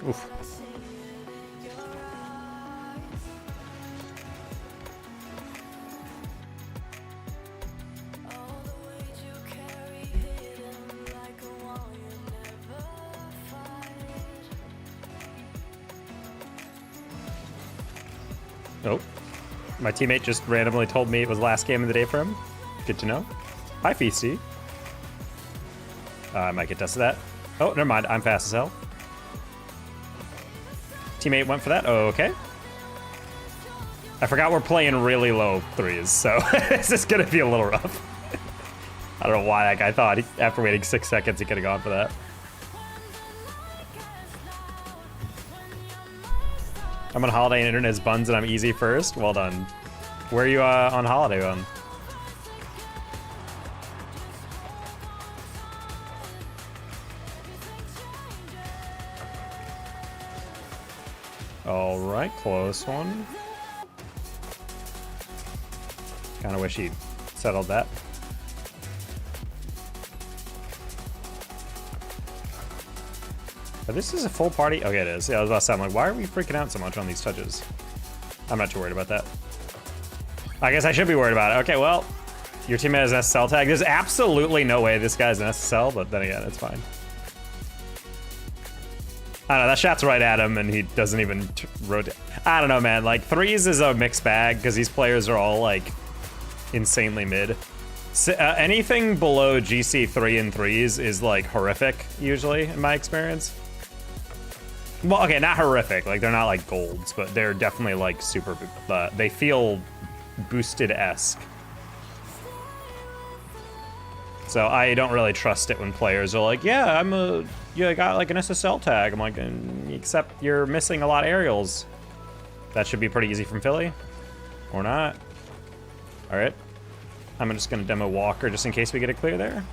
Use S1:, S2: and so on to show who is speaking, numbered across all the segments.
S1: Oof. Oh, my teammate just randomly told me it was last game of the day for him. Good to know. Hi, Feasty. I might get tested that. Oh, never mind. I'm fast as hell. Teammate went for that. Oh, okay. I forgot we're playing really low threes, so this is gonna be a little rough. I don't know why that guy thought after waiting 6 seconds he could have gone for that. I'm on holiday and internet's buns and I'm easy first. Well done. Where are you on holiday on? All right, close one. Kind of wish he'd settled that. But this is a full party. Okay, it is. Yeah, I was about to say, I'm like, why are we freaking out so much on these touches? I'm not too worried about that. I guess I should be worried about it. Okay, well, your teammate has an SSL tag. There's absolutely no way this guy's an SSL, but then again, it's fine. I don't know, that shot's right at him and he doesn't even rotate. I don't know, man. Like, threes is a mixed bag because these players are all, like, insanely mid. So, anything below GC 3 and 3s is, like, horrific, usually, in my experience. Well, okay, not horrific. Like, they're not, like, golds, but they're definitely, like, super... they feel boosted-esque. So I don't really trust it when players are like, yeah, I got like an SSL tag. I'm like, except you're missing a lot of aerials. That should be pretty easy from Philly. Or not. All right. I'm just gonna demo Walker just in case we get it clear there.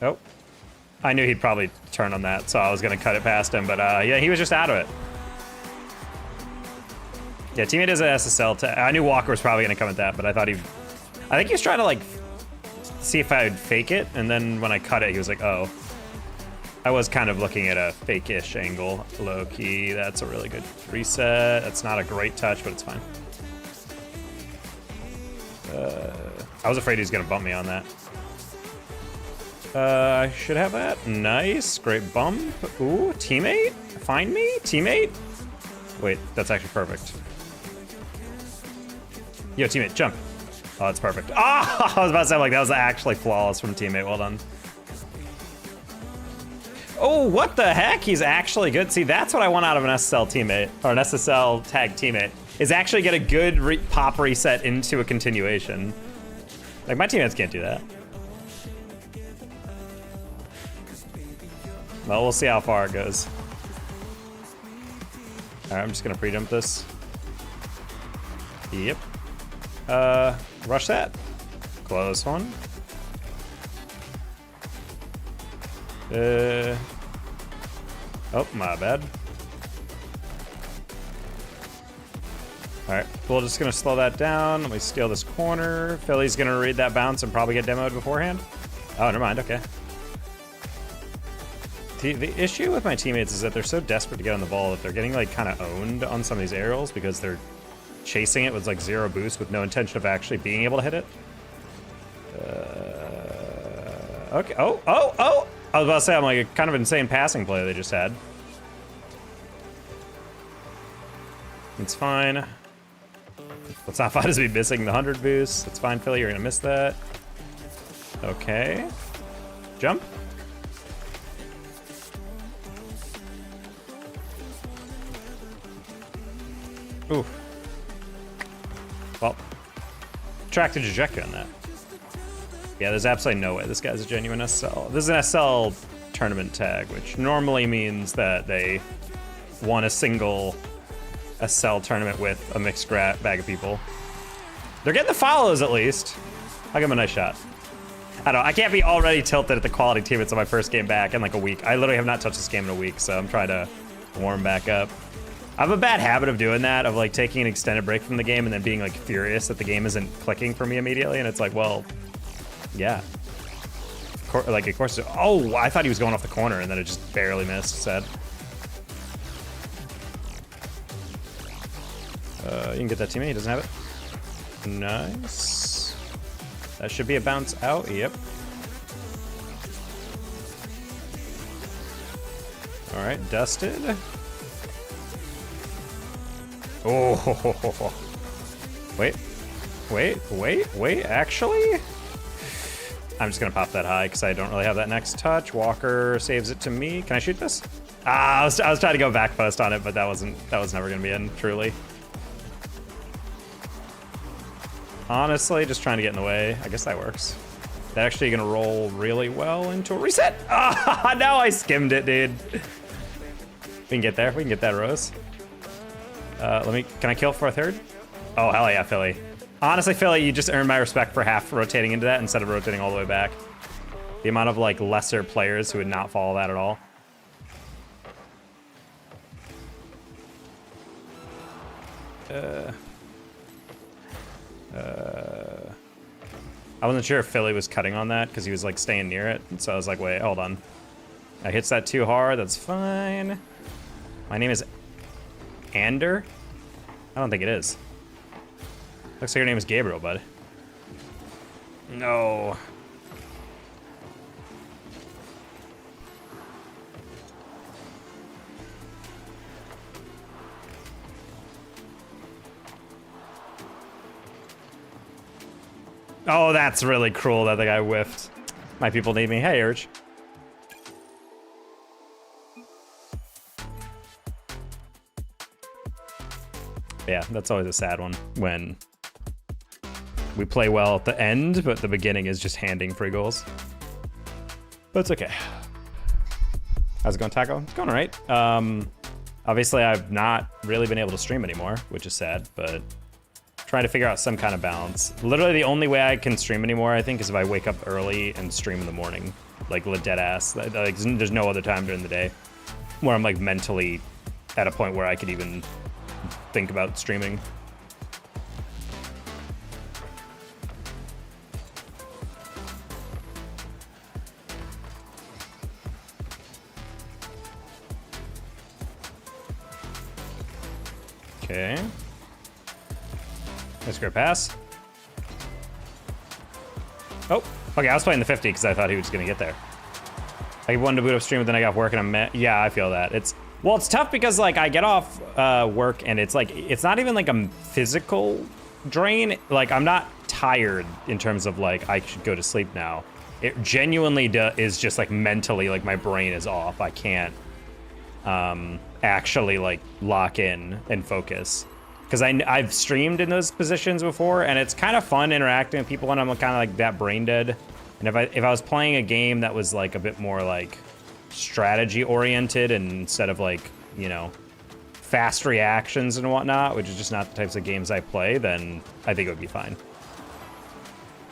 S1: Oh. I knew he'd probably turn on that, so I was gonna cut it past him, but yeah, he was just out of it. Yeah, teammate is an SSL tag. I knew Walker was probably gonna come at that, but I thought I think he was trying to like see if I would fake it, and then when I cut it, he was like, oh. I was kind of looking at a fake-ish angle. Low key, that's a really good reset. That's not a great touch, but it's fine. I was afraid he was gonna bump me on that. I should have that. Nice, great bump. Ooh, teammate? Find me? Teammate? Wait, that's actually perfect. Yo, teammate, jump. Oh, that's perfect. Ah, I was about to say, like, that was actually flawless from teammate. Well done. Oh, what the heck? He's actually good. See, that's what I want out of an SSL teammate, or an SSL tag teammate, is actually get a good pop reset into a continuation. Like, my teammates can't do that. Well, we'll see how far it goes. All right, I'm just gonna pre-jump this. Yep. Rush that. Close one. Oh, my bad. All right, we're just gonna slow that down. Let me steal this corner. Philly's gonna read that bounce and probably get demoed beforehand. Oh, never mind, okay. The issue with my teammates is that they're so desperate to get on the ball that they're getting like kind of owned on some of these aerials because they're chasing it with like 0 boost with no intention of actually being able to hit it. Okay, oh! I was about to say, I'm like a kind of insane passing play they just had. It's fine. What's not fun is me missing the 100 boost. It's fine, Philly, you're gonna miss that. Okay. Jump. Ooh. Well, tractor trajectory on that. Yeah, there's absolutely no way this guy's a genuine SSL. This is an SSL tournament tag, which normally means that they won a single SSL tournament with a mixed bag of people. They're getting the follows at least. I'll give him a nice shot. I don't know, I can't be already tilted at the quality teammates on my first game back in like a week. I literally have not touched this game in a week, so I'm trying to warm back up. I have a bad habit of doing that, of like taking an extended break from the game and then being like furious that the game isn't clicking for me immediately, and it's like, well, yeah. like of course. Oh, I thought he was going off the corner, and then it just barely missed. Sad. You can get that teammate. He doesn't have it. Nice. That should be a bounce out. Yep. All right, dusted. Oh. Wait. Actually, I'm just gonna pop that high because I don't really have that next touch. Walker saves it to me. Can I shoot this? I was trying to go back post on it, but that was never gonna be in. Truly. Honestly, just trying to get in the way. I guess that works. That actually gonna roll really well into a reset. Ah, now I skimmed it, dude. We can get there. We can get that rose. Can I kill for a third? Oh, hell yeah, Philly. Honestly, Philly, you just earned my respect for half rotating into that instead of rotating all the way back. The amount of like lesser players who would not follow that at all. I wasn't sure if Philly was cutting on that because he was like staying near it. So I was like, wait, hold on. I hits that too hard, that's fine. My name is Ander? I don't think it is. Looks like your name is Gabriel, bud. No. Oh, that's really cruel that the guy whiffed. My people need me. Hey, Urge. Yeah, that's always a sad one when we play well at the end, but the beginning is just handing free goals. But it's okay. How's it going, Taco? It's going all right. Obviously, I've not really been able to stream anymore, which is sad, but trying to figure out some kind of balance. Literally, the only way I can stream anymore, I think, is if I wake up early and stream in the morning. Like, dead ass. Like, there's no other time during the day where I'm, like, mentally at a point where I could even think about streaming. Okay. Nice great pass. Oh, okay, I was playing the 50 because I thought he was gonna get there. I wanted to boot up stream, but then I got work and yeah, I feel that. Well, it's tough because like I get off work and it's like, it's not even like a physical drain. Like I'm not tired in terms of like, I should go to sleep now. It genuinely is just like mentally, like my brain is off. I can't actually like lock in and focus. Because I've streamed in those positions before, and it's kind of fun interacting with people when I'm kind of like that brain dead. And if I was playing a game that was like a bit more like strategy oriented and instead of like, you know, fast reactions and whatnot, which is just not the types of games I play, then I think it would be fine.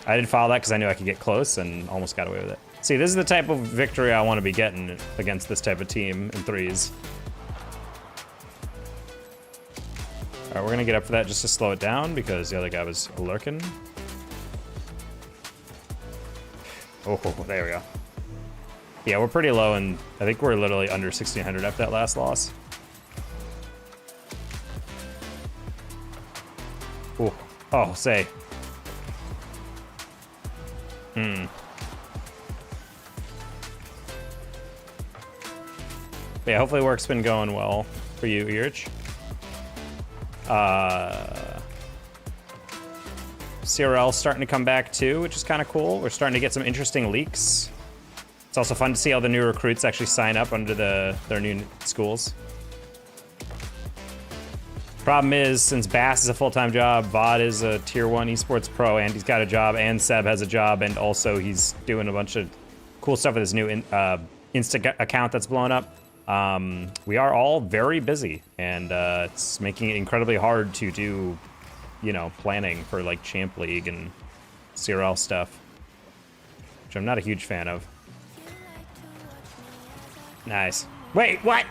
S1: I didn't follow that because I knew I could get close and almost got away with it. See, this is the type of victory I want to be getting against this type of team in threes. All right, we're gonna get up for that just to slow it down because the other guy was lurking. Oh, there we go. Yeah, we're pretty low, and I think we're literally under 1,600 after that last loss. Oh, say. Yeah, hopefully work's been going well for you, Irich. CRL's starting to come back too, which is kind of cool. We're starting to get some interesting leaks. It's also fun to see all the new recruits actually sign up under their new schools. Problem is, since Bass is a full-time job, VOD is a tier 1 esports pro, and he's got a job, and Seb has a job, and also he's doing a bunch of cool stuff with his new Insta account that's blown up. We are all very busy, and it's making it incredibly hard to do, you know, planning for like Champ League and CRL stuff, which I'm not a huge fan of. Nice. Wait, what?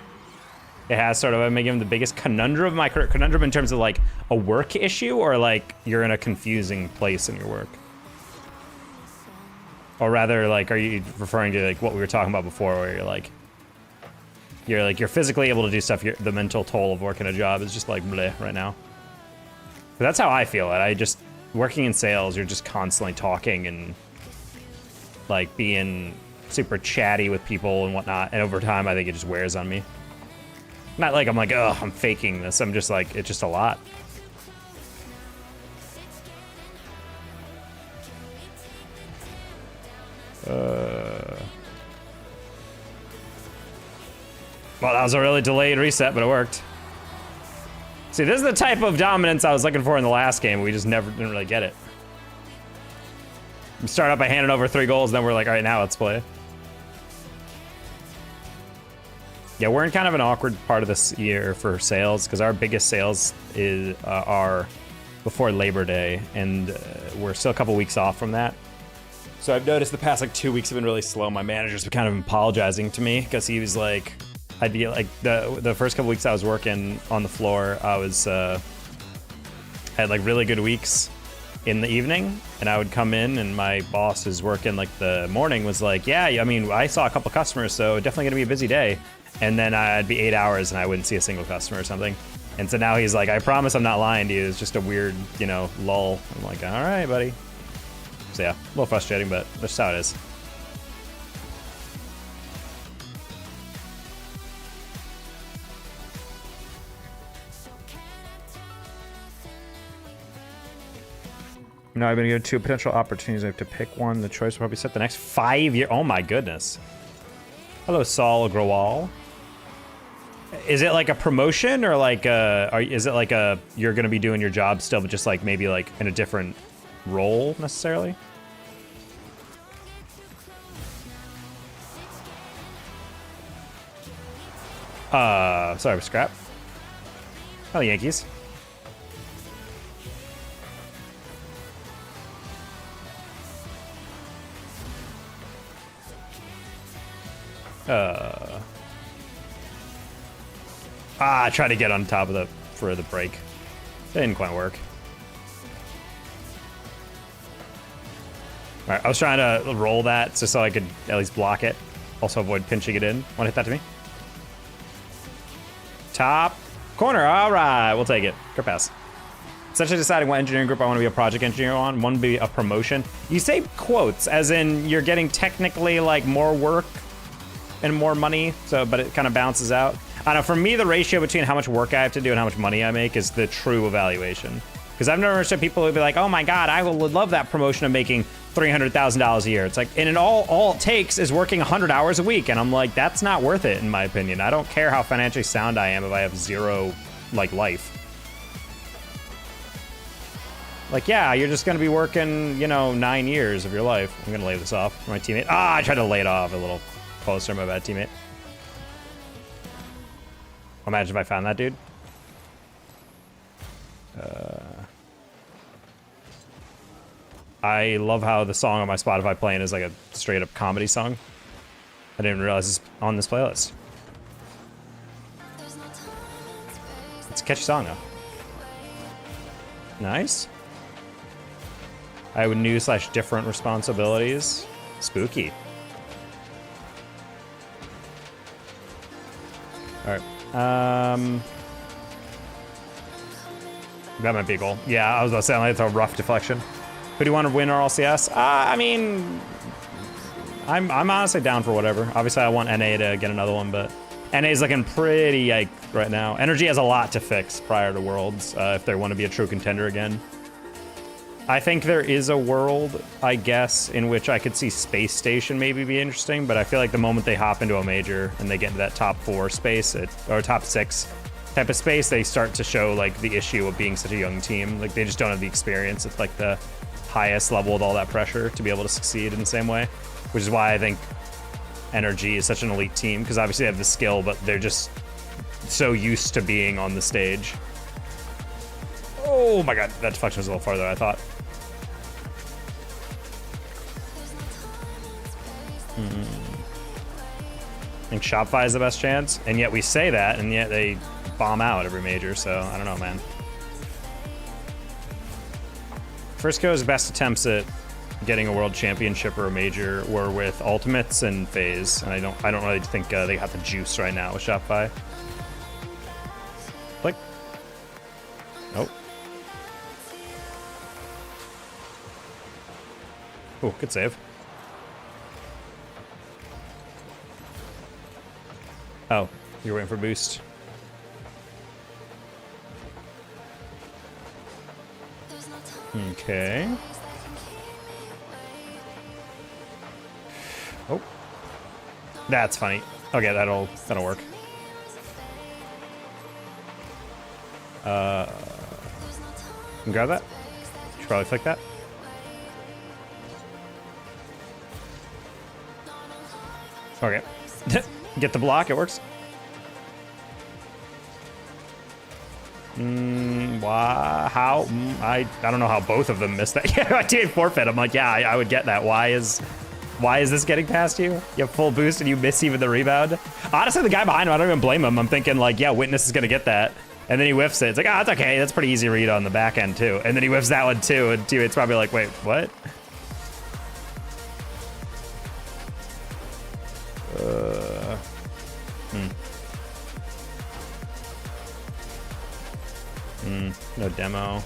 S1: It has sort of, I'm making him the biggest conundrum of my career. Conundrum in terms of like a work issue or like you're in a confusing place in your work? Or rather, like, are you referring to like what we were talking about before, where you're physically able to do stuff, the mental toll of working a job is just like bleh right now. But that's how I feel it. Working in sales, you're just constantly talking and like being super chatty with people and whatnot, and over time I think it just wears on me. Not like I'm like, oh, I'm faking this. I'm just like, it's just a lot. Well, that was a really delayed reset, but it worked. See, this is the type of dominance I was looking for in the last game. We just didn't really get it. We start out by handing over 3 goals, then we're like, all right, now let's play. Yeah, we're in kind of an awkward part of this year for sales because our biggest sales are before Labor Day, and we're still a couple weeks off from that. So I've noticed the past like 2 weeks have been really slow. My manager's been kind of apologizing to me because he was like, I'd be like the first couple weeks I was working on the floor, I was had like really good weeks in the evening, and I would come in and my boss is working like the morning was like, yeah, I mean, I saw a couple customers, so definitely gonna be a busy day. And then I'd be 8 hours and I wouldn't see a single customer or something. And so now he's like, I promise I'm not lying to you. It's just a weird, you know, lull. I'm like, all right, buddy. So yeah, a little frustrating, but that's how it is. No, I've been given 2 potential opportunities. I have to pick one. The choice will probably set the next 5 years. Oh my goodness. Hello, Saul Growal. Is it like a promotion or like is it like you're gonna be doing your job still, but just like maybe like in a different role necessarily? Sorry, scrap. Oh, Yankees. I tried to get on top of for the break. It didn't quite work. All right, I was trying to roll that just so I could at least block it. Also avoid pinching it in. Want to hit that to me? Top corner. All right, we'll take it. Good pass. Essentially deciding what engineering group I want to be a project engineer on. One would be a promotion. You say quotes as in you're getting technically like more work and more money, so but it kind of balances out. I don't know, for me, the ratio between how much work I have to do and how much money I make is the true evaluation. Because I've never understood people who would be like, oh my God, I would love that promotion of making $300,000 a year. It's like, and all it takes is working 100 hours a week. And I'm like, that's not worth it, in my opinion. I don't care how financially sound I am if I have zero, like, life. Like, yeah, you're just going to be working, you know, 9 years of your life. I'm going to lay this off for my teammate. I tried to lay it off a little closer, my bad, teammate. Imagine if I found that dude. I love how the song on my Spotify playing is like a straight up comedy song. I didn't realize it's on this playlist. It's a catchy song though. Nice. I have new / different responsibilities. Spooky. All right. That might be a goal. Yeah, I was about to say, it's a rough deflection. Who do you want to win our LCS? I mean, I'm honestly down for whatever. Obviously, I want NA to get another one, but NA's looking pretty yikes right now. Energy has a lot to fix prior to Worlds if they want to be a true contender again. I think there is a world, I guess, in which I could see Space Station maybe be interesting, but I feel like the moment they hop into a major and they get into that top 4 space, or top 6 type of space, they start to show like the issue of being such a young team. Like they just don't have the experience at like the highest level with all that pressure to be able to succeed in the same way, which is why I think Energy is such an elite team, because obviously they have the skill, but they're just so used to being on the stage. Oh my God, that deflection was a little farther than I thought. I think Shopify is the best chance, and yet we say that, and yet they bomb out every major, so I don't know, man. First goes best attempts at getting a world championship or a major were with ultimates and phase, and I don't really think they have the juice right now with Shopify. Click. Nope. Oh, good save. Oh, you're waiting for boost. Okay. Oh, that's funny. Okay, that'll work. Can grab that. Should probably flick that. Okay. Get the block. It works. How? I don't know how both of them missed that. Yeah, I did forfeit. I'm like, yeah, I would get that. Why is this getting past you? You have full boost and you miss even the rebound. Honestly, the guy behind him, I don't even blame him. I'm thinking like, yeah, Witness is gonna get that, and then he whiffs it. It's like, it's okay. That's pretty easy read on the back end too. And then he whiffs that one too, and teammate's probably like, wait, what? No demo.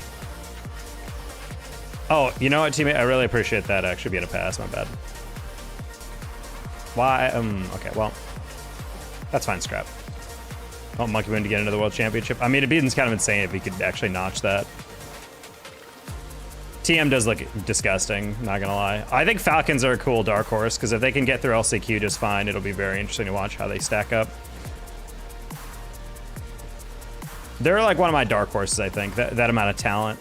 S1: Oh, you know what, teammate? I really appreciate that actually being a pass. My bad. Why? Okay, well, that's fine, scrap. I want Monkey Moon to get into the World Championship. I mean, it'd be kind of insane if he could actually notch that. TM does look disgusting, not gonna lie. I think Falcons are a cool dark horse, because if they can get through LCQ just fine, it'll be very interesting to watch how they stack up. They're like one of my dark horses, I think, that amount of talent.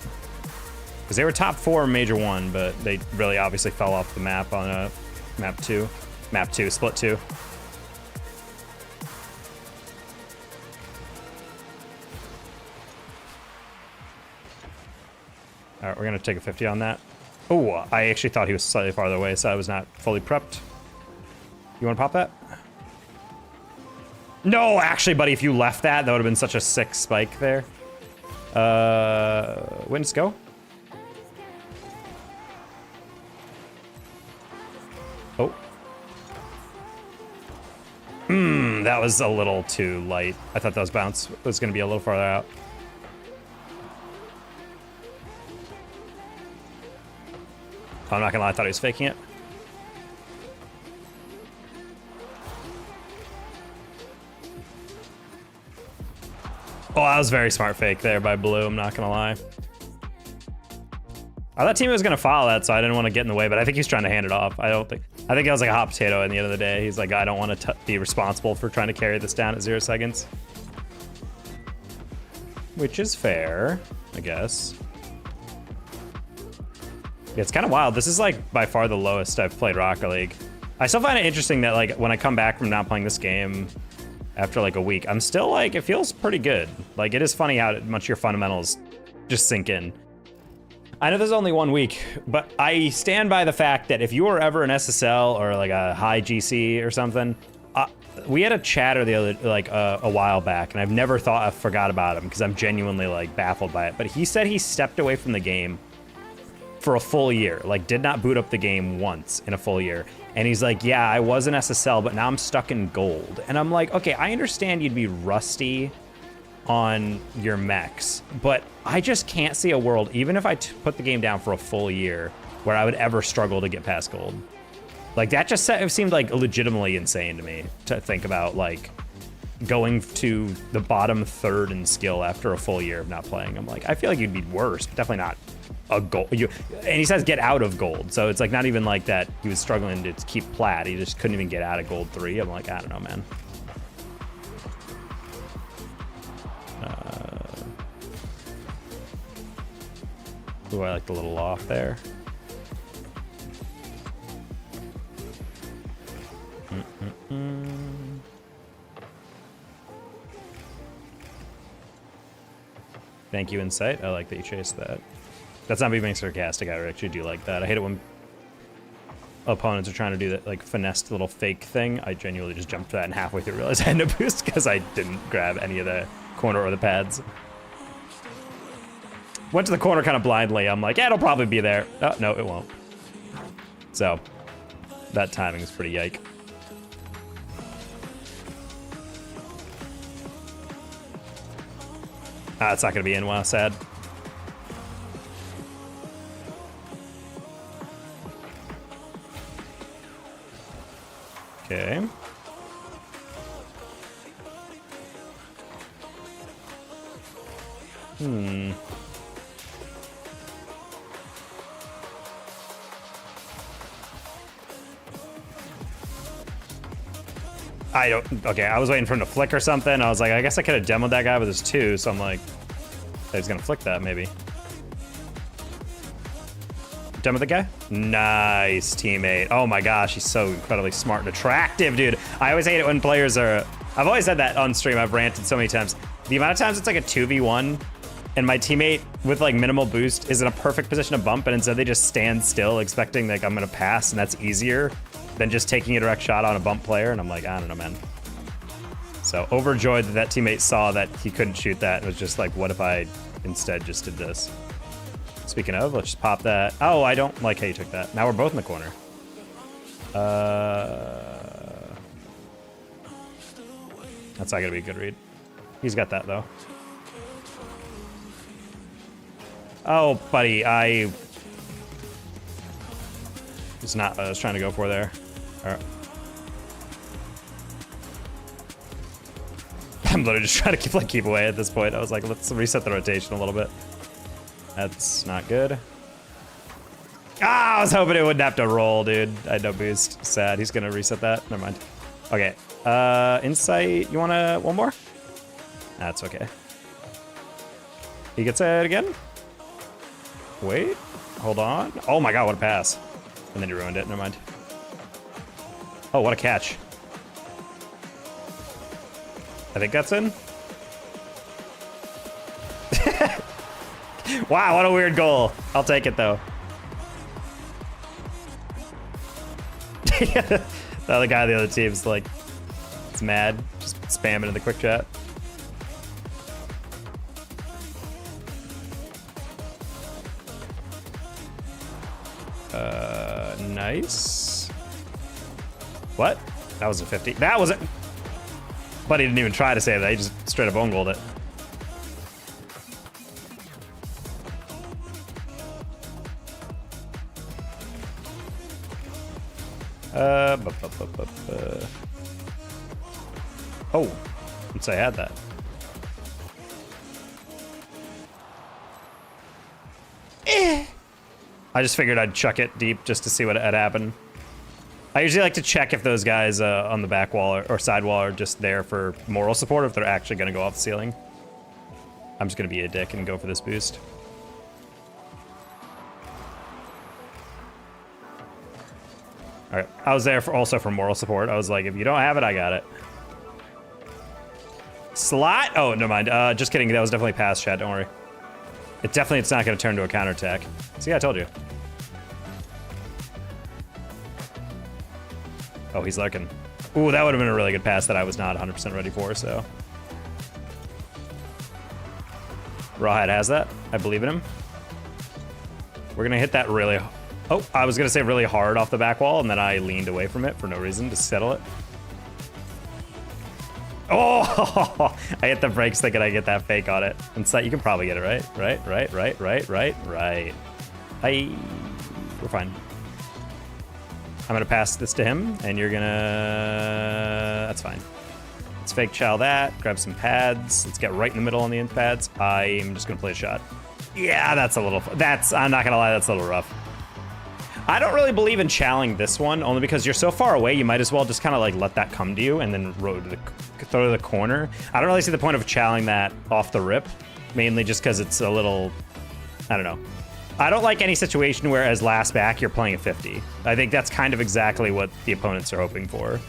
S1: Because they were top 4 in Major 1, but they really obviously fell off the map on map 2. Map 2, split 2. All right, we're gonna take a 50 on that. Oh, I actually thought he was slightly farther away, so I was not fully prepped. You wanna pop that? No, actually, buddy, if you left that, that would have been such a sick spike there. Wins go. Oh. That was a little too light. I thought that was bounce was gonna be a little farther out. I'm not gonna lie, I thought he was faking it. Oh, that was a very smart fake there by Blue, I'm not gonna lie. I thought Team was gonna follow that, so I didn't want to get in the way, but I think he's trying to hand it off. I think it was like a hot potato at the end of the day. He's like, I don't want to be responsible for trying to carry this down at 0 seconds. Which is fair, I guess. Yeah, it's kind of wild. This is like by far the lowest I've played Rocket League. I still find it interesting that like when I come back from not playing this game after like a week, I'm still like, it feels pretty good. Like it is funny how much your fundamentals just sink in. I know there's only 1 week, but I stand by the fact that if you were ever an SSL or like a high GC or something, we had a chatter the other, like a while back, and I've never thought I forgot about him because I'm genuinely like baffled by it. But he said he stepped away from the game for a full year, like did not boot up the game once in a full year. And he's like, yeah, I was an SSL, but now I'm stuck in gold. And I'm like, okay, I understand you'd be rusty on your mechs, but I just can't see a world, even if I put the game down for a full year, where I would ever struggle to get past gold. Like that just seemed like legitimately insane to me to think about, like going to the bottom 3rd in skill after a full year of not playing. I'm like, I feel like you'd be worse, but definitely not a gold. And he says get out of gold, so it's like not even like that he was struggling to keep plat. He just couldn't even get out of gold 3. I'm like, I don't know, man. Ooh, I like the little off there. Thank you, Insight. I like that you chased that. That's not me being sarcastic. I actually do like that. I hate it when opponents are trying to do that like finessed little fake thing. I genuinely just jumped for that and halfway through realized I had no boost because I didn't grab any of the corner or the pads. Went to the corner kind of blindly. I'm like, yeah, it'll probably be there. Oh, no, it won't. So that timing is pretty yike. Ah, it's not gonna be in. Wow, sad. Okay. I don't, okay, I was waiting for him to flick or something. I was like, I guess I could have demoed that guy with his 2, so I'm like, he's gonna flick that maybe. Demo the guy? Nice, teammate. Oh my gosh, he's so incredibly smart and attractive, dude. I always hate it when players are, I've always said that on stream, I've ranted so many times. The amount of times it's like a 2v1 and my teammate with like minimal boost is in a perfect position to bump, and instead they just stand still expecting like I'm gonna pass, and that's easier than just taking a direct shot on a bump player. And I'm like, I don't know, man. So overjoyed that that teammate saw that he couldn't shoot that and was just like, what if I instead just did this? Speaking of, let's just pop that. Oh, I don't like how you took that. Now we're both in the corner. That's not gonna be a good read. He's got that though. Oh, buddy, I was not what I was trying to go for there. All right. I'm literally just trying to keep away at this point. I was like, let's reset the rotation a little bit. That's not good. Ah, I was hoping it wouldn't have to roll, dude. I had no boost. Sad. He's gonna reset that. Never mind. Okay. Insight. You wanna one more? That's okay. He gets it again. Wait. Hold on. Oh my god, what a pass. And then he ruined it. Never mind. Oh, what a catch. I think that's in. Wow, what a weird goal. I'll take it though. The other guy on the other team's like, it's mad, just spamming in the quick chat. Nice. What? That was a 50. That wasn't. But he didn't even try to save that. He just straight up own goaled it. Oh, once I had that. I just figured I'd chuck it deep just to see what had happened. I usually like to check if those guys on the back wall or side wall are just there for moral support, or if they're actually going to go off the ceiling. I'm just going to be a dick and go for this boost. All right, I was there for also for moral support. I was like, if you don't have it, I got it. Slot? Oh, never mind. Just kidding. That was definitely pass, chat. Don't worry. It's not going to turn to a counterattack. See, I told you. Oh, he's lurking. Ooh, that would have been a really good pass that I was not 100% ready for, so. Rawhide has that. I believe in him. We're going to hit that really... Oh, I was going to say really hard off the back wall, and then I leaned away from it for no reason to settle it. Oh, I hit the brakes thinking I get that fake on it. And so you can probably get it, right? Right. We're fine. I'm gonna pass this to him, and you're gonna... That's fine. Let's fake chow that, grab some pads. Let's get right in the middle on the end pads. I'm just gonna play a shot. Yeah, that's a little... I'm not gonna lie, that's a little rough. I don't really believe in chowing this one, only because you're so far away, you might as well just kind of like let that come to you and then throw to the corner. I don't really see the point of chowing that off the rip, mainly just because it's a little... I don't know. I don't like any situation where as last back, you're playing a 50. I think that's kind of exactly what the opponents are hoping for.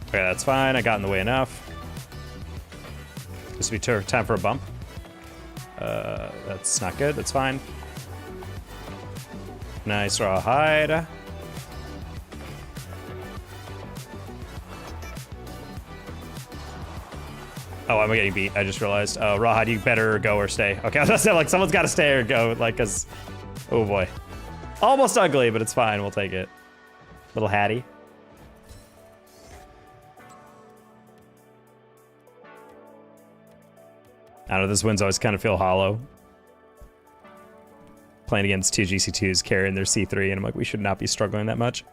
S1: Okay, that's fine. I got in the way enough. This will be time for a bump. That's not good. That's fine. Nice rawhide. Oh, I'm getting beat. I just realized. Oh, Rawhide, you better go or stay. Okay, I was gonna say, like, someone's gotta stay or go, like, cause, oh boy. Almost ugly, but it's fine. We'll take it. Little Hattie. I don't know, this wins always kind of feel hollow. Playing against two GC2s carrying their C3, and I'm like, we should not be struggling that much.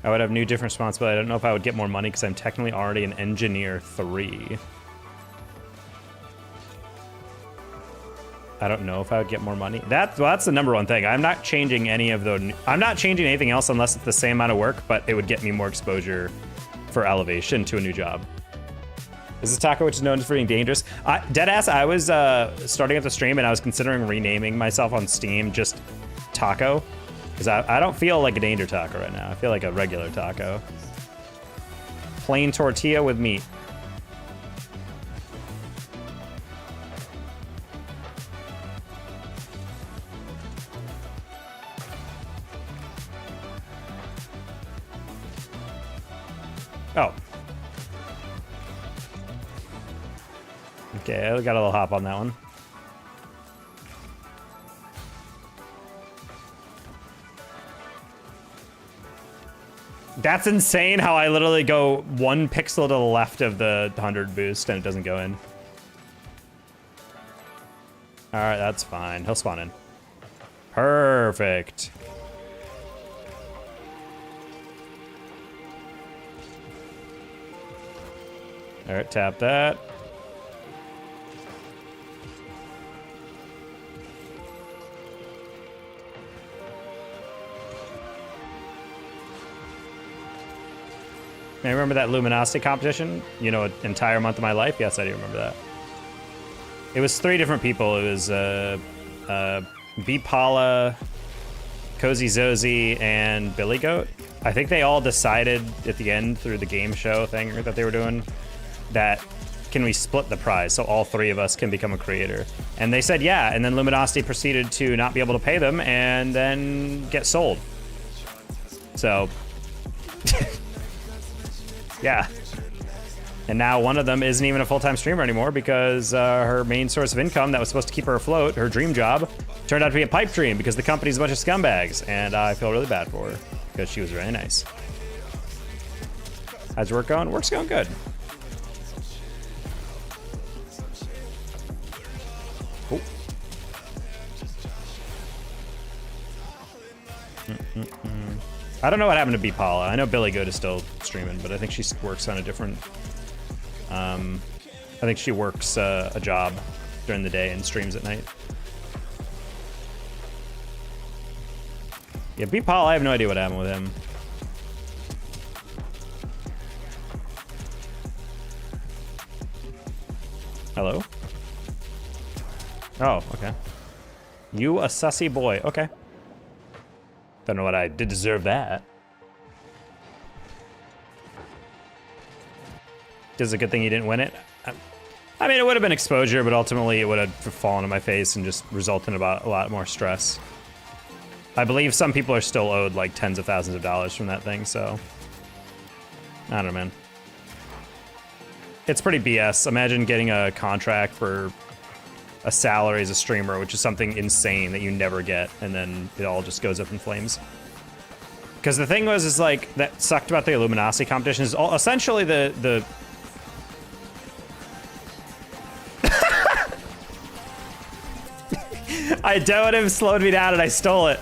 S1: I would have new different responsibility. I don't know if I would get more money because I'm technically already an engineer 3. I don't know if I would get more money. That's the number one thing. I'm not changing any of the. I'm not changing anything else unless it's the same amount of work, but it would get me more exposure for elevation to a new job. This is Taco, which is known for being dangerous. Deadass, I was starting at the stream and I was considering renaming myself on Steam just Taco. Because I don't feel like a danger taco right now. I feel like a regular taco. Plain tortilla with meat. Oh. Okay, I got a little hop on that one. That's insane how I literally go 1 pixel to the left of the 100 boost and it doesn't go in. All right, that's fine. He'll spawn in. Perfect. All right, tap that. I remember that luminosity competition? You know, an entire month of my life? Yes, I do remember that. It was 3 different people. It was B. Paula, Cozy Zozy, and Billy Goat. I think they all decided at the end through the game show thing that they were doing that can we split the prize so all 3 of us can become a creator? And they said yeah, and then Luminosity proceeded to not be able to pay them and then get sold. So... yeah. And now one of them isn't even a full-time streamer anymore because her main source of income that was supposed to keep her afloat, her dream job, turned out to be a pipe dream because the company's a bunch of scumbags. And I feel really bad for her because she was really nice. How's work going? Work's going good. Oh. I don't know what happened to B. Paula. I know Billy Good is still streaming, but I think she works on a different... I think she works a job during the day and streams at night. Yeah, B. Paula, I have no idea what happened with him. Hello? Oh, okay. You a sussy boy. Okay. Don't know what I did deserve that. It's a good thing you didn't win it. I mean, it would have been exposure, but ultimately it would have fallen on my face and just resulted in about a lot more stress. I believe some people are still owed like tens of thousands of dollars from that thing, so... I don't know, man. It's pretty BS. Imagine getting a contract for a salary as a streamer, which is something insane that you never get, and then it all just goes up in flames. Because the thing was, is like, that sucked about the Illuminati competition is all, essentially the I doubt him slowed me down and I stole it.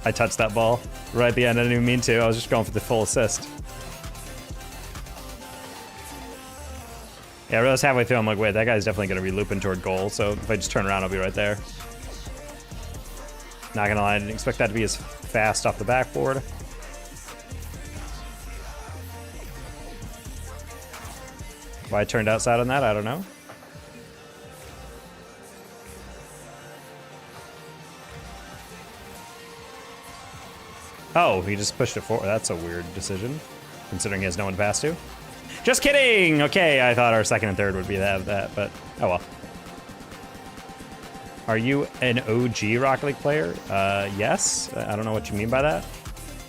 S1: I touched that ball right at the end. I didn't even mean to. I was just going for the full assist. Yeah, I realized halfway through, I'm like, wait, that guy's definitely going to be looping toward goal, so if I just turn around, I'll be right there. Not gonna lie, I didn't expect that to be as fast off the backboard. Why I turned outside on that, I don't know. Oh, he just pushed it forward. That's a weird decision, considering he has no one to pass to. Just kidding! Okay, I thought our second and third would be that, but oh well. Are you an OG Rocket League player? Yes. I don't know what you mean by that.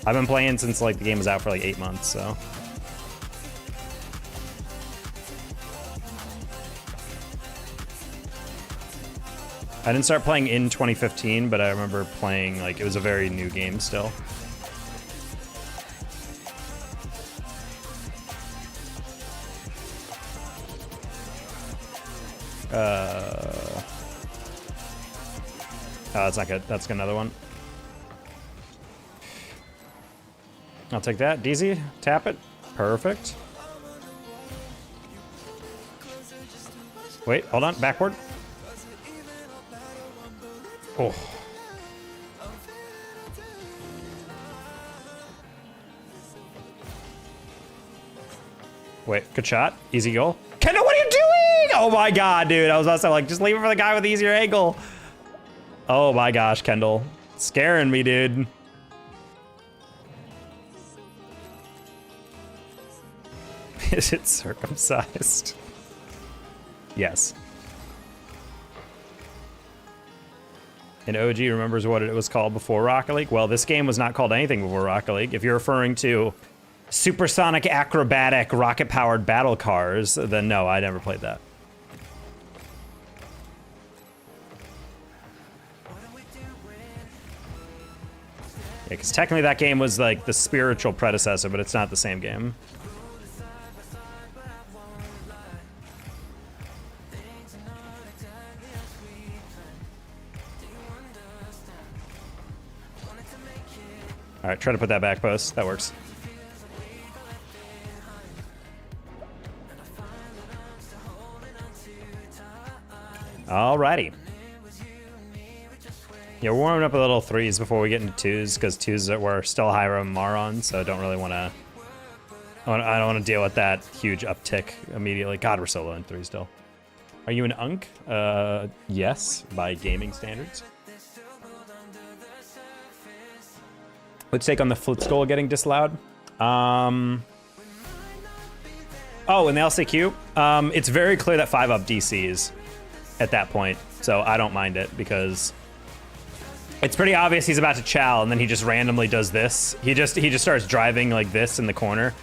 S1: I've been playing since like the game was out for like 8 months, so. I didn't start playing in 2015, but I remember playing, like, it was a very new game still. Oh, that's not good. That's another one. I'll take that. DZ, tap it. Perfect. Wait, hold on. Backward. Oh. Wait, good shot. Easy goal. Kendall, what are you doing? Oh my god, dude. I was also like, just leave it for the guy with the easier angle. Oh my gosh, Kendall. Scaring me, dude. Is it circumcised? Yes. And OG remembers what it was called before Rocket League. Well, this game was not called anything before Rocket League. If you're referring to supersonic, acrobatic, rocket-powered battle cars, then no, I never played that. Yeah, because technically that game was like the spiritual predecessor, but it's not the same game. All right, try to put that back post. That works. Alrighty. Yeah, we're warming up a little threes before we get into twos, because twos we're still high RMR on, so I don't really want to. I don't want to deal with that huge uptick immediately. God, we're so low in three still. Are you an unk? Yes, by gaming standards. Let's take on the Flitz goal getting disallowed. Oh, in the LCQ, it's very clear that 5-up DCs at that point, so I don't mind it because it's pretty obvious he's about to chow, and then he just randomly does this. He just starts driving like this in the corner,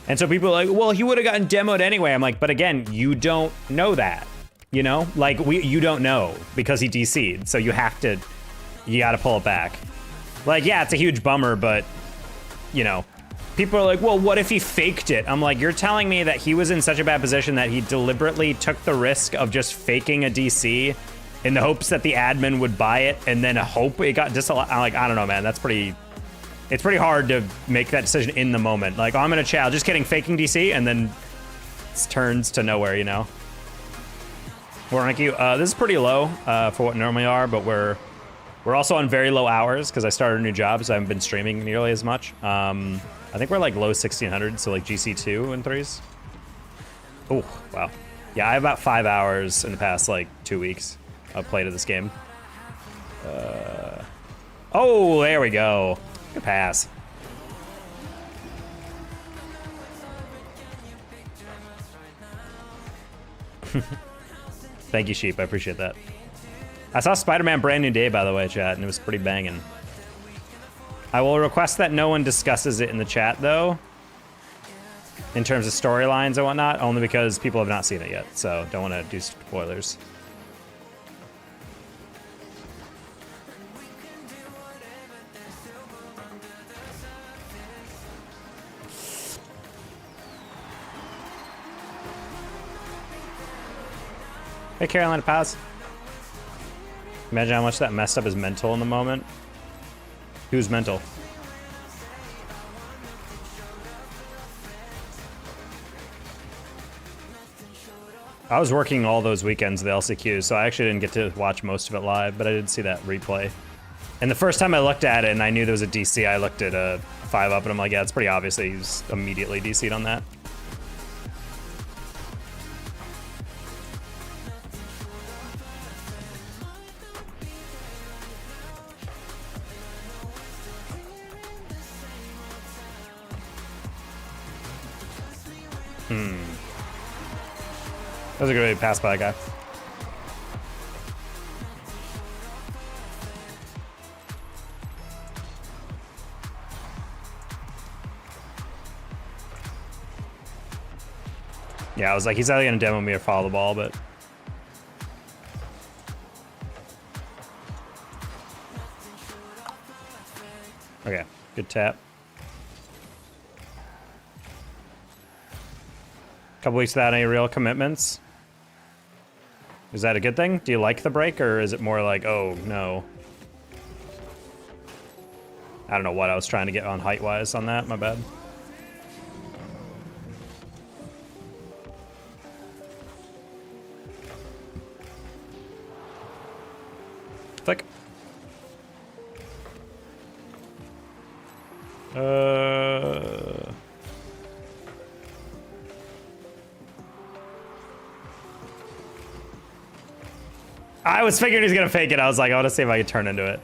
S1: and so people are like, well, he would have gotten demoed anyway. I'm like, but again, you don't know that, you know, like you don't know because he DC'd, so you gotta pull it back. Like, yeah, it's a huge bummer, but, you know, people are like, well, what if he faked it? I'm like, you're telling me that he was in such a bad position that he deliberately took the risk of just faking a DC in the hopes that the admin would buy it and then hope it got disallowed? I'm like, I don't know, man. It's pretty hard to make that decision in the moment. Like, oh, I'm going to chow. Just kidding, faking DC, and then it turns to nowhere, you know? Thank you. This is pretty low for what normally are, but we're also on very low hours because I started a new job, so I haven't been streaming nearly as much. I think we're like low 1600, so like GC2 and threes. Oh, wow. Yeah, I have about 5 hours in the past like 2 weeks of play to this game. Oh, there we go. Good pass. Thank you, Sheep. I appreciate that. I saw Spider-Man Brand New Day, by the way, chat, and it was pretty banging. I will request that no one discusses it in the chat, though, in terms of storylines and whatnot, only because people have not seen it yet, so don't want to do spoilers. Hey, Carolina Paz. Imagine how much that messed up his mental in the moment. Who's mental? I was working all those weekends of the LCQ, so I actually didn't get to watch most of it live, but I did see that replay. And the first time I looked at it and I knew there was a DC, I looked at a 5-up and I'm like, yeah, it's pretty obvious that he was immediately DC'd on that. That was a good way to pass by that guy. Yeah, I was like, he's either gonna demo me or follow the ball, but... Okay, good tap. Couple weeks without any real commitments. Is that a good thing? Do you like the break, or is it more like, oh, no? I don't know what I was trying to get on height-wise on that, my bad. Flick. I was figuring he's gonna fake it. I was like, I want to see if I could turn into it.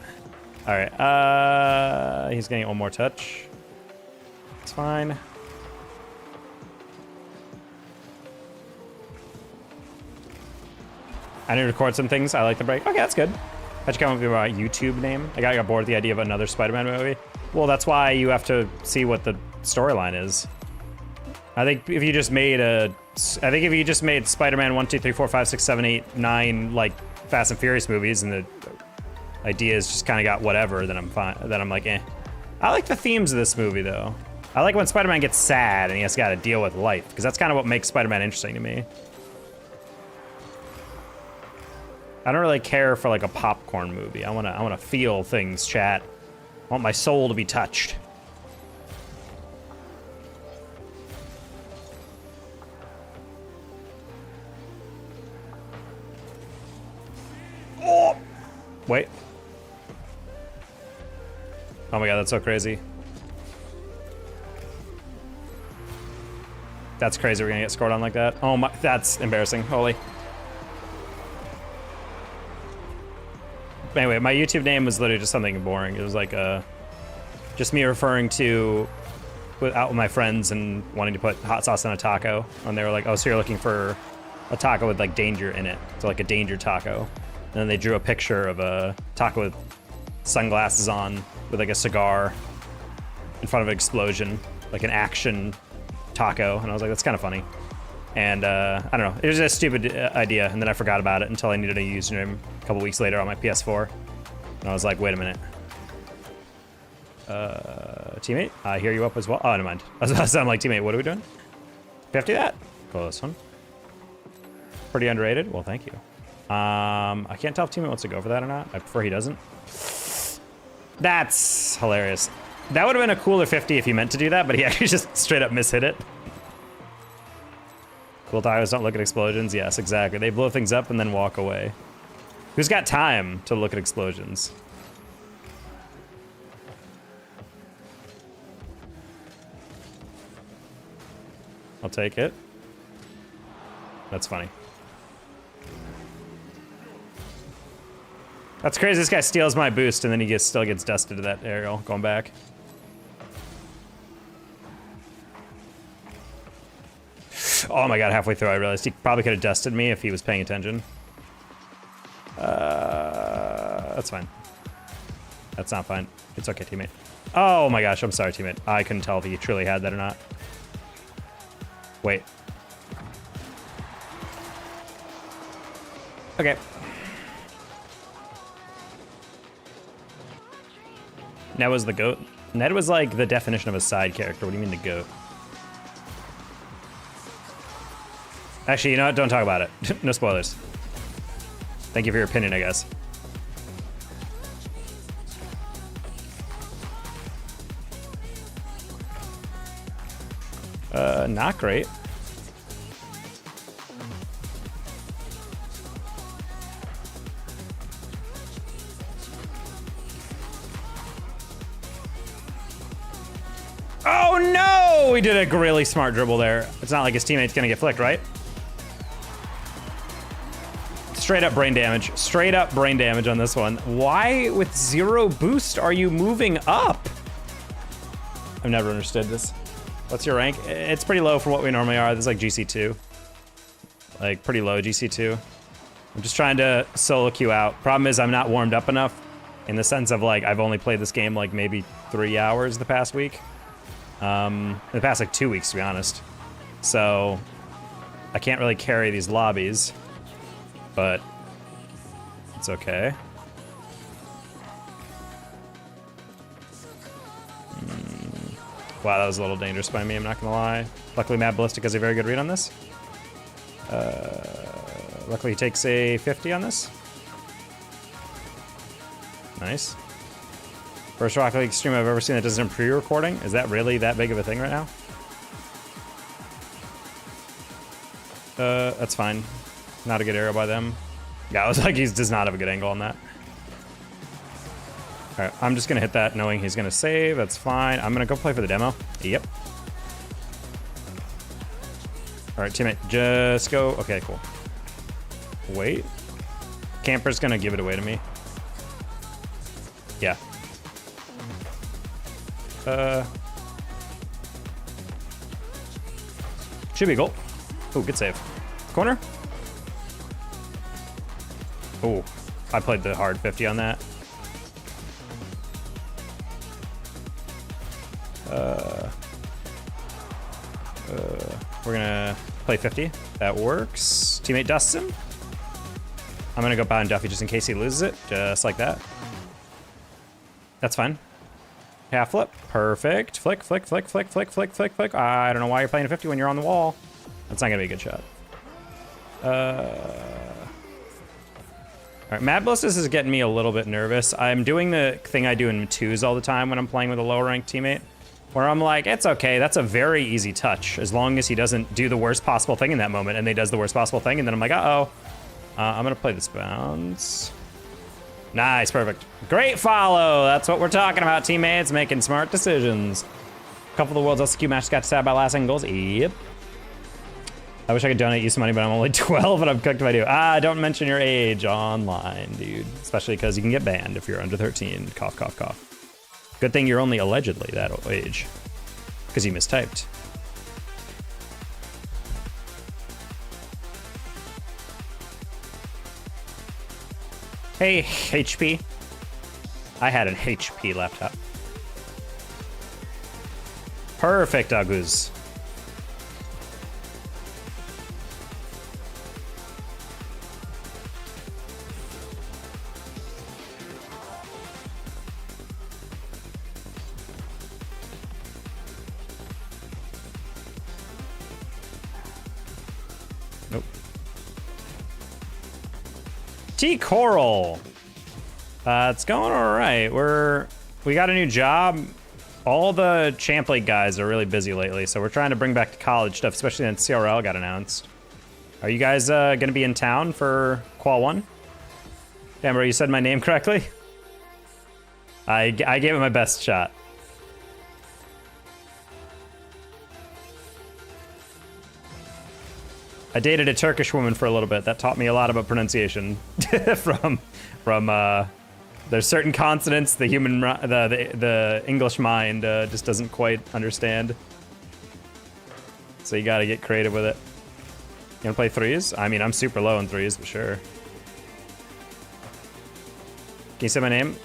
S1: All right. He's getting one more touch. It's fine. I need to record some things. I like the break. Okay, that's good. How'd you come up with my YouTube name? I got bored with the idea of another Spider-Man movie. Well, that's why you have to see what the storyline is. I think if you just made Spider-Man 1, 2, 3, 4, 5, 6, 7, 8, 9, like Fast and Furious movies, and the ideas just kind of got whatever, then I'm fine. Then I'm like, eh. I like the themes of this movie, though. I like when Spider-Man gets sad and he has got to deal with life, because that's kind of what makes Spider-Man interesting to me. I don't really care for like a popcorn movie. I wanna feel things, chat. I want my soul to be touched. Oh! Wait. Oh my god, that's so crazy. That's crazy, we're gonna get scored on like that. Oh my, that's embarrassing, holy. Anyway, my YouTube name was literally just something boring. It was like just me referring to out with my friends and wanting to put hot sauce on a taco. And they were like, oh, so you're looking for a taco with like danger in it. So like a danger taco. And then they drew a picture of a taco with sunglasses on with like a cigar in front of an explosion, like an action taco. And I was like, that's kind of funny. And I don't know, it was a stupid idea, and then I forgot about it until I needed a username a couple weeks later on my PS4. And I was like, wait a minute. Teammate, I hear you up as well. Oh, never mind. I was about to sound like, teammate, what are we doing? 50 that. Call this one. Pretty underrated. Well, thank you. I can't tell if teammate wants to go for that or not. I prefer he doesn't. That's hilarious. That would have been a cooler 50 if he meant to do that, but he actually just straight up mishit it. Cool tacos don't look at explosions. Yes, exactly. They blow things up and then walk away. Who's got time to look at explosions? I'll take it. That's funny. That's crazy. This guy steals my boost and then he still gets dusted to that aerial going back. Oh my god, halfway through I realized he probably could have dusted me if he was paying attention. That's fine. That's not fine. It's okay, teammate. Oh my gosh, I'm sorry, teammate. I couldn't tell if he truly had that or not. Wait. Okay. Ned was the GOAT. Ned was like the definition of a side character. What do you mean the GOAT? Actually, you know what? Don't talk about it. No spoilers. Thank you for your opinion, I guess. Not great. Oh no! He did a really smart dribble there. It's not like his teammate's gonna get flicked, right? Straight up brain damage. Straight up brain damage on this one. Why, with 0 boost, are you moving up? I've never understood this. What's your rank? It's pretty low for what we normally are. This is like GC2. Like, pretty low GC2. I'm just trying to solo queue out. Problem is, I'm not warmed up enough in the sense of, like, I've only played this game, like, maybe 3 hours the past week. In the past, like, 2 weeks, to be honest. So, I can't really carry these lobbies, but it's okay. Wow, that was a little dangerous by me, I'm not gonna lie. Luckily, Mad Ballistic has a very good read on this. Luckily, he takes a 50 on this. Nice. First Rocket League stream I've ever seen that doesn't pre-recording. Is that really that big of a thing right now? That's fine. Not a good arrow by them. Yeah, I was like, he does not have a good angle on that. All right, I'm just gonna hit that knowing he's gonna save. That's fine. I'm gonna go play for the demo. Yep. All right, teammate, just go. Okay, cool. Wait. Camper's gonna give it away to me. Yeah. Should be a goal. Oh, good save. Corner. Oh, I played the hard 50 on that. We're gonna play 50. That works. Teammate dusts him. I'm gonna go behind Duffy just in case he loses it, just like that. That's fine. Half flip. Perfect. Flick, flick, flick, flick, flick, flick, flick, flick. I don't know why you're playing a 50 when you're on the wall. That's not gonna be a good shot. All right, Mad Ballistic is getting me a little bit nervous. I'm doing the thing I do in twos all the time when I'm playing with a lower ranked teammate, where I'm like, it's okay, that's a very easy touch, as long as he doesn't do the worst possible thing in that moment, and he does the worst possible thing, and then I'm like, uh-oh. I'm gonna play this bounce. Nice, perfect. Great follow, that's what we're talking about, teammates, making smart decisions. A couple of the world's LCQ matches got decided by last second goals, yep. I wish I could donate you some money, but I'm only 12 and I'm cooked if I do. Don't mention your age online, dude. Especially because you can get banned if you're under 13. Cough, cough, cough. Good thing you're only allegedly that age. Because you mistyped. Hey, HP. I had an HP laptop. Perfect, Agus. Nope. T-Coral. It's going all right. We got a new job. All the Champ League guys are really busy lately, so we're trying to bring back the college stuff, especially since CRL got announced. Are you guys gonna be in town for Qual 1? Damn, bro, you said my name correctly? I gave it my best shot. I dated a Turkish woman for a little bit. That taught me a lot about pronunciation. from there's certain consonants the English mind just doesn't quite understand. So you gotta get creative with it. You wanna play threes? I mean, I'm super low in threes, but sure. Can you say my name?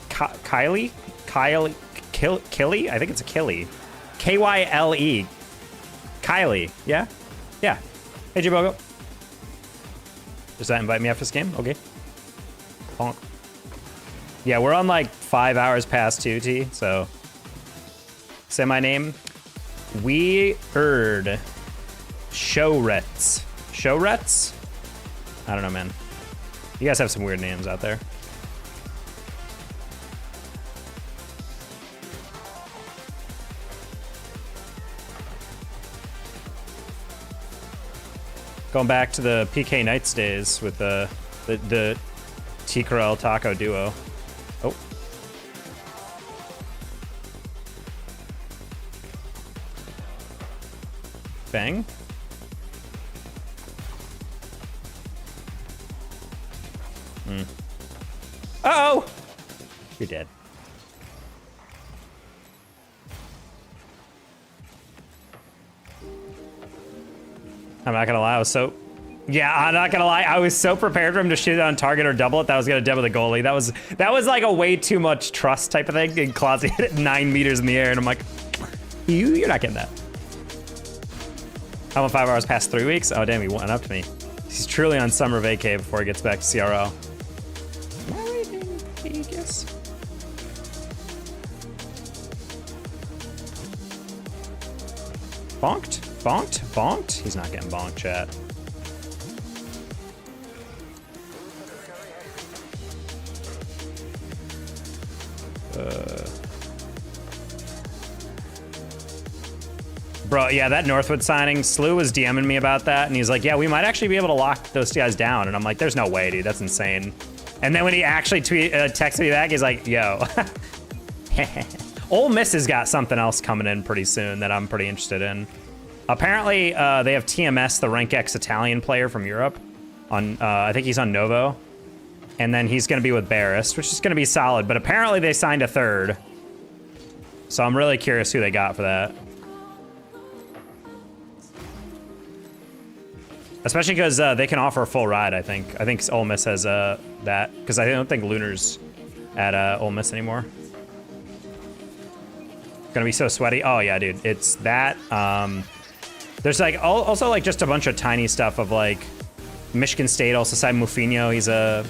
S1: Kylie? Killy? I think it's a Killy. K-Y-L-E. Kylie, yeah? Yeah. Hey, Jibogo. Does that invite me after this game? Okay. Bonk. Yeah, we're on like 5 hours past 2T, so. Say my name. Weird. Showrets. Showrets? I don't know, man. You guys have some weird names out there. Going back to the PK Knights days with the T-Corral Taco duo. Oh. Bang. Uh-oh! You're dead. I'm not gonna lie, I was so... Yeah, I'm not gonna lie, I was so prepared for him to shoot it on target or double it that I was gonna demo the goalie. That was like a way too much trust type of thing. And Clausy hit it 9 meters in the air, and I'm like, you're not getting that. How about 5 hours past 3 weeks? Oh, damn, he went up to me. He's truly on summer vacay before he gets back to CRL. Am I right in Vegas? Bonked? Bonked? Bonked? He's not getting bonked, chat. Bro, yeah, that Northwood signing, Slew was DMing me about that, and he's like, yeah, we might actually be able to lock those guys down. And I'm like, there's no way, dude, that's insane. And then when he actually texted me back, he's like, yo. Ole Miss has got something else coming in pretty soon that I'm pretty interested in. Apparently, they have TMS, the Rank X Italian player from Europe. On I think he's on Novo. And then he's going to be with Barris, which is going to be solid. But apparently they signed a third. So I'm really curious who they got for that. Especially because they can offer a full ride, I think. I think Ole Miss has that. Because I don't think Lunar's at Ole Miss anymore. Gonna be so sweaty. Oh, yeah, dude. It's that. There's like also like just a bunch of tiny stuff of like Michigan State also signed Mufino.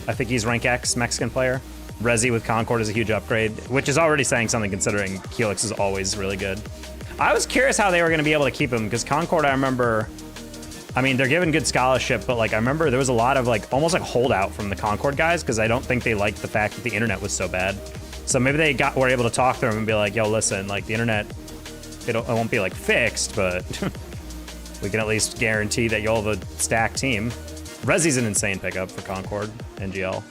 S1: I think he's rank X Mexican player. Rezi with Concord is a huge upgrade, which is already saying something considering Helix is always really good. I was curious how they were going to be able to keep him because Concord, I remember, I mean, they're given good scholarship, but like I remember there was a lot of like almost like holdout from the Concord guys because I don't think they liked the fact that the internet was so bad. So maybe they were able to talk to them and be like, yo, listen, like the internet, it won't be like fixed, but we can at least guarantee that you'll have a stacked team. Rezi's an insane pickup for Concord, NGL.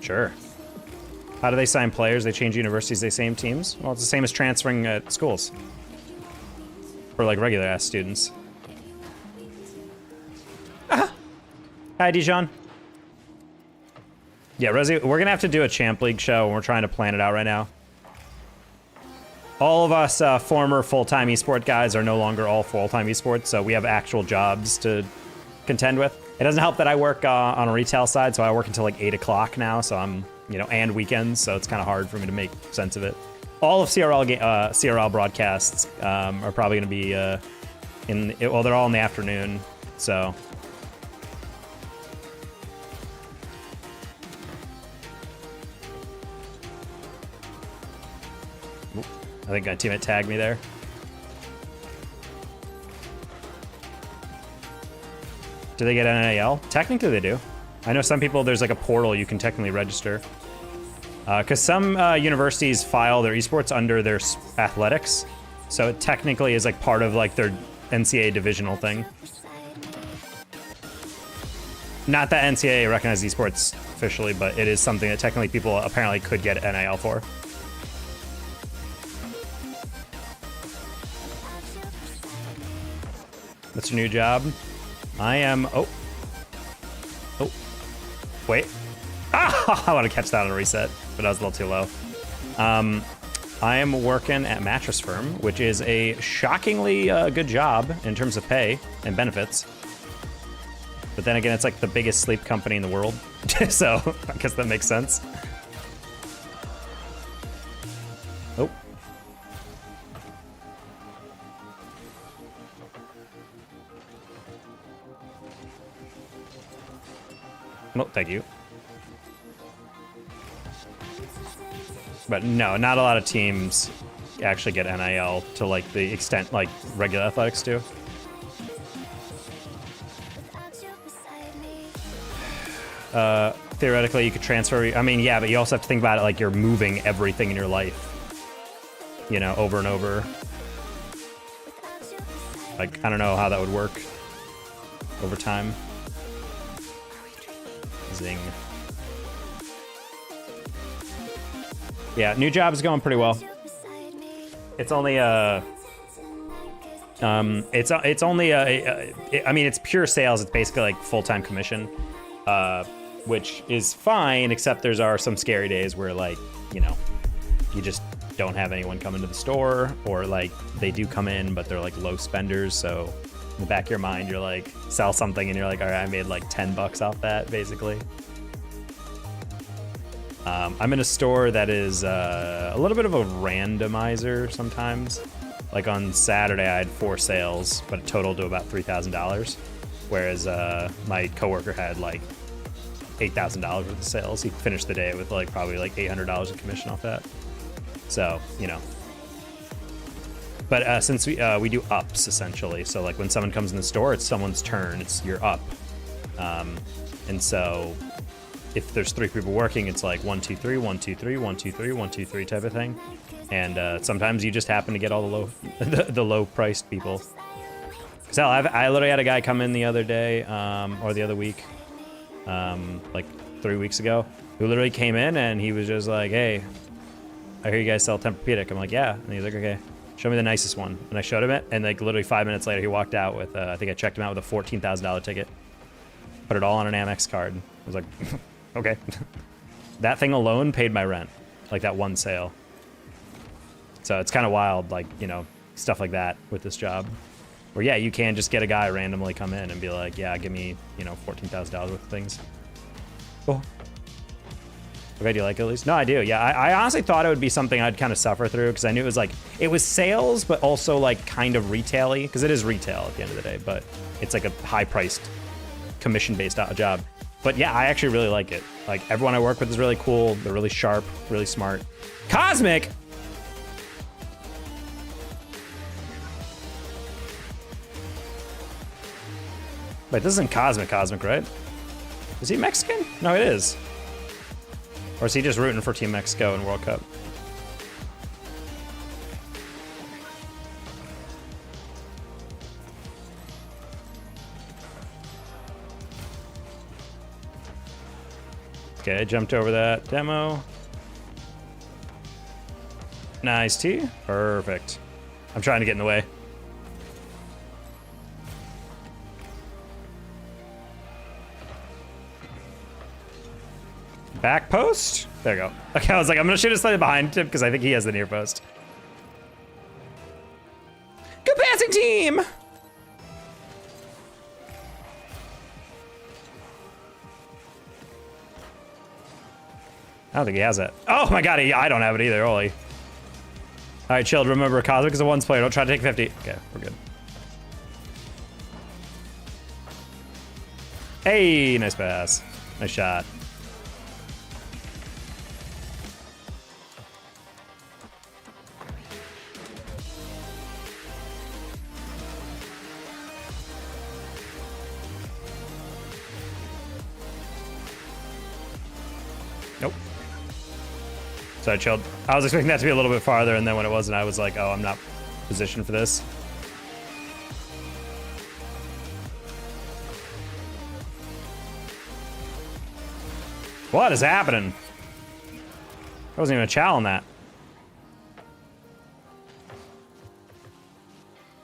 S1: Sure. How do they sign players? They change universities, they same teams? Well, it's the same as transferring at schools. For like regular ass students. Hi, Dijon. Yeah, Rezi, we're gonna have to do a Champ League show and we're trying to plan it out right now. All of us former full-time esport guys are no longer all full-time esports, so we have actual jobs to contend with. It doesn't help that I work on a retail side, so I work until like 8 o'clock now, so I'm, you know, and weekends, so it's kind of hard for me to make sense of it. All of CRL broadcasts are probably going to be well, they're all in the afternoon, so. I think my teammate tagged me there. Do they get NIL? Technically they do. I know some people, there's like a portal you can technically register. Because some universities file their esports under their athletics. So it technically is like part of like their NCAA divisional thing. Not that NCAA recognizes esports officially, but it is something that technically people apparently could get NIL for. What's your new job? I am, oh, wait. Ah, I want to catch that on a reset, but I was a little too low. I am working at Mattress Firm, which is a shockingly good job in terms of pay and benefits. But then again, it's like the biggest sleep company in the world. So I guess that makes sense. Oh. Oh, thank you. But no, not a lot of teams actually get NIL to like the extent like regular athletics do. Theoretically, you could transfer. I mean, yeah, but you also have to think about it like you're moving everything in your life, you know, over and over. Like, I don't know how that would work over time. Zing. Yeah, new job is going pretty well. It's only I mean, it's pure sales. It's basically like full-time commission, which is fine, except are some scary days where like, you know, you just don't have anyone come into the store, or like they do come in, but they're like low spenders. So in the back of your mind, you're like, sell something and you're like, all right, I made like $10 off that, basically. I'm in a store that is a little bit of a randomizer sometimes. Like on Saturday, I had 4 sales, but it totaled to about $3,000. Whereas my coworker had like $8,000 worth of sales. He finished the day with like probably like $800 in commission off that. So, you know. But since we do ups essentially, so like when someone comes in the store, it's someone's turn. It's your up. And so if there's 3 people working, it's like 1, 2, 3, 1, 2, 3, 1, 2, 3, 1, 2, 3 type of thing. And sometimes you just happen to get all the low, the low-priced people. So I literally had a guy come in the other day, or the other week, like 3 weeks ago, who literally came in and he was just like, "Hey, I hear you guys sell Tempur-Pedic." I'm like, "Yeah," and he's like, "Okay, show me the nicest one." And I showed him it, and like literally 5 minutes later, he walked out with, I think I checked him out with a $14,000 ticket. Put it all on an Amex card. I was like, okay. That thing alone paid my rent, like that one sale. So it's kind of wild, like, you know, stuff like that with this job. Where, yeah, you can just get a guy randomly come in and be like, yeah, give me, you know, $14,000 worth of things. Oh. Okay, do you like it at least? No, I do. Yeah, I honestly thought it would be something I'd kind of suffer through because I knew it was like, it was sales, but also like kind of retail-y, because it is retail at the end of the day, but it's like a high-priced, commission-based job. But yeah, I actually really like it. Like, everyone I work with is really cool. They're really sharp, really smart. Cosmic! Wait, this isn't Cosmic, right? Is he Mexican? No, it is. Or is he just rooting for Team Mexico in World Cup? Okay, I jumped over that demo. Nice T. Perfect. I'm trying to get in the way. Back post? There you go. Okay, I was like, I'm gonna shoot a slightly behind him because I think he has the near post. Good passing team! I don't think he has it. Oh my god, I don't have it either, holy. All right, chilled, remember, Cosmic is a ones player. Don't try to take 50. Okay, we're good. Hey, nice pass. Nice shot. Nope. So I chilled. I was expecting that to be a little bit farther, and then when it wasn't, I was like, oh, I'm not positioned for this. What is happening? I wasn't even a chow on that.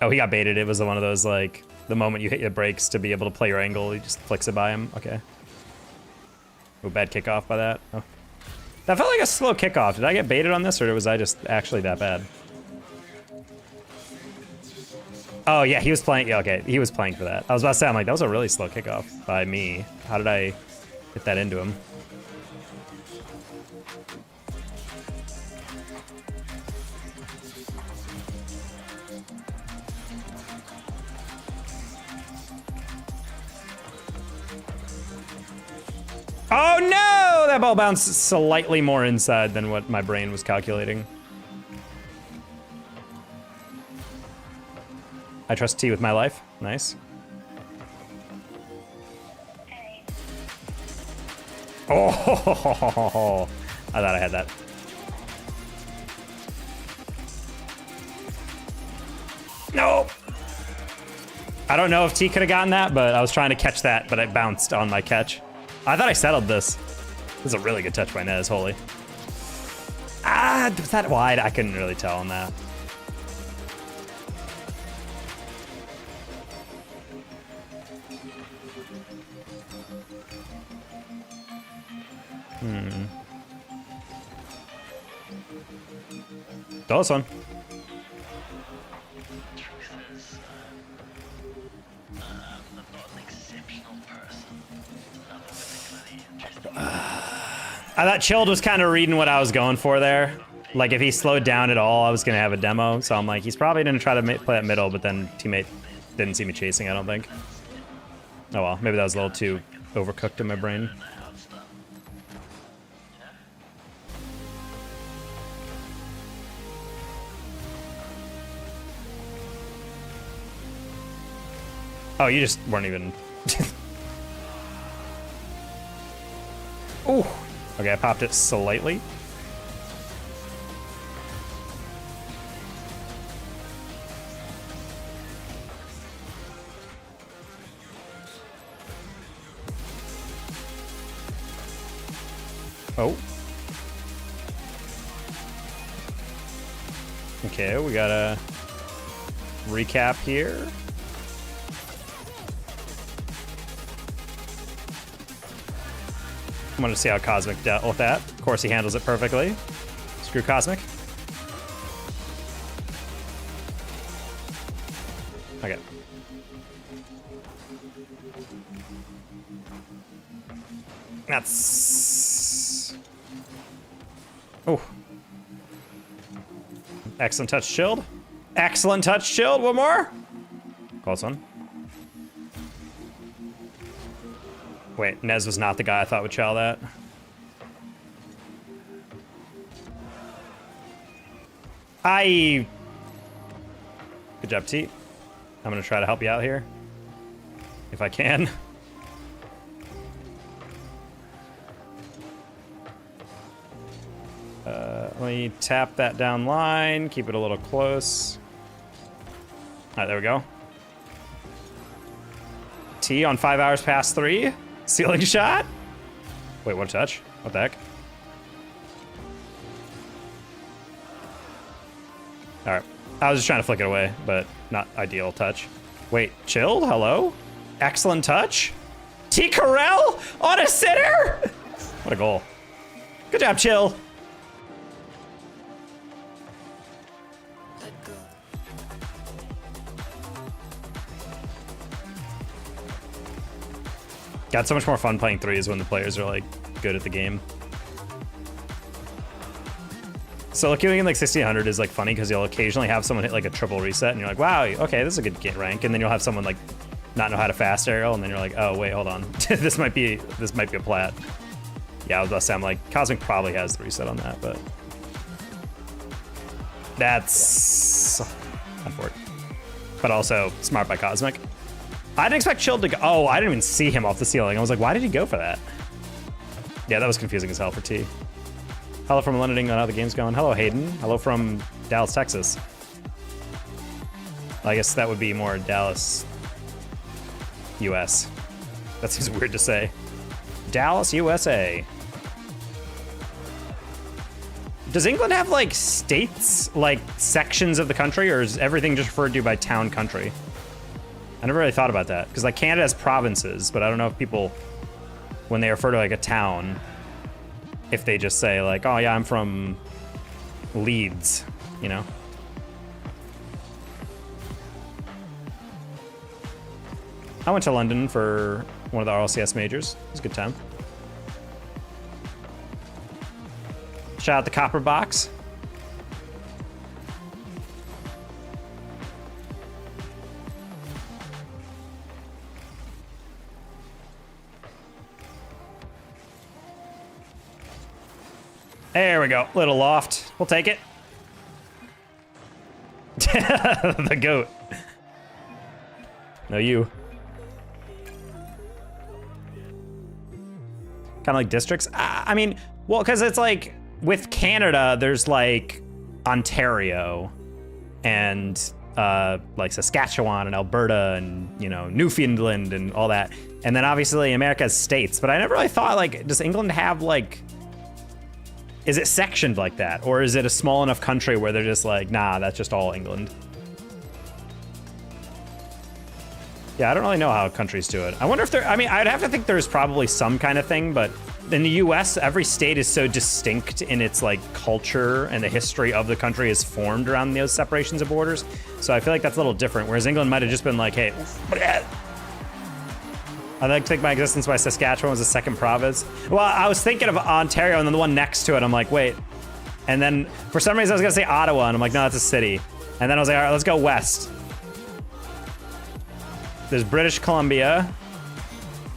S1: Oh, he got baited. It was one of those, like, the moment you hit your brakes to be able to play your angle, he just flicks it by him. Okay. Oh, bad kickoff by that. Oh. That felt like a slow kickoff. Did I get baited on this, or was I just actually that bad? Oh, yeah, he was playing. Yeah, okay, he was playing for that. I was about to say, I'm like, that was a really slow kickoff by me. How did I get that into him? Oh no! That ball bounced slightly more inside than what my brain was calculating. I trust T with my life. Nice. Oh, I thought I had that. No! I don't know if T could have gotten that, but I was trying to catch that, but it bounced on my catch. I thought I settled this. This is a really good touch by Nez, holy. Ah, was that wide? I couldn't really tell on that. Close one. I thought Chilled was kind of reading what I was going for there. Like, if he slowed down at all, I was going to have a demo. So I'm like, he's probably going to try to play that middle, but then teammate didn't see me chasing, I don't think. Oh well, maybe that was a little too overcooked in my brain. Oh, you just weren't even... Ooh. Okay, I popped it slightly. Oh. Okay, we got a recap here. I want to see how Cosmic dealt with that. Of course, he handles it perfectly. Screw Cosmic. Okay. That's... Oh. Excellent touch, Chilled. Excellent touch, Chilled. One more. Close one. Wait, Nez was not the guy I thought would chow that. Good job, T. I'm gonna try to help you out here. If I can. Let me tap that down line, keep it a little close. All right, there we go. T on 5 hours past 3. Ceiling shot? Wait, what a touch? What the heck? All right, I was just trying to flick it away, but not ideal touch. Wait, Chilled, hello? Excellent touch? T. Carell on a sitter? What a goal. Good job, Chill. Got so much more fun playing threes when the players are like good at the game. So queuing in like 1600 is like funny because you'll occasionally have someone hit like a triple reset and you're like, wow, okay, this is a good get rank. And then you'll have someone like not know how to fast aerial and then you're like, oh wait, hold on, this might be a plat. Yeah, I was about to say, I'm like, Cosmic probably has the reset on that, but that's unfortunate. But also smart by Cosmic. I didn't expect Chilled to go. Oh, I didn't even see him off the ceiling. I was like, why did he go for that? Yeah, that was confusing as hell for T. Hello from London, England. How the game's going? Hello, Hayden. Hello from Dallas, Texas. I guess that would be more Dallas, US. That seems weird to say. Dallas, USA. Does England have like states, like sections of the country, or is everything just referred to by town country? I never really thought about that, because like Canada has provinces, but I don't know if people, when they refer to like a town, if they just say like, oh yeah, I'm from Leeds, you know? I went to London for one of the RLCS majors. It was a good time. Shout out the Copper Box. There we go. Little loft. We'll take it. The goat. No, you. Kind of like districts. I mean, well, because it's like with Canada, there's like Ontario and like Saskatchewan and Alberta and, you know, Newfoundland and all that. And then obviously America has states. But I never really thought, like, does England have like, is it sectioned like that? Or is it a small enough country where they're just like, nah, that's just all England? Yeah, I don't really know how countries do it. I wonder if there, I mean, I'd have to think there's probably some kind of thing, but in the US, every state is so distinct in its like culture, and the history of the country is formed around those separations of borders. So I feel like that's a little different, whereas England might have just been like, hey, I'd like to take my existence by Saskatchewan was the second province. Well, I was thinking of Ontario and then the one next to it. I'm like, wait. And then for some reason I was gonna say Ottawa, and I'm like, no, that's a city. And then I was like, all right, let's go west. There's British Columbia.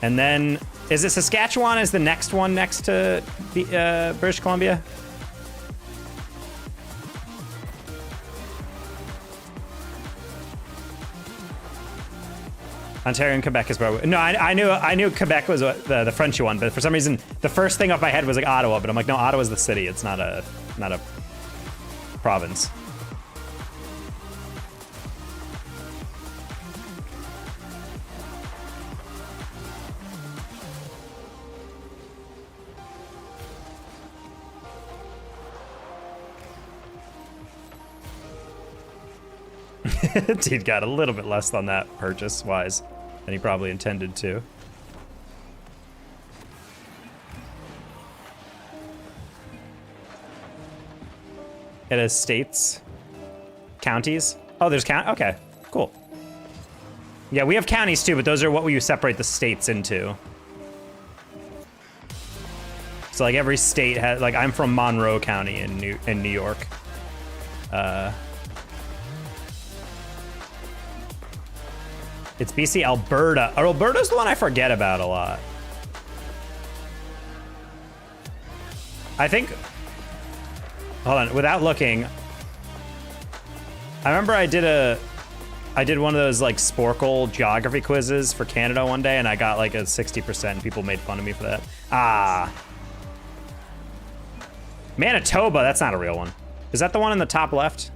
S1: And then, is it Saskatchewan is the next one next to the British Columbia? Ontario and Quebec is probably no. I knew Quebec was the Frenchy one, but for some reason the first thing off my head was like Ottawa. But I'm like, no, Ottawa's the city. It's not a province. Dude got a little bit less on that purchase-wise than he probably intended to. It has states, counties. Oh, there's okay, cool. Yeah, we have counties too, but those are what we separate the states into. So like every state has, like I'm from Monroe County in New York. It's BC, Alberta. Alberta's the one I forget about a lot. I think, hold on, without looking, I remember I did one of those like Sporkle geography quizzes for Canada one day, and I got like a 60% and people made fun of me for that. Ah. Manitoba, that's not a real one. Is that the one in the top left?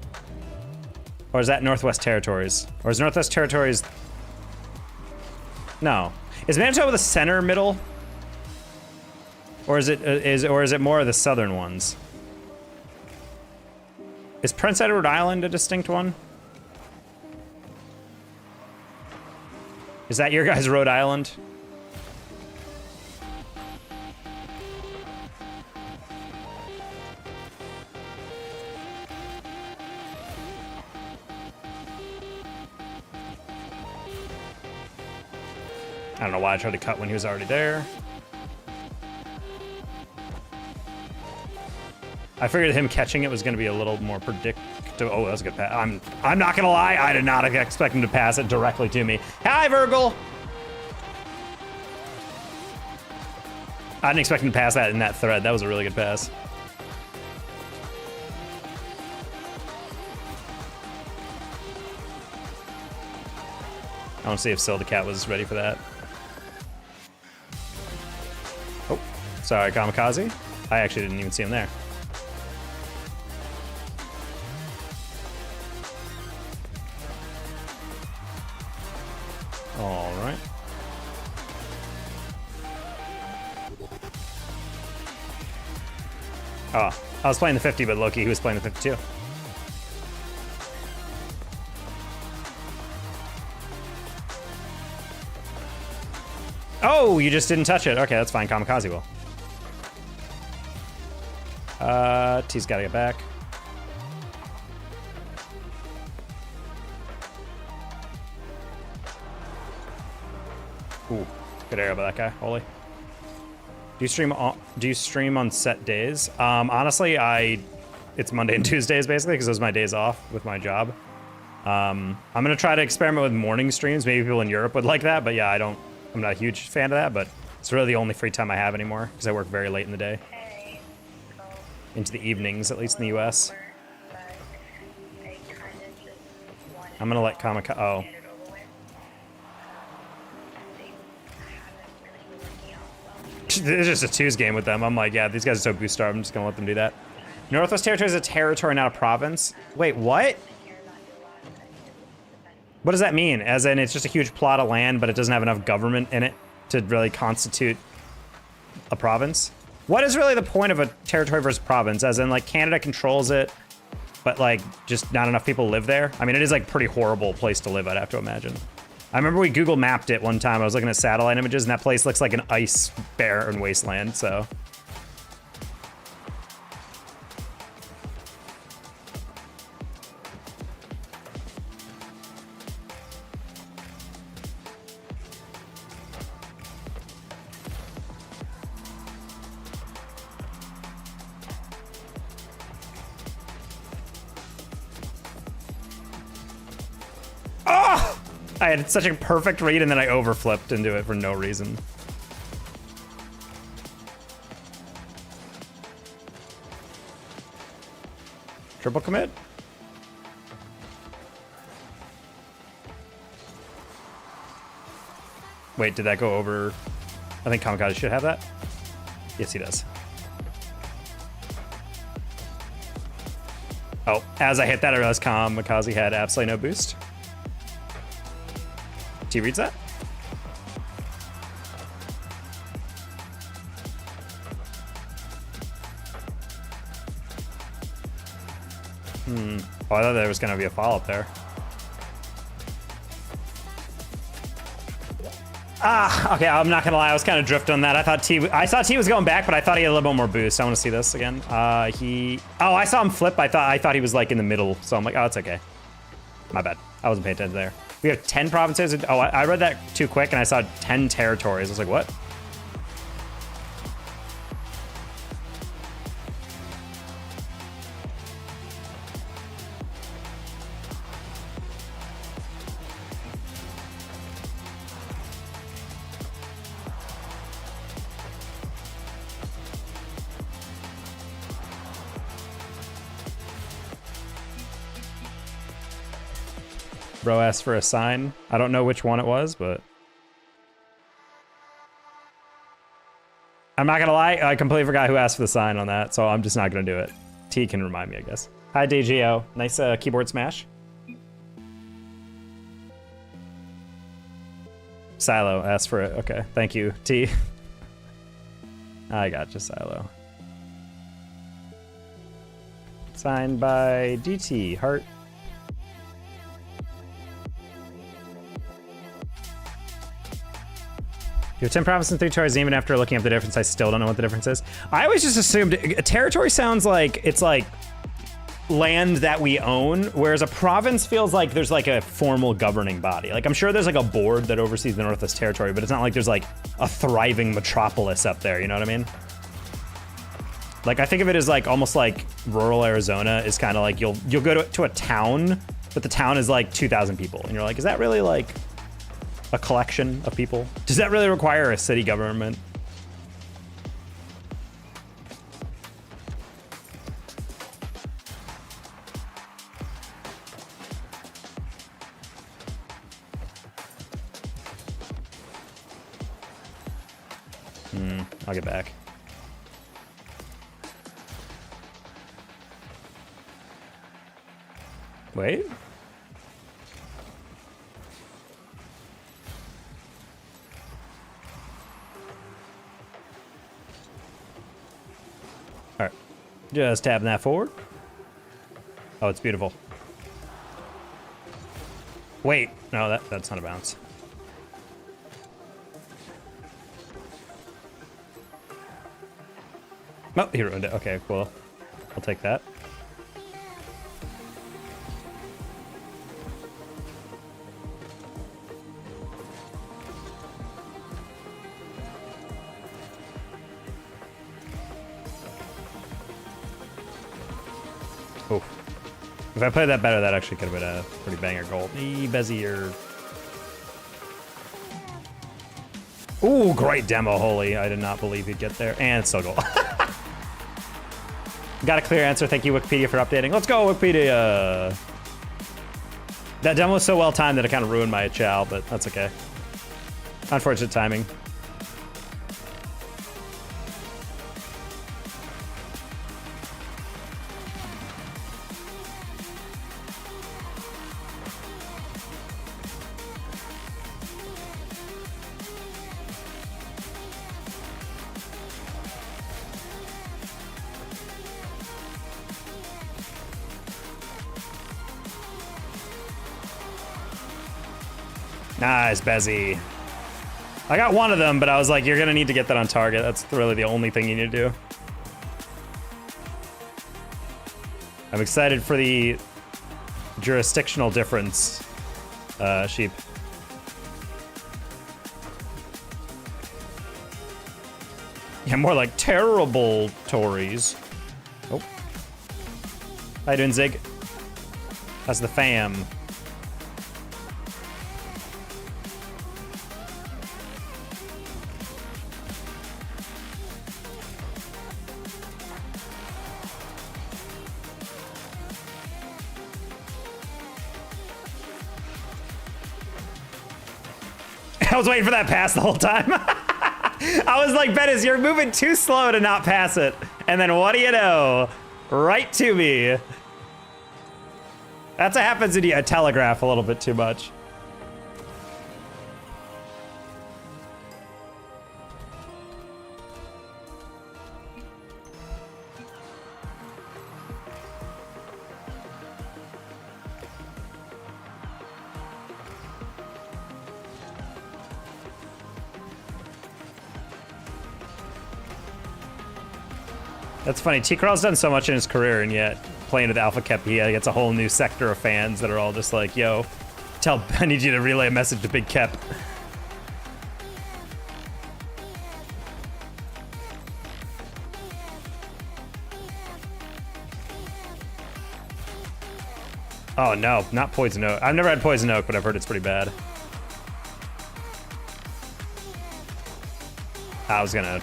S1: Or is that Northwest Territories? Or is Northwest Territories... No. Is Manitoba the center middle? Or is it more of the southern ones? Is Prince Edward Island a distinct one? Is that your guys' Rhode Island? I don't know why I tried to cut when he was already there. I figured him catching it was going to be a little more predictable. Oh, that was a good pass. I'm not going to lie. I did not expect him to pass it directly to me. Hi, Virgil. I didn't expect him to pass that in that thread. That was a really good pass. I want to see if Sil the Cat was ready for that. Oh, sorry, Kamikaze. I actually didn't even see him there. All right. Oh, I was playing the 50, but Loki, he was playing the 52. Oh, you just didn't touch it. Okay, that's fine. Kamikaze will. T's gotta get back. Ooh, good area by that guy. Holy. Do you stream on set days? Honestly, it's Monday and Tuesdays basically because those are my days off with my job. I'm gonna try to experiment with morning streams. Maybe people in Europe would like that, but yeah, I'm not a huge fan of that, but it's really the only free time I have anymore because I work very late in the day. Into the evenings, at least in the US. I'm gonna let Kamikaze. Oh. It's just a twos game with them. I'm like, yeah, these guys are so boost starved. I'm just gonna let them do that. Northwest Territory is a territory, not a province. Wait, what? What does that mean? As in, it's just a huge plot of land, but it doesn't have enough government in it to really constitute a province? What is really the point of a territory versus province? As in, like, Canada controls it, but, like, just not enough people live there? I mean, it is, like, a pretty horrible place to live, I'd have to imagine. I remember we Google mapped it one time. I was looking at satellite images, and that place looks like an ice barren wasteland, so... Oh! I had such a perfect read and then I overflipped into it for no reason. Triple commit? Wait, did that go over? I think Kamikaze should have that. Yes, he does. Oh, as I hit that, I realized Kamikaze had absolutely no boost. T reads that? Oh, I thought there was going to be a follow-up there. Okay, I'm not gonna lie, I was kind of drifting on that. I saw T was going back, but I thought he had a little bit more boost. I want to see this again. Oh, I saw him flip. I thought he was like in the middle, so I'm like, oh, it's okay. My bad. I wasn't paying attention there. We have 10 provinces. Oh, I read that too quick, and I saw 10 territories. I was like, what? Bro asked for a sign. I don't know which one it was, but I'm not gonna lie, I completely forgot who asked for the sign on that, so I'm just not gonna do it. T can remind me, I guess. Hi, DGO. Nice keyboard smash. Silo asked for it. Okay, thank you, T. I got you, Silo. Signed by DT, Heart. You have 10 provinces and 3 territories, even after looking up the difference, I still don't know what the difference is. I always just assumed a territory sounds like it's like land that we own, whereas a province feels like there's like a formal governing body. Like I'm sure there's like a board that oversees the Northwest Territory, but it's not like there's like a thriving metropolis up there, you know what I mean? Like I think of it as like almost like rural Arizona is kind of like you'll go to a town, but the town is like 2,000 people, and you're like, is that really like a collection of people? Does that really require a city government? I'll get back. Wait. All right, just tapping that forward. Oh, it's beautiful. Wait, no, that's not a bounce. Oh, he ruined it. Okay, cool. I'll take that. Oh. If I played that better, that actually could have been a pretty banger goal. Bezier. Ooh, great demo, holy. I did not believe he'd get there. And it's still goal. Got a clear answer. Thank you, Wikipedia, for updating. Let's go, Wikipedia. That demo was so well timed that it kind of ruined my chow, but that's okay. Unfortunate timing. Nice, Bezzy. I got one of them, but I was like, you're gonna need to get that on target. That's really the only thing you need to do. I'm excited for the jurisdictional difference, Sheep. Yeah, more like terrible Tories. Oh. How you doing, Zig? How's the fam? I was waiting for that pass the whole time. I was like, Bettis, you're moving too slow to not pass it. And then what do you know? Right to me. That's what happens when you telegraph a little bit too much. That's funny. T-Crawl's done so much in his career, and yet playing with Alpha Kep, he gets a whole new sector of fans that are all just like, yo, I need you to relay a message to Big Kep. Oh no, not Poison Oak. I've never had Poison Oak, but I've heard it's pretty bad. I was gonna...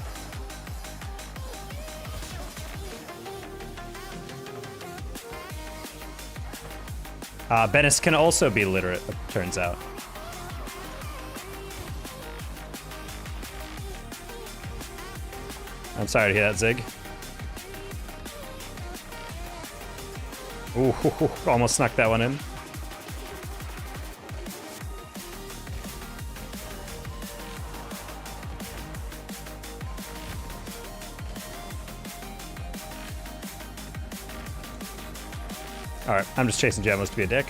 S1: Bennis can also be literate, it turns out. I'm sorry to hear that, Zig. Ooh, almost snuck that one in. All right, I'm just chasing Gemos to be a dick.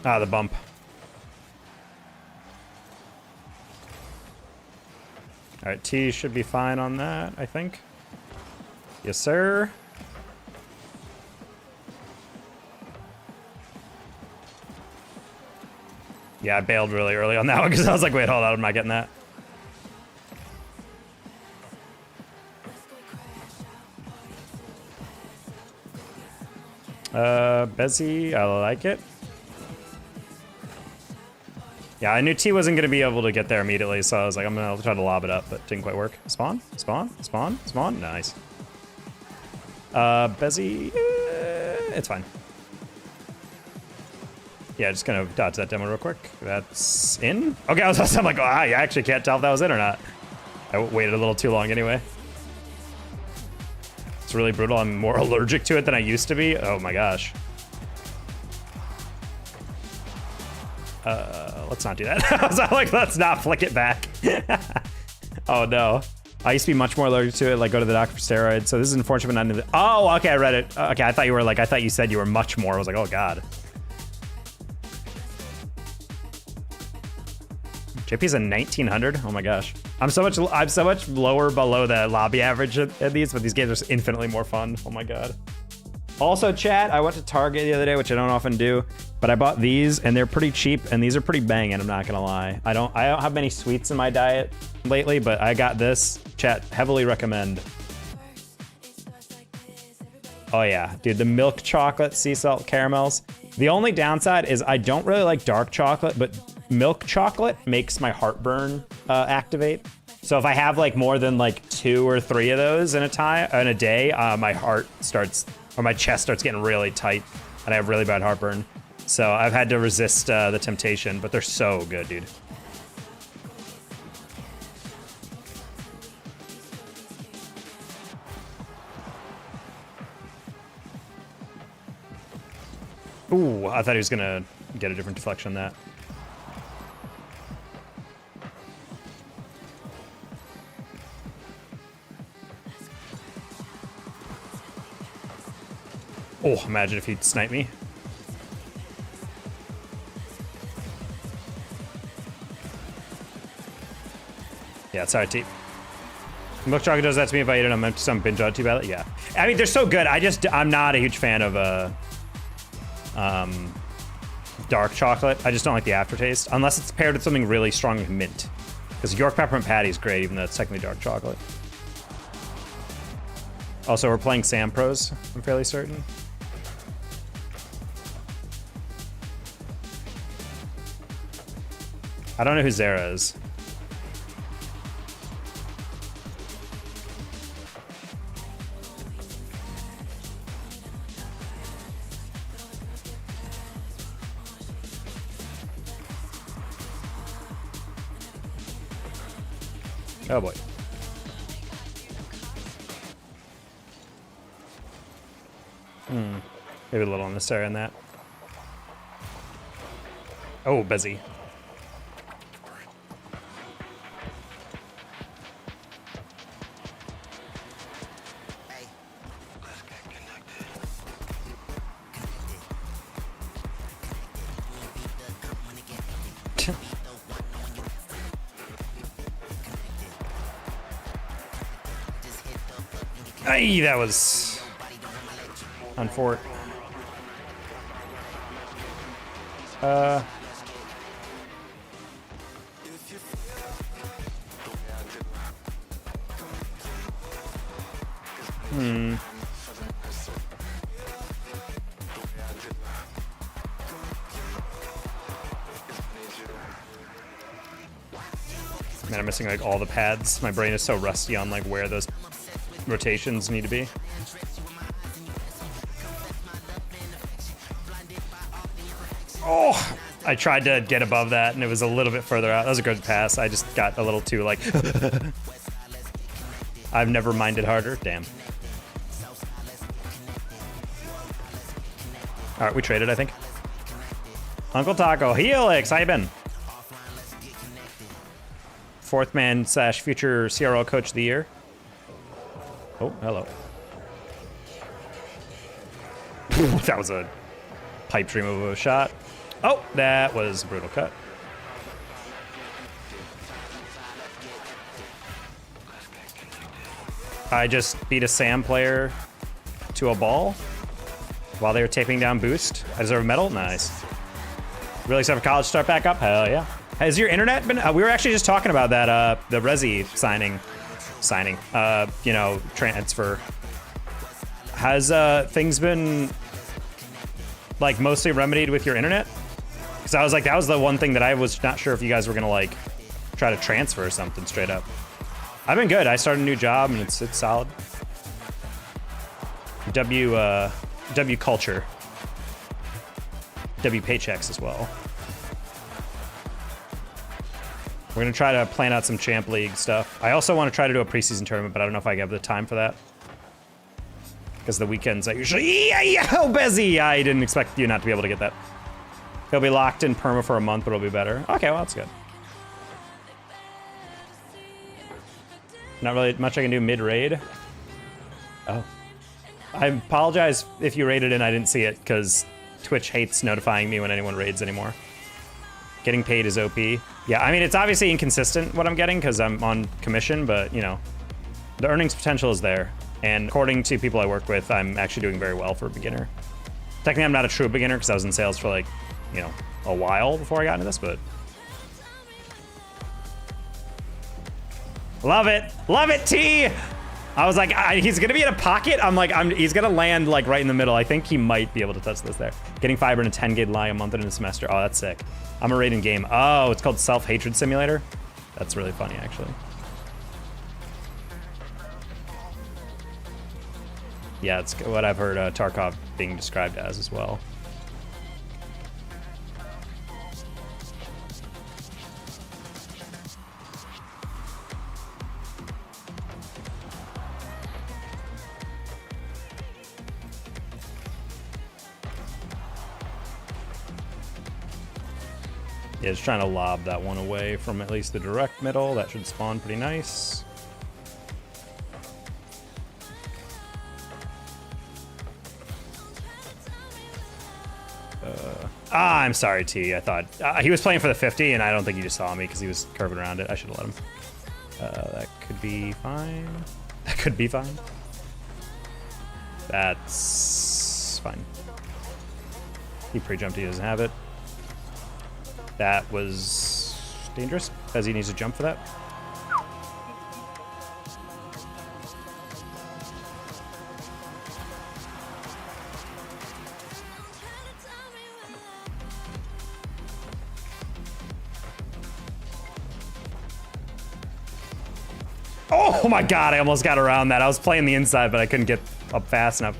S1: Ah, the bump. All right, T should be fine on that, I think. Yes, sir. Yeah, I bailed really early on that one because I was like, wait, hold on, I'm not getting that. Bezzy, I like it. Yeah, I knew T wasn't going to be able to get there immediately, so I was like, I'm going to try to lob it up, but it didn't quite work. Spawn, spawn, spawn, spawn. Nice. Bezzy, it's fine. Yeah, just gonna dodge that demo real quick. That's in? Okay, I'm like, oh, I actually can't tell if that was in or not. I waited a little too long anyway. It's really brutal. I'm more allergic to it than I used to be. Oh my gosh. Let's not do that. I was like, let's not flick it back. Oh no. I used to be much more allergic to it, like go to the doctor for steroids. So this is unfortunate, but not oh, okay, I read it. Okay, I thought you said you were much more. I was like, oh God. JP's a 1900. Oh my gosh, I'm so much lower below the lobby average at these, but these games are infinitely more fun. Oh my God. Also, chat, I went to Target the other day, which I don't often do, but I bought these and they're pretty cheap and these are pretty banging. I'm not gonna lie. I don't have many sweets in my diet lately, but I got this. Chat, heavily recommend. Oh yeah, dude, the milk chocolate sea salt caramels. The only downside is I don't really like dark chocolate, but milk chocolate makes my heartburn activate. So if I have like more than like 2 or 3 of those in a day, my heart starts, or my chest starts getting really tight and I have really bad heartburn. So I've had to resist the temptation, but they're so good, dude. Ooh, I thought he was gonna get a different deflection on that. Oh, imagine if he'd snipe me. Yeah, sorry, T. Milk chocolate does that to me if I eat it. I'm some binge on too badly. Yeah, I mean they're so good. I'm not a huge fan of dark chocolate. I just don't like the aftertaste unless it's paired with something really strong with mint. Because York peppermint patty is great, even though it's technically dark chocolate. Also, we're playing Sam Pros. I'm fairly certain. I don't know who Zara is. Oh boy. Maybe a little unnecessary on that. Oh, busy. Ay, that was on fort. Man, I'm missing like all the pads. My brain is so rusty on like where those rotations need to be. Oh, I tried to get above that and it was a little bit further out. That was a good pass. I just got a little too like, I've never minded harder. Damn. All right, we traded, I think. Uncle Taco, Helix, how you been? Fourth man / future CRL coach of the year. Oh, hello. That was a pipe dream of a shot. Oh, that was a brutal cut. I just beat a Sam player to a ball while they were taping down boost. I deserve a medal? Nice. Really excited for college to start back up? Hell yeah. Has your internet been... we were actually just talking about that, the Resi signing, you know, transfer. Has things been, like, mostly remedied with your internet? Because I was like, that was the one thing that I was not sure if you guys were going to, like, try to transfer something straight up. I've been good. I started a new job, and it's solid. W culture. W paychecks as well. We're going to try to plan out some Champ League stuff. I also want to try to do a preseason tournament, but I don't know if I have the time for that. Because the weekends I usually... Oh, busy! I didn't expect you not to be able to get that. He'll be locked in perma for a month, but it'll be better. Okay, well, that's good. Not really much I can do mid-raid. Oh. I apologize if you raided and I didn't see it, because Twitch hates notifying me when anyone raids anymore. Getting paid is OP. Yeah, I mean, it's obviously inconsistent what I'm getting because I'm on commission, but, you know, the earnings potential is there. And according to people I work with, I'm actually doing very well for a beginner. Technically, I'm not a true beginner because I was in sales for, like, you know, a while before I got into this, but... Love it! Love it, T! I was like, he's gonna be in a pocket. I'm like, he's gonna land like right in the middle. I think he might be able to touch this there. Getting fiber in a 10 gig lie a month into a semester. Oh, that's sick. I'm a rating game. Oh, it's called Self-Hatred Simulator. That's really funny, actually. Yeah, it's what I've heard Tarkov being described as well. Yeah, just trying to lob that one away from at least the direct middle. That should spawn pretty nice. I'm sorry, T. I thought he was playing for the 50, and I don't think he just saw me because he was curving around it. I should have let him. That could be fine. That could be fine. That's fine. He pre-jumped. He doesn't have it. That was dangerous, as he needs to jump for that. Oh my god, I almost got around that. I was playing the inside, but I couldn't get up fast enough.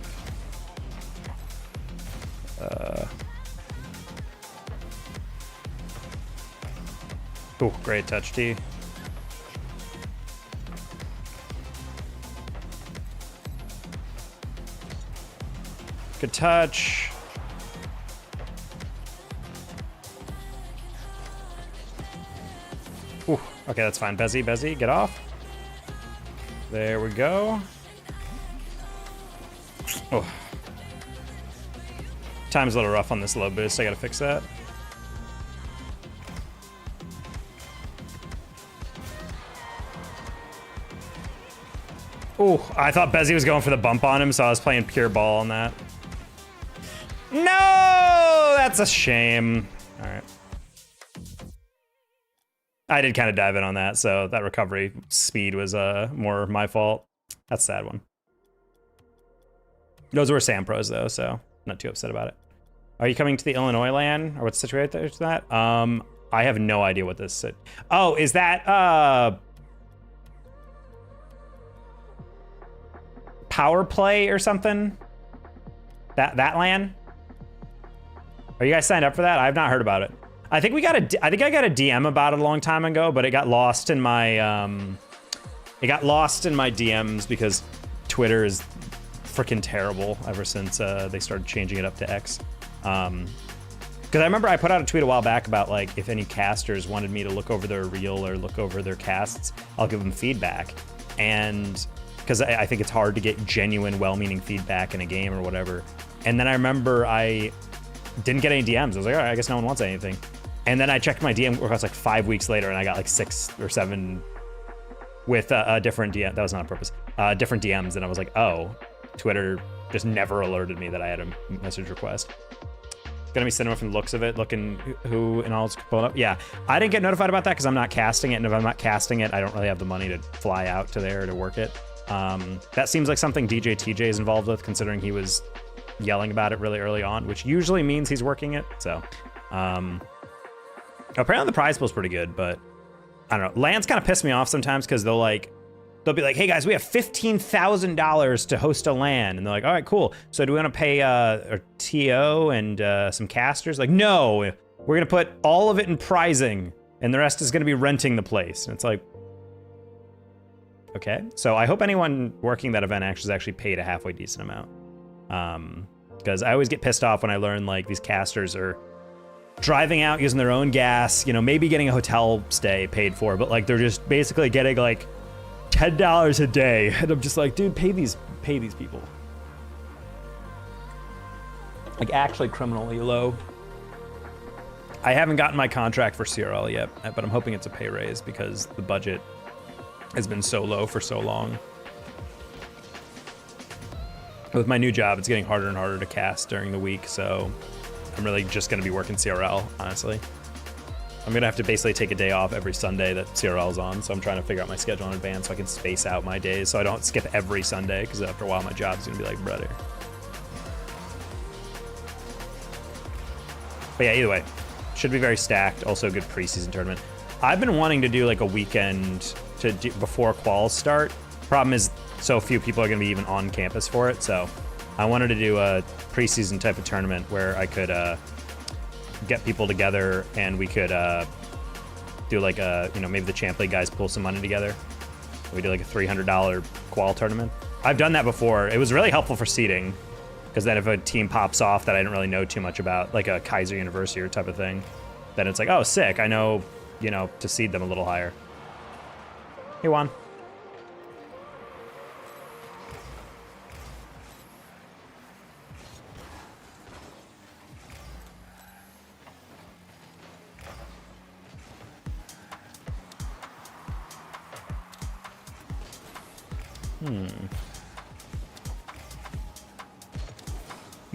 S1: Oh, great touch, T. Good touch. Ooh, okay, that's fine. Bezzy, get off. There we go. Oh. Time's a little rough on this low boost. I gotta fix that. Ooh, I thought Bezzy was going for the bump on him, so I was playing pure ball on that. No! That's a shame. All right. I did kind of dive in on that, so that recovery speed was more my fault. That's a sad one. Those were Sam pros, though, so not too upset about it. Are you coming to the Illinois land, or what's situated to that? I have no idea what this is. Oh, is that Power Play or something? That land? Are you guys signed up for that? I have not heard about it. I think I got a DM about it a long time ago, but it got lost in my DMs because Twitter is freaking terrible ever since they started changing it up to X. Because I remember I put out a tweet a while back about like if any casters wanted me to look over their reel or look over their casts, I'll give them feedback. And because I think it's hard to get genuine, well-meaning feedback in a game or whatever. And then I remember I didn't get any DMs. I was like, all right, I guess no one wants anything. And then I checked my DM request like 5 weeks later, and I got like 6 or 7 with a different DM. That was not on purpose. Different DMs, and I was like, oh, Twitter just never alerted me that I had a message request. Gonna be cinema from the looks of it, looking who and all is pulling up. Yeah, I didn't get notified about that because I'm not casting it, and if I'm not casting it, I don't really have the money to fly out to there to work it. That seems like something DJ TJ is involved with, considering he was yelling about it really early on, which usually means he's working it. So apparently the prize pool's pretty good, but I don't know. Lands kind of piss me off sometimes because they'll be like, hey guys, we have $15,000 to host a LAN. And they're like, all right, cool. So do we want to pay a TO and some casters? Like, no, we're going to put all of it in prizing and the rest is going to be renting the place. And it's like, okay. So I hope anyone working that event is actually paid a halfway decent amount. Because I always get pissed off when I learn like these casters are driving out using their own gas, you know, maybe getting a hotel stay paid for, but like they're just basically getting like $10 a day. And I'm just like, dude, pay these people. Like actually criminally low. I haven't gotten my contract for CRL yet, but I'm hoping it's a pay raise because the budget has been so low for so long. With my new job, it's getting harder and harder to cast during the week, so I'm really just gonna be working CRL, honestly. I'm gonna have to basically take a day off every Sunday that CRL's on, so I'm trying to figure out my schedule in advance so I can space out my days so I don't skip every Sunday, because after a while my job's gonna be like, brother. But yeah, either way, should be very stacked, also a good preseason tournament. I've been wanting to do like a weekend before quals start. Problem is, so few people are gonna be even on campus for it, so I wanted to do a preseason type of tournament where I could get people together and we could do like a, you know, maybe the Champ League guys pull some money together. We do like a $300 qual tournament. I've done that before. It was really helpful for seeding, because then if a team pops off that I didn't really know too much about, like a Kaiser University or type of thing, then it's like, oh, sick, I know, you know, to seed them a little higher. Hey, Juan.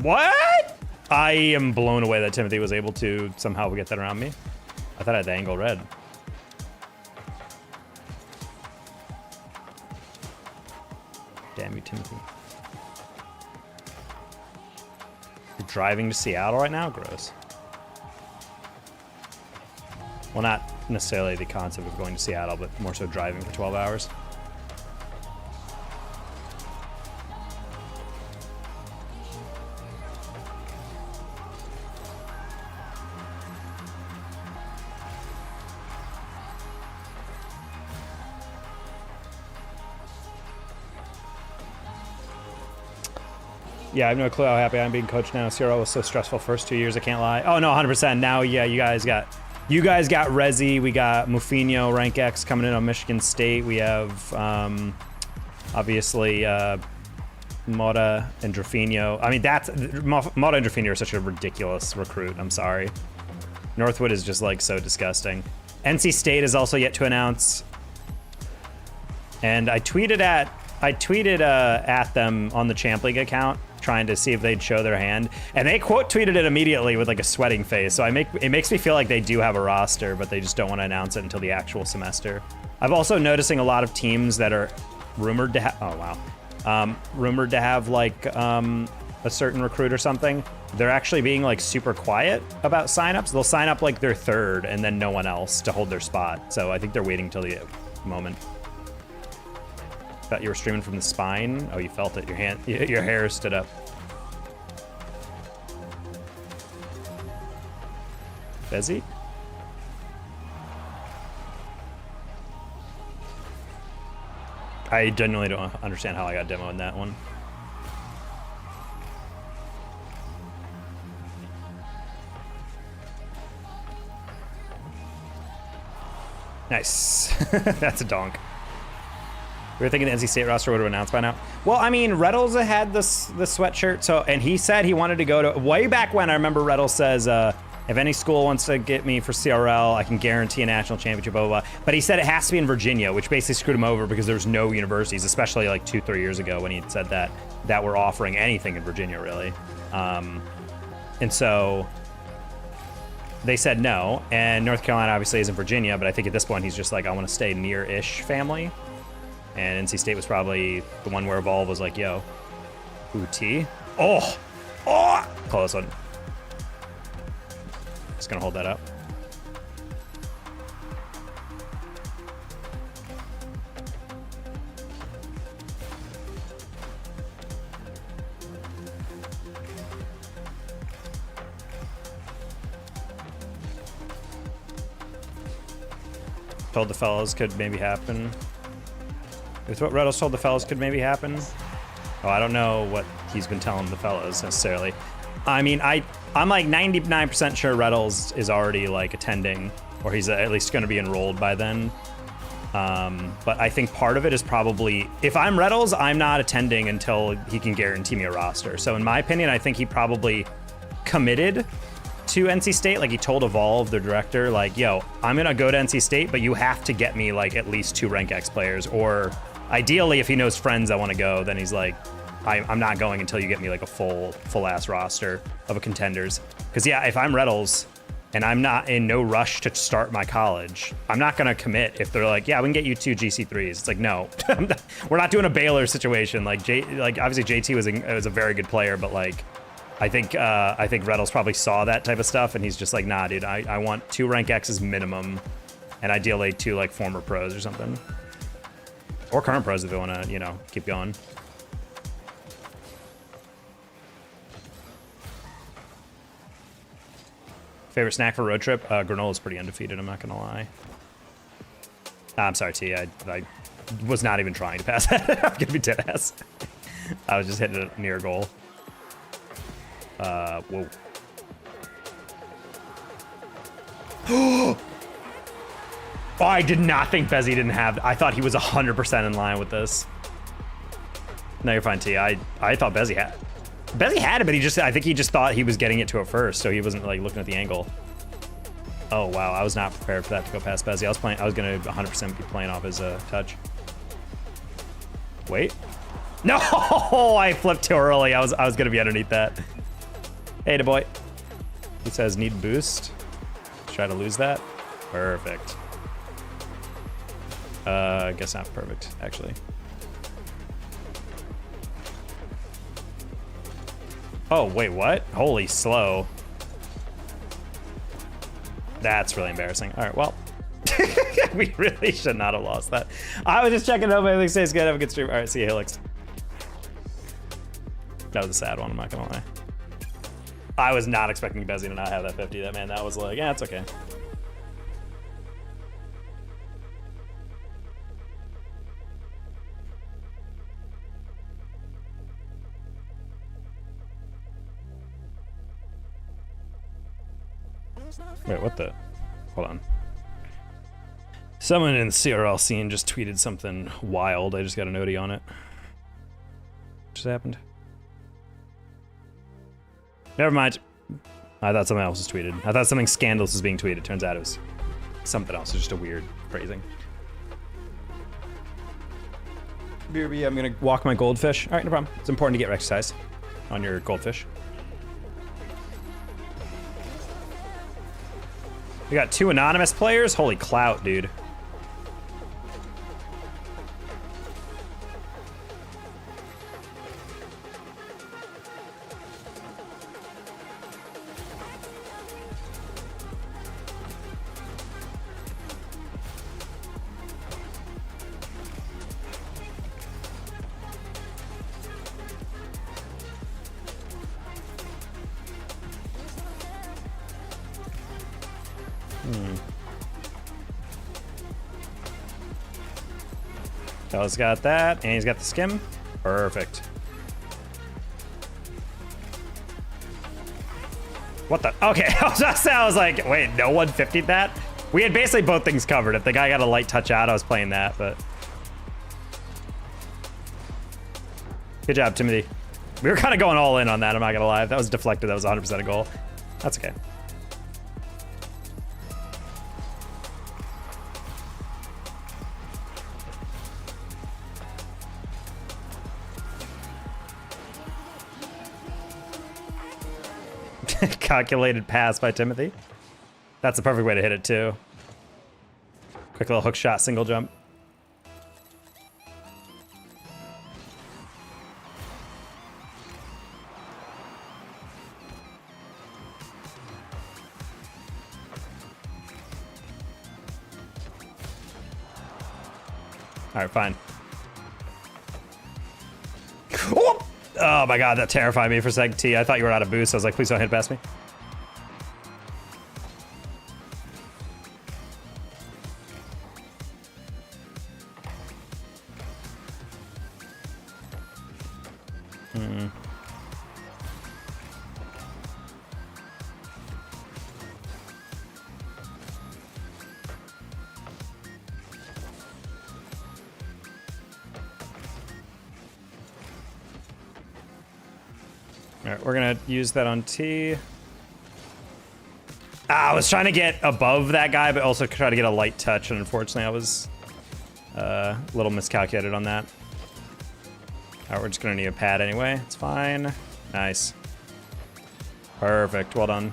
S1: What? I am blown away that Timothy was able to somehow get that around me. I thought I had the angle red. Damn you, Timothy. You're driving to Seattle right now? Gross. Well, not necessarily the concept of going to Seattle, but more so driving for 12 hours. Yeah, I have no clue how happy I'm being coached now. CRL was so stressful first 2 years, I can't lie. Oh no, 100%. Now, yeah, you guys got Resi, we got Mufino, Rank X coming in on Michigan State. We have obviously Mota and Drafino. I mean, Mota and Drafino are such a ridiculous recruit. I'm sorry. Northwood is just like so disgusting. NC State is also yet to announce. And I tweeted at them on the Champ League account, trying to see if they'd show their hand, and they quote tweeted it immediately with like a sweating face. So it makes me feel like they do have a roster, but they just don't want to announce it until the actual semester. I've also noticing a lot of teams that are rumored to have, rumored to have like a certain recruit or something. They're actually being like super quiet about signups. They'll sign up like their third and then no one else to hold their spot. So I think they're waiting till the moment. Thought you were streaming from the spine. Oh, you felt it. Your hair stood up. Bezzy? I genuinely don't understand how I got demo in that one. Nice. That's a donk. We were thinking the NC State roster would have announced by now. Well, I mean, Reddles had the sweatshirt, so, and he said he wanted to go to, way back when, I remember Reddles says, if any school wants to get me for CRL, I can guarantee a national championship, blah, blah, blah. But he said it has to be in Virginia, which basically screwed him over because there's no universities, especially like 2-3 years ago when he had said that were offering anything in Virginia, really. And so they said no, and North Carolina obviously is in Virginia, but I think at this point he's just like, I want to stay near-ish family. And NC State was probably the one where Evolve was like, yo, UT. Oh, close one. Just gonna hold that up. Told the fellas could maybe happen. With what Reddles told the fellas could maybe happen. Oh, I don't know what he's been telling the fellas necessarily. I mean, I'm like 99% sure Reddles is already like attending, or he's at least going to be enrolled by then. But I think part of it is probably, if I'm Reddles, I'm not attending until he can guarantee me a roster. So in my opinion, I think he probably committed to NC State. Like he told Evolve, the director, like, yo, I'm going to go to NC State, but you have to get me like at least 2 Rank X players, or ideally, if he knows friends that want to go, then he's like, I'm not going until you get me like a full ass roster of a contenders. Because yeah, if I'm Reddles and I'm not in no rush to start my college, I'm not gonna commit if they're like, yeah, we can get you 2 GC3s. It's like, no, we're not doing a Baylor situation. Like obviously JT was a very good player, but like I think Reddles probably saw that type of stuff and he's just like, nah, dude, I want 2 Rank X's minimum, and ideally 2 like former pros or something. Or current pros if they want to, you know, keep going. Favorite snack for road trip? Granola is pretty undefeated, I'm not going to lie. I'm sorry, T. I was not even trying to pass that. I'm going to be dead ass. I was just hitting it near goal. Whoa. Oh, I did not think Bezzy didn't have. I thought he was 100% in line with this. No, you're fine, T. I thought Bezzy had. Bezzy had it, but I think he just thought he was getting it to it first, so he wasn't like looking at the angle. Oh wow, I was not prepared for that to go past Bezzy. I was gonna 100% be playing off his touch. Wait. No, I flipped too early. I was gonna be underneath that. Hey, da boy. He says need boost. Try to lose that. Perfect. I guess not perfect, actually. Oh, wait, what? Holy slow. That's really embarrassing. All right, well. We really should not have lost that. I was just checking. Hope everything stays good. Have a good stream. All right, see you, Helix. That was a sad one, I'm not gonna lie. I was not expecting Bezzy to not have that 50. That was like, yeah, it's okay. Wait, what the? Hold on. Someone in the CRL scene just tweeted something wild. I just got a noti on it. What just happened? Never mind. I thought something else was tweeted. I thought something scandalous was being tweeted. Turns out it was something else. It's just a weird phrasing. BRB, I'm gonna walk my goldfish. All right, no problem. It's important to get exercise on your goldfish. We got 2 anonymous players. Holy clout, dude. Fella's got that, and he's got the skim. Perfect. What the? Okay, I was like, wait, no one 50'd that? We had basically both things covered. If the guy got a light touch out, I was playing that, but. Good job, Timothy. We were kind of going all in on that, I'm not gonna lie. If that was deflected, that was 100% a goal. That's okay. Calculated pass by Timothy. That's the perfect way to hit it too. Quick little hook shot, single jump. All right, fine. Oh my god, that terrified me for a sec, T. I thought you were out of boost. I was like, please don't hit past me. All right, we're gonna use that on T. I was trying to get above that guy, but also try to get a light touch, and unfortunately I was a little miscalculated on that. All right, we're just gonna need a pad anyway. It's fine. Nice. Perfect, well done.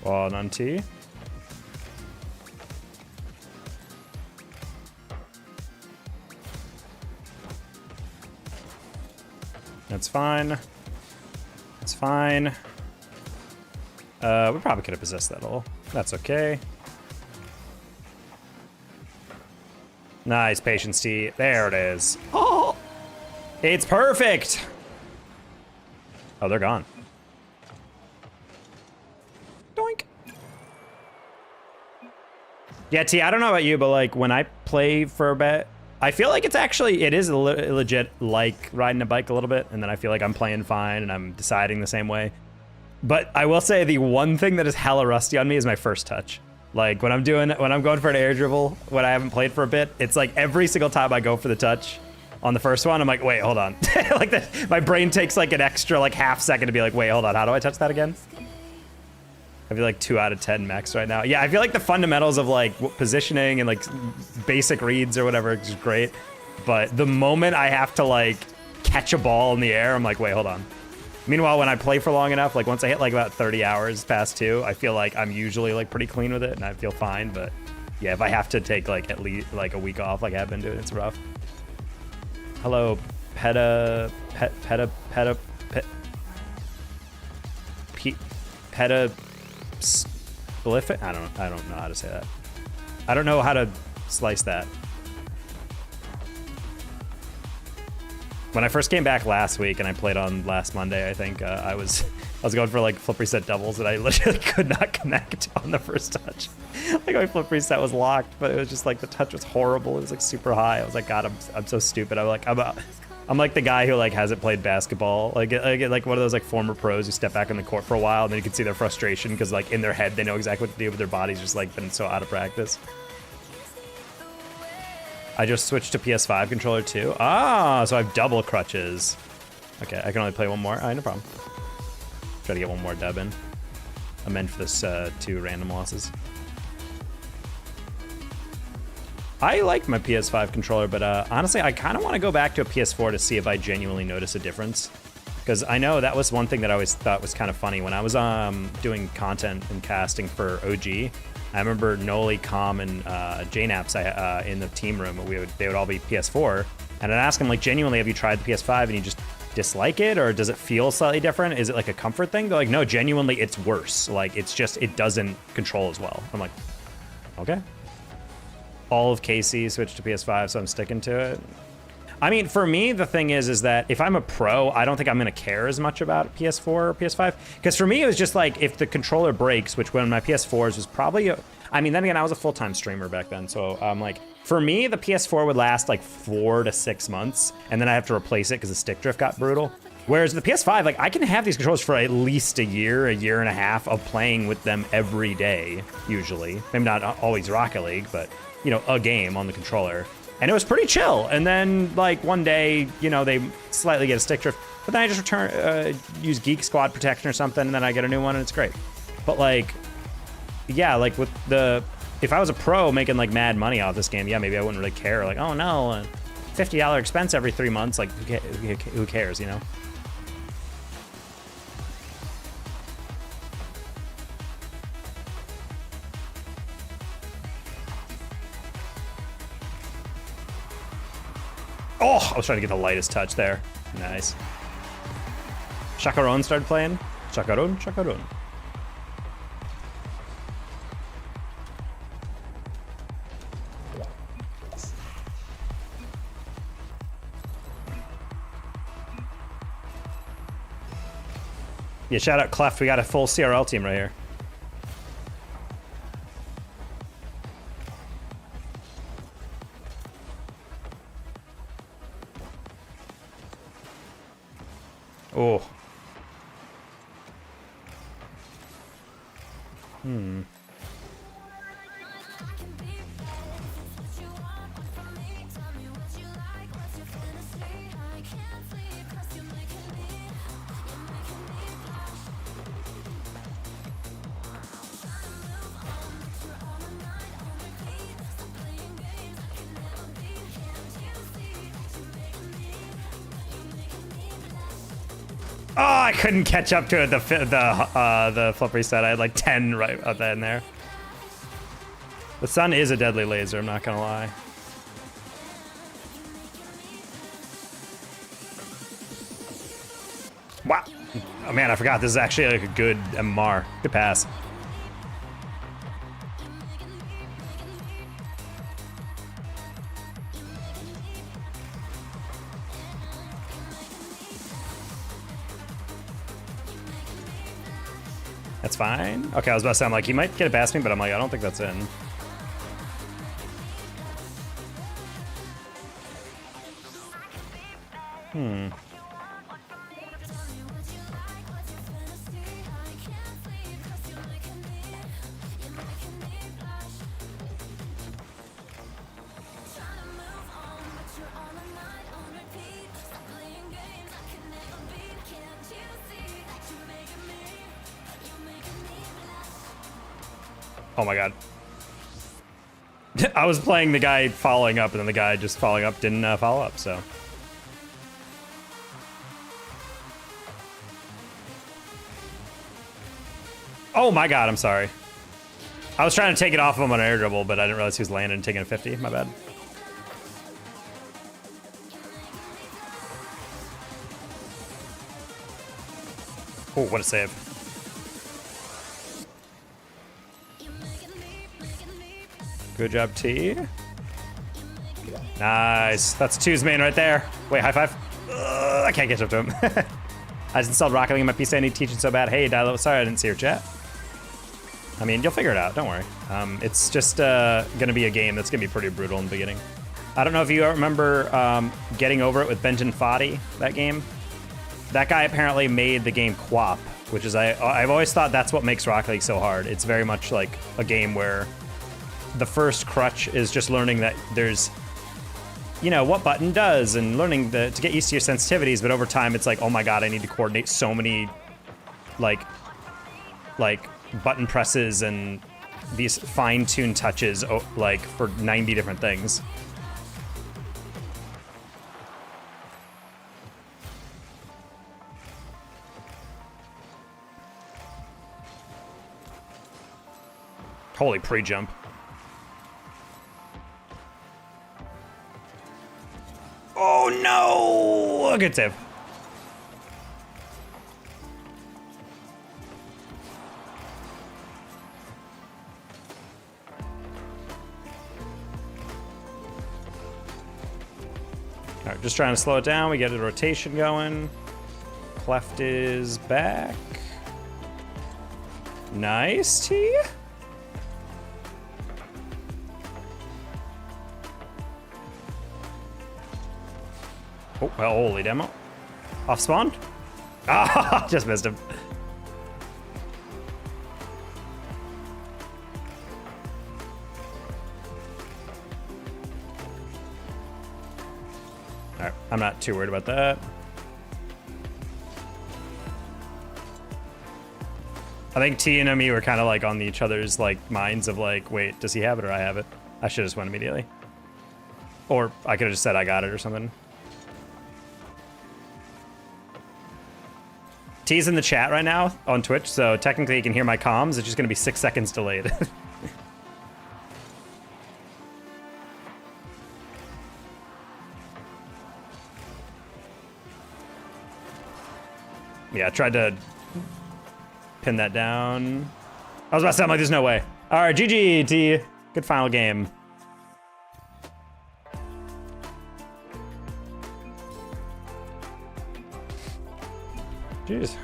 S1: One on T. That's fine. That's fine. We probably could have possessed that all. That's okay. Nice patience, T. There it is. Oh! It's perfect! Oh, they're gone. Doink. Yeah, T, I don't know about you, but like when I play for a bit, I feel like it is legit like riding a bike a little bit, and then I feel like I'm playing fine and I'm deciding the same way. But I will say the one thing that is hella rusty on me is my first touch. Like when I'm going for an air dribble, when I haven't played for a bit, it's like every single time I go for the touch on the first one, I'm like, wait, hold on. Like my brain takes like an extra like half second to be like, wait, hold on, how do I touch that again? I feel like 2 out of 10 max right now. Yeah, I feel like the fundamentals of like positioning and like basic reads or whatever is great. But the moment I have to like catch a ball in the air, I'm like, wait, hold on. Meanwhile, when I play for long enough, like once I hit like about 30 hours past 2, I feel like I'm usually like pretty clean with it and I feel fine. But yeah, if I have to take like at least like a week off like I've been doing, it's rough. Hello, peta spliff. I don't know how to say that. I don't know how to slice that. When I first came back last week and I played on last Monday, I think I was I was going for like flip reset doubles and I literally could not connect on the first touch. Like my flip reset was locked, but it was just like the touch was horrible. It was like super high. I was like, God, I'm so stupid. I'm like the guy who like hasn't played basketball. Like one of those like former pros who step back on the court for a while and then you can see their frustration because like in their head they know exactly what to do, but their body's just like been so out of practice. I just switched to PS5 controller too. Ah, so I have double crutches. Okay, I can only play one more. All right, no problem. Try to get one more dub in. I'm meant for this 2 random losses. I like my PS5 controller, but honestly, I kind of want to go back to a PS4 to see if I genuinely notice a difference. Because I know that was one thing that I always thought was kind of funny. When I was doing content and casting for OG, I remember Noli, Com, and JNaps in the team room, they would all be PS4. And I'd ask them, like, genuinely, have you tried the PS5 and you just dislike it? Or does it feel slightly different? Is it like a comfort thing? They're like, no, genuinely, it's worse. Like, it's just, it doesn't control as well. I'm like, okay. All of KC switched to PS5, so I'm sticking to it. I mean, for me, the thing is that if I'm a pro, I don't think I'm going to care as much about PS4 or PS5. Because for me, it was just like, if the controller breaks, which when my PS4s was probably... I mean, then again, I was a full-time streamer back then. So like, for me, the PS4 would last like 4 to 6 months. And then I have to replace it because the stick drift got brutal. Whereas the PS5, like, I can have these controllers for at least a year and a half of playing with them every day, usually. Maybe not always Rocket League, but... you know, a game on the controller. And it was pretty chill. And then, like, one day, you know, they slightly get a stick drift. But then I just use Geek Squad protection or something, and then I get a new one, and it's great. But, like, yeah, like, with the... if I was a pro making, like, mad money off this game, yeah, maybe I wouldn't really care. Like, oh, no, $50 expense every 3 months. Like, who cares, you know? Oh, I was trying to get the lightest touch there. Nice. Chacaron started playing. Chacaron, Chacaron. Yeah, shout out Cleft. We got a full CRL team right here. Oh. Oh, I couldn't catch up to it. The flip reset. I had like 10 right up in there. The sun is a deadly laser. I'm not gonna lie. Wow. Oh man, I forgot. This is actually like a good MMR. Good pass. That's fine. Okay, I was about to say, I'm like, he might get it past me, but I'm like, I don't think that's in. Oh my god. I was playing the guy following up, and then the guy just following up didn't follow up, so. Oh my god, I'm sorry. I was trying to take it off of him on an air dribble, but I didn't realize he was landing and taking a 50. My bad. Oh, what a save. Good job, T. Nice. That's two's main right there. Wait, high five. I can't catch up to him. I just installed Rocket League on my PC. I need teaching so bad. Hey, Dilo, sorry I didn't see your chat. I mean, you'll figure it out. Don't worry. It's just gonna be a game that's gonna be pretty brutal in the beginning. I don't know if you remember Getting Over It with Benton Foddy, that game. That guy apparently made the game QWOP, which is, I've always thought that's what makes Rocket League so hard. It's very much like a game where the first crutch is just learning that there's, you know, what button does and learning to get used to your sensitivities, but over time it's like, oh my god, I need to coordinate so many, like button presses and these fine-tuned touches, like, for 90 different things. Holy pre-jump. Oh no! Good save. All right, just trying to slow it down. We get a rotation going. Cleft is back. Nice, T. Oh, well, holy demo. Off spawn? Ah, just missed him. All right, I'm not too worried about that. I think T and me were kind of like on each other's like minds of like, wait, does he have it or I have it? I should have just went immediately. Or I could have just said I got it or something. T's in the chat right now on Twitch, so technically you can hear my comms. It's just gonna be 6 seconds delayed. Yeah, I tried to pin that down. I was about to say, I'm like, there's no way. All right, GG, T. Good final game. Jeez.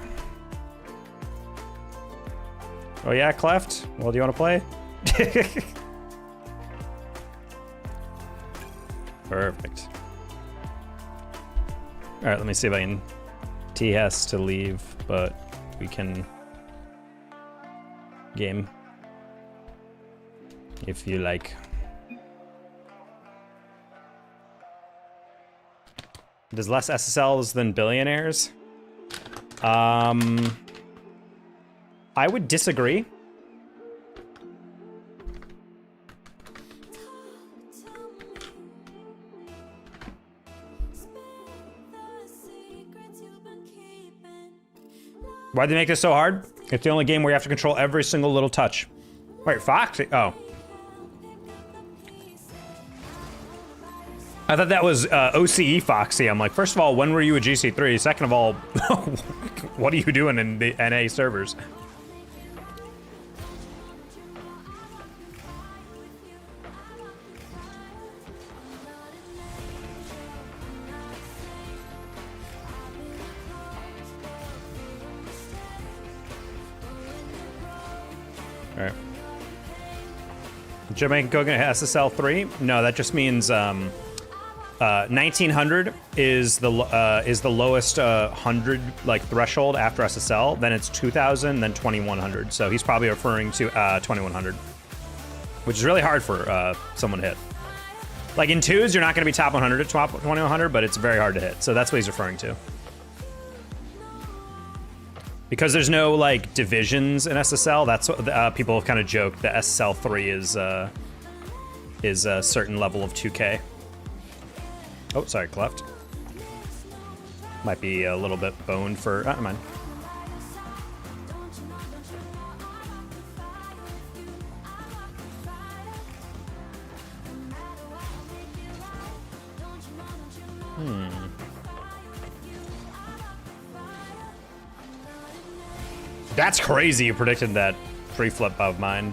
S1: Oh yeah, Cleft? Well, do you want to play? Perfect. All right, let me see if I can... T has to leave, but we can... game. If you like. There's less SSLs than billionaires? I would disagree. Why'd they make this so hard? It's the only game where you have to control every single little touch. Wait, Foxy? Oh. I thought that was OCE Foxy. I'm like, first of all, when were you a GC3? Second of all, what are you doing in the NA servers? All right. Jamaican Coconut SSL 3? No, that just means 1900 is the lowest 100 like threshold after SSL. Then it's 2000, then 2100. So he's probably referring to 2100, which is really hard for someone to hit. Like in twos, you're not going to be top 100 at top 2100, but it's very hard to hit. So that's what he's referring to. Because there's no like divisions in SSL, that's what people have kind of joked that SSL 3 is a certain level of 2K. Oh, sorry, Cleft. Might be a little bit boned for... never mind. That's crazy you predicted that pre-flip of mine.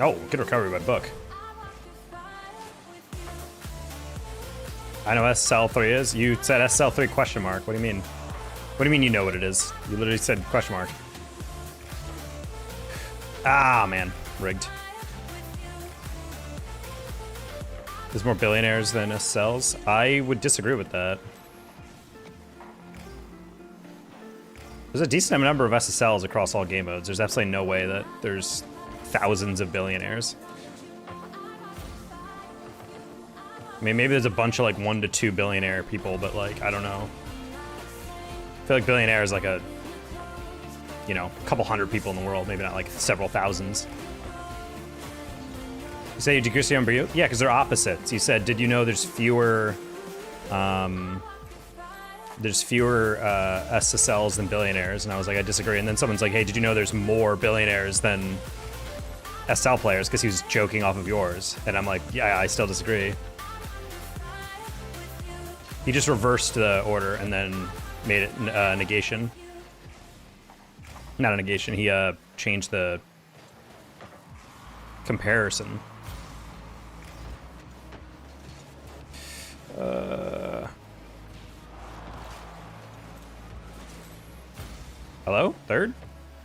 S1: Oh, good recovery by book. I know SSL3 is. You said SSL3 question mark. What do you mean? What do you mean you know what it is? You literally said question mark. Ah, man. Rigged. There's more billionaires than SSLs. I would disagree with that. There's a decent number of SSLs across all game modes. There's absolutely no way that there's thousands of billionaires. I mean, maybe there's a bunch of like 1 to 2 billionaire people, but like, I don't know. I feel like billionaire is like a, you know, a couple hundred people in the world, maybe not like several thousands. You say Jigusi and Bryu? Yeah, because they're opposites. You said, did you know there's fewer SSLs than billionaires? And I was like, I disagree. And then someone's like, hey, did you know there's more billionaires than SSL players? Because he was joking off of yours. And I'm like, yeah, I still disagree. He just reversed the order and then made it negation. Not a negation, he changed the comparison. Hello? Third?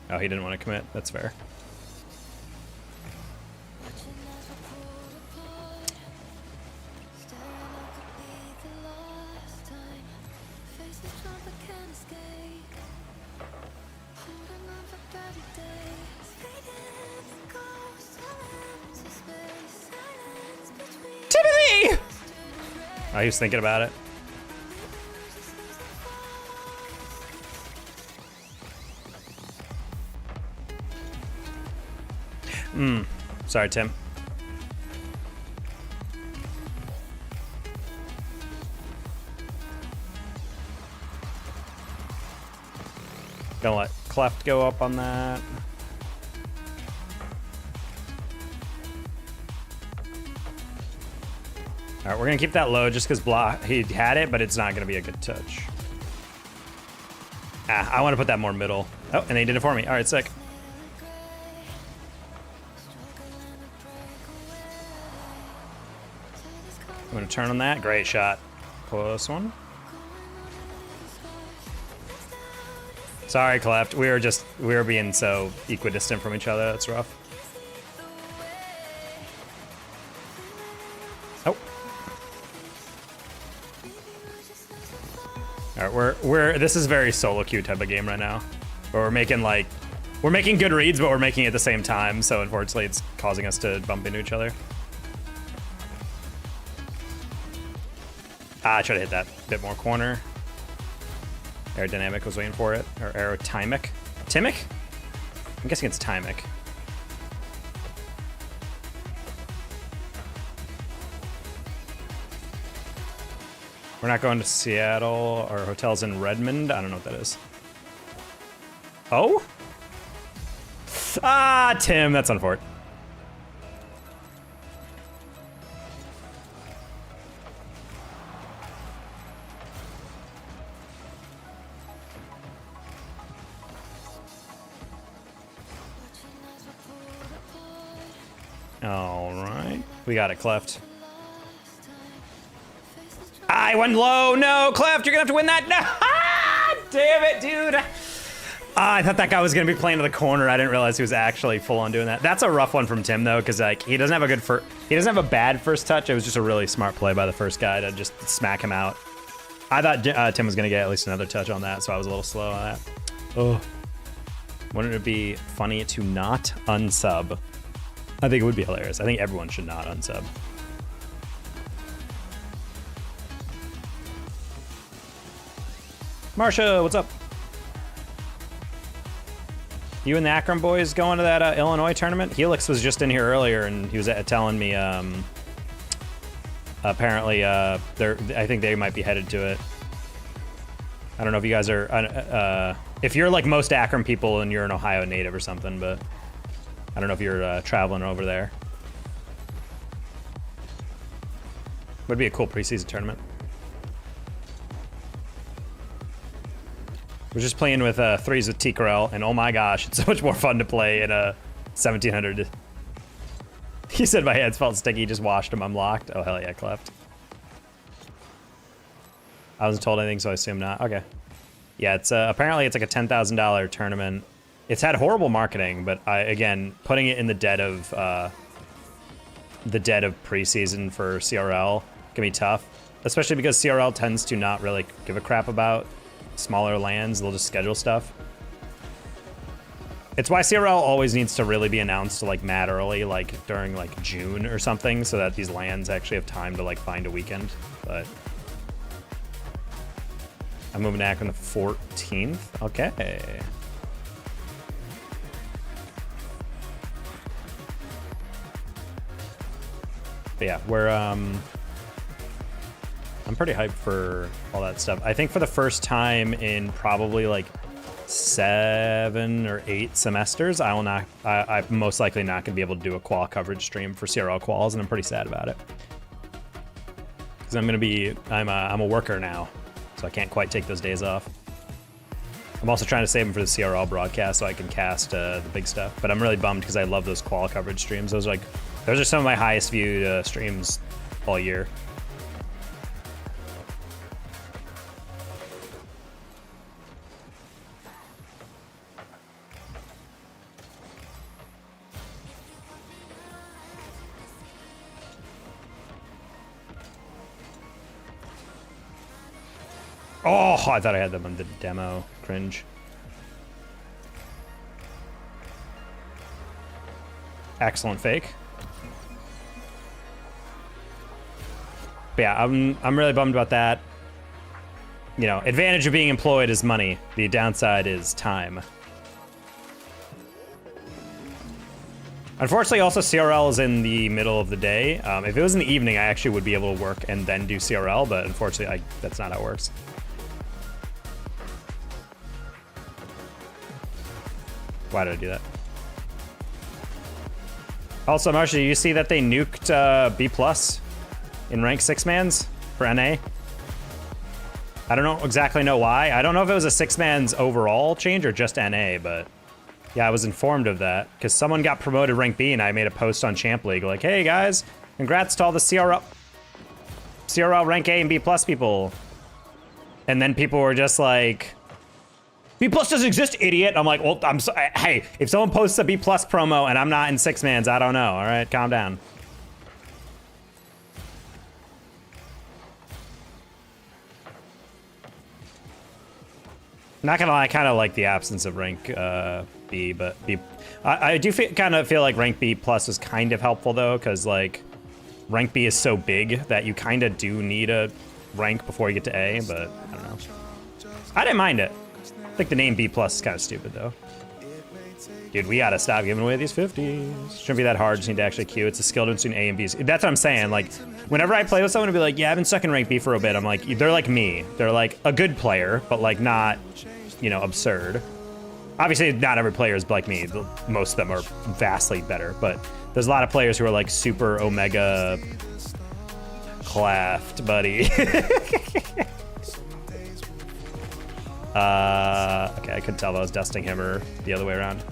S1: Oh, he didn't want to commit. That's fair. Timothy! Oh, he was thinking about it. Sorry, Tim. Gonna let Cleft go up on that. All right, we're gonna keep that low just because he had it, but it's not gonna be a good touch. Ah, I want to put that more middle. Oh, and they did it for me. All right, sick. I'm gonna turn on that. Great shot. Close one. Sorry, Cleft. We were being so equidistant from each other. That's rough. Oh. All right, this is very solo queue type of game right now, where we're making good reads, but we're making it at the same time. So unfortunately, it's causing us to bump into each other. I try to hit that bit more corner. Aerodynamic was waiting for it. Or aerotymic? Timic? I'm guessing it's Timic. We're not going to Seattle. Our hotel's in Redmond. I don't know what that is. Oh? Ah, Tim, that's unfortunate. All right, we got it, Cleft. I went low. No, Cleft, you're gonna have to win that. No, damn it, dude. I thought that guy was gonna be playing to the corner. I didn't realize he was actually full on doing that. That's a rough one from Tim though, because like he doesn't have a bad first touch. It was just a really smart play by the first guy to just smack him out. I thought Tim was gonna get at least another touch on that, so I was a little slow on that. Oh, wouldn't it be funny to not unsub? I think it would be hilarious. I think everyone should not unsub. Marsha, what's up? You and the Akron boys going to that Illinois tournament? Helix was just in here earlier, and he was telling me apparently I think they might be headed to it. I don't know if you guys are if you're like most Akron people and you're an Ohio native or something, but I don't know if you're traveling over there. Would be a cool preseason tournament. We're just playing with threes with T-Corel, and oh my gosh, it's so much more fun to play in a 1700. He said my hands felt sticky, just washed them, I'm locked. Oh, hell yeah, Cleft. I wasn't told anything, so I assume not. Okay. Yeah, it's apparently it's like a $10,000 tournament. It's had horrible marketing, but again, putting it in the dead of preseason for CRL can be tough, especially because CRL tends to not really give a crap about smaller lands. They'll just schedule stuff. It's why CRL always needs to really be announced like mad early, like during like June or something, so that these lands actually have time to like find a weekend. But I'm moving to Akron the 14th. Okay. But yeah, we're I'm pretty hyped for all that stuff. I think for the first time in probably like 7 or 8 semesters, I'm most likely not gonna be able to do a qual coverage stream for CRL quals, and I'm pretty sad about it. Because I'm a worker now, so I can't quite take those days off. I'm also trying to save them for the CRL broadcast so I can cast the big stuff. But I'm really bummed because I love those qual coverage streams. Those are some of my highest viewed streams all year. Oh, I thought I had them on the demo. Cringe. Excellent fake. But yeah, I'm really bummed about that. You know, advantage of being employed is money. The downside is time. Unfortunately, also CRL is in the middle of the day. If it was in the evening, I actually would be able to work and then do CRL, but unfortunately, that's not how it works. Why did I do that? Also, Marsha, you see that they nuked B+ in rank 6-mans for NA? I don't exactly know why. I don't know if it was a 6-man's overall change or just NA, but yeah, I was informed of that because someone got promoted rank B and I made a post on Champ League like, hey guys, congrats to all the CRL rank A and B+ people. And then people were just like, B+ doesn't exist, idiot. I'm like, well, hey, if someone posts a B+ promo and I'm not in 6-mans, I don't know. All right, calm down. Not gonna lie, I kind of like the absence of rank B, but I do kind of feel like rank B+ is kind of helpful though, because like rank B is so big that you kind of do need a rank before you get to A, but I don't know. I didn't mind it. I think the name B+ is kind of stupid, though. Dude, we gotta stop giving away these 50s. Shouldn't be that hard, just need to actually queue. It's a skill difference between A and B. That's what I'm saying. Like, whenever I play with someone, it'll be like, yeah, I've been stuck in rank B for a bit. I'm like, they're like me. They're like a good player, but like not, you know, absurd. Obviously, not every player is like me. Most of them are vastly better, but there's a lot of players who are like super Omega Cleft, buddy. Okay, I couldn't tell if I was dusting him or the other way around.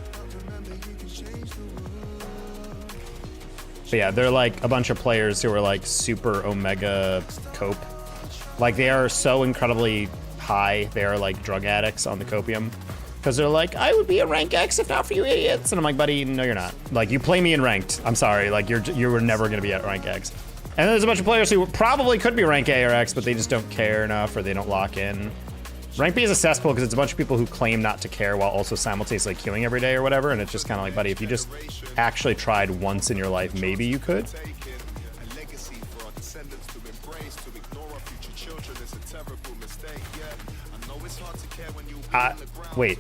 S1: But yeah, they're like a bunch of players who are like super Omega cope. Like they are so incredibly high. They are like drug addicts on the copium. Because they're like, I would be a rank X if not for you idiots. And I'm like, buddy, no, you're not. Like, you play me in ranked. I'm sorry, like you were never gonna be at rank X. And there's a bunch of players who probably could be rank A or X, but they just don't care enough or they don't lock in. Rank B is a cesspool because it's a bunch of people who claim not to care while also simultaneously queuing every day or whatever, and it's just kind of like, buddy, if you just actually tried once in your life, maybe you could. Wait.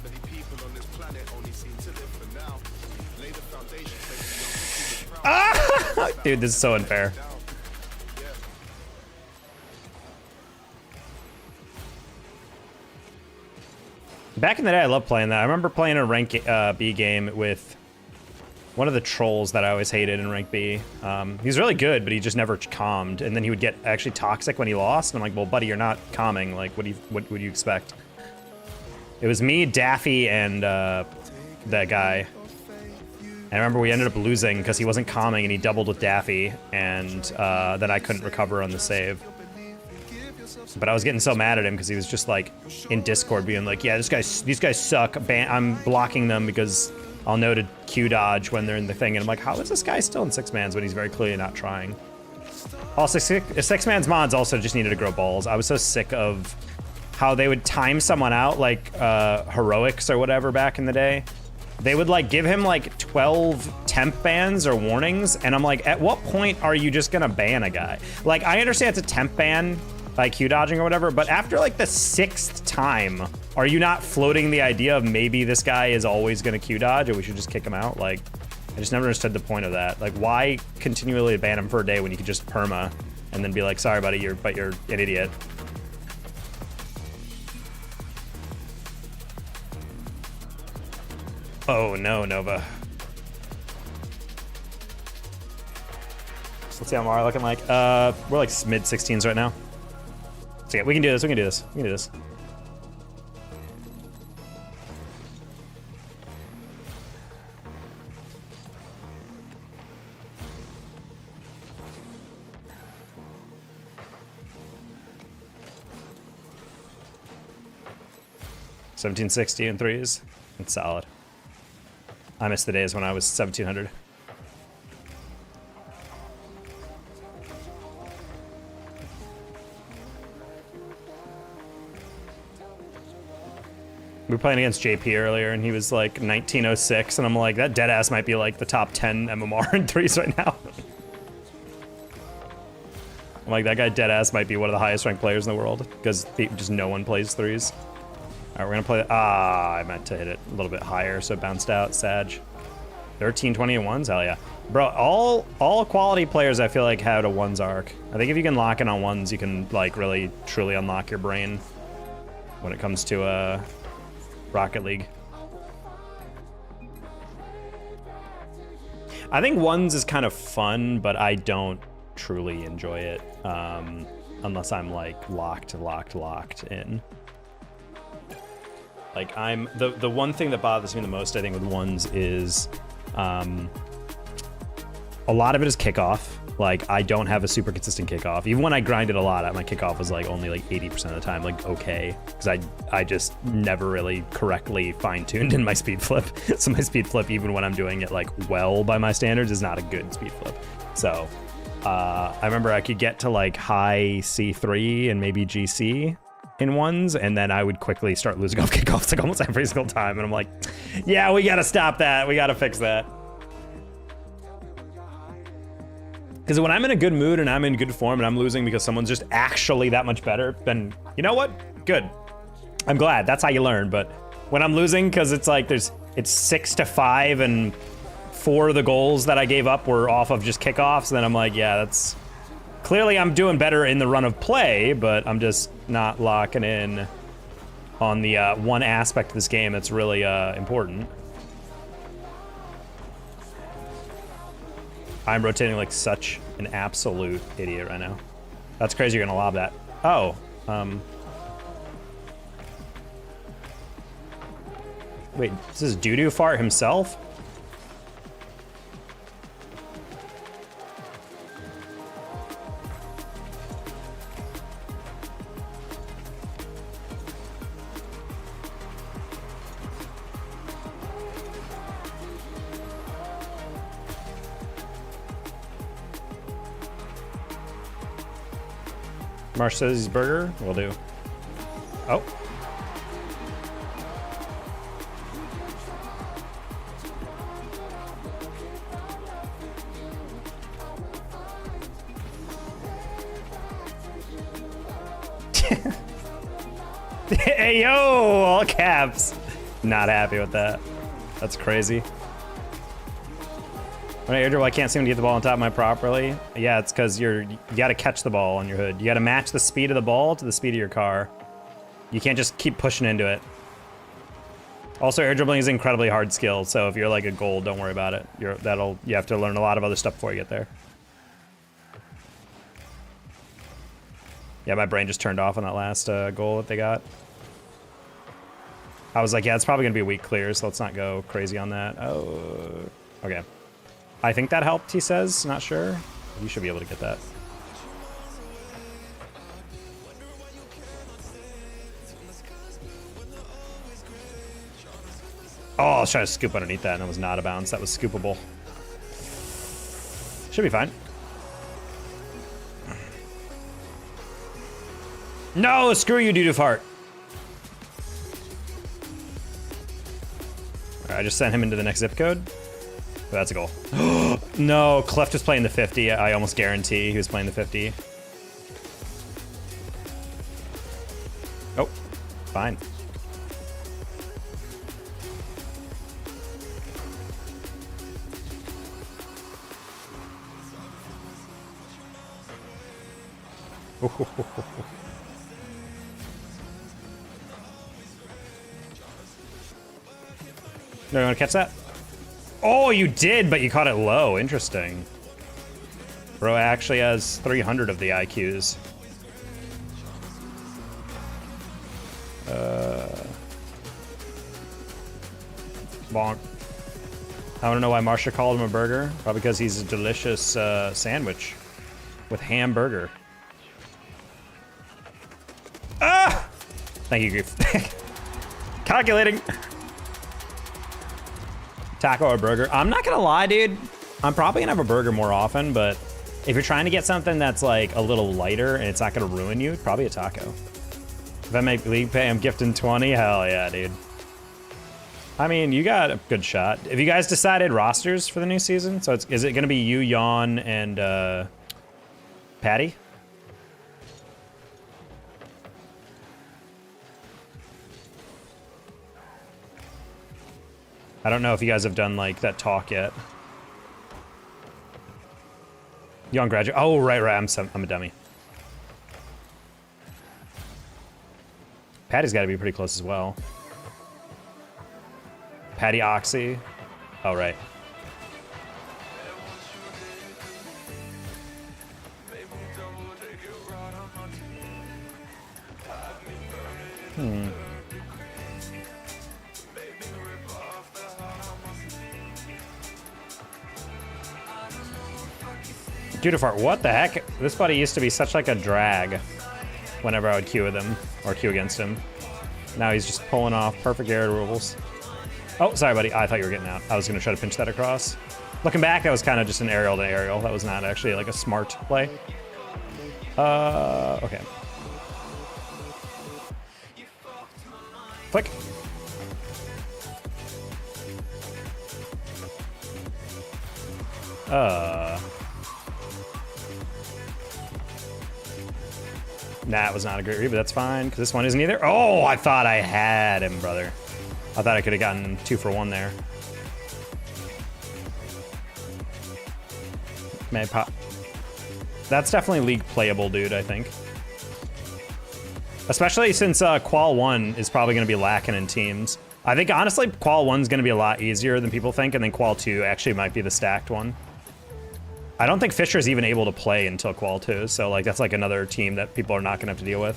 S1: Ah! Dude, this is so unfair. Back in the day, I loved playing that. I remember playing a rank B game with one of the trolls that I always hated in rank B. He was really good, but he just never calmed, and then he would get actually toxic when he lost. And I'm like, well, buddy, you're not calming. Like, what would you expect? It was me, Daffy, and that guy. And I remember we ended up losing because he wasn't calming and he doubled with Daffy, and then I couldn't recover on the save. But I was getting so mad at him because he was just like in Discord being like, yeah, these guys suck. I'm blocking them because I'll know to Q dodge when they're in the thing. And I'm like, how is this guy still in 6-mans when he's very clearly not trying? Also, 6-mans mods also just needed to grow balls. I was so sick of how they would time someone out, like heroics or whatever back in the day. They would like give him like 12 temp bans or warnings, and I'm like, at what point are you just gonna ban a guy? Like, I understand it's a temp ban, like Q dodging or whatever, but after like the 6th time, are you not floating the idea of maybe this guy is always gonna Q dodge and we should just kick him out? Like, I just never understood the point of that. Like, why continually ban him for a day when you could just perma and then be like, sorry buddy, but you're an idiot. Oh no, Nova. Let's see how Mara looking like. We're like mid-16s right now. So yeah, we can do this, we can do this, we can do this. $1760 in threes. It's solid. I miss the days when I was 1700. We were playing against JP earlier, and he was like 1906, and I'm like, that deadass might be like the top 10 MMR in threes right now. I'm like, that guy deadass might be one of the highest ranked players in the world, because just no one plays threes. All right, we're gonna play. I meant to hit it a little bit higher, so it bounced out. Sag. 13, 20, and ones. Hell yeah, bro. All quality players, I feel like, had a ones arc. I think if you can lock in on ones, you can like really truly unlock your brain when it comes to Rocket League. I think ones is kind of fun, but I don't truly enjoy it unless I'm like locked in. Like, I'm the one thing that bothers me the most, I think, with ones is a lot of it is kickoff. Like, I don't have a super consistent kickoff. Even when I grinded a lot, my kickoff was like only like 80% of the time, like okay, because I just never really correctly fine-tuned in my speed flip. So my speed flip, even when I'm doing it like well by my standards, is not a good speed flip. So I remember I could get to like high C3 and maybe GC in ones, and then I would quickly start losing off kickoffs like almost every single time, and I'm like, yeah, we gotta stop that, we gotta fix that. Because when I'm in a good mood and I'm in good form and I'm losing because someone's just actually that much better, then you know what? Good. I'm glad. That's how you learn. But when I'm losing because it's like it's 6-5 and 4 of the goals that I gave up were off of just kickoffs, then I'm like, yeah, that's clearly I'm doing better in the run of play, but I'm just not locking in on the one aspect of this game that's really important. I'm rotating like such an absolute idiot right now. That's crazy you're gonna lob that. Oh, wait, this is doo-doo fart himself? Marsh says he's burger. Will do. Oh. Hey, yo, all caps. Not happy with that. That's crazy. When I air dribble, I can't seem to get the ball on top of my properly. Yeah, it's because you got to catch the ball on your hood. You got to match the speed of the ball to the speed of your car. You can't just keep pushing into it. Also, air dribbling is an incredibly hard skill, so if you're like a gold, don't worry about it. You have to learn a lot of other stuff before you get there. Yeah, my brain just turned off on that last goal that they got. I was like, yeah, it's probably gonna be a weak clear, so let's not go crazy on that. Oh, Okay. I think that helped, he says. Not sure. You should be able to get that. Oh, I was trying to scoop underneath that, and it was not a bounce. That was scoopable. Should be fine. No, screw you, doo-doo fart. All right, I just sent him into the next zip code. Oh, that's a goal. No, Cleft was playing the 50. I almost guarantee he was playing the 50. Oh, fine. No, you want to catch that? Oh, you did, but you caught it low. Interesting. Bro actually has 300 of the IQs. Bonk. I don't know why Marsha called him a burger. Probably because he's a delicious sandwich with hamburger. Ah! Thank you, Grief. Calculating. Taco or burger? I'm not gonna lie, dude. I'm probably gonna have a burger more often, but if you're trying to get something that's like a little lighter and it's not gonna ruin you, probably a taco. If I make league pay, I'm gifting 20. Hell yeah, dude. I mean, you got a good shot. Have you guys decided rosters for the new season? So is it gonna be you, Yawn, and Patty? I don't know if you guys have done like that talk yet. Young graduate. Oh, right. I'm a dummy. Patty's got to be pretty close as well. Patty Oxy. Oh, right. Dudafart, what the heck? This buddy used to be such like a drag whenever I would queue with him or queue against him. Now he's just pulling off perfect air rules. Oh, sorry, buddy. I thought you were getting out. I was going to try to pinch that across. Looking back, that was kind of just an aerial to aerial. That was not actually like a smart play. Okay. Flick. That was not a great read, but that's fine, because this one isn't either. Oh, I thought I had him, brother. I thought I could have gotten 2 for 1 there. May pop. That's definitely league playable, dude, I think. Especially since Qual 1 is probably going to be lacking in teams. I think, honestly, Qual 1's going to be a lot easier than people think, and then Qual 2 actually might be the stacked one. I don't think Fisher's even able to play until Qual 2, so like that's like another team that people are not gonna have to deal with.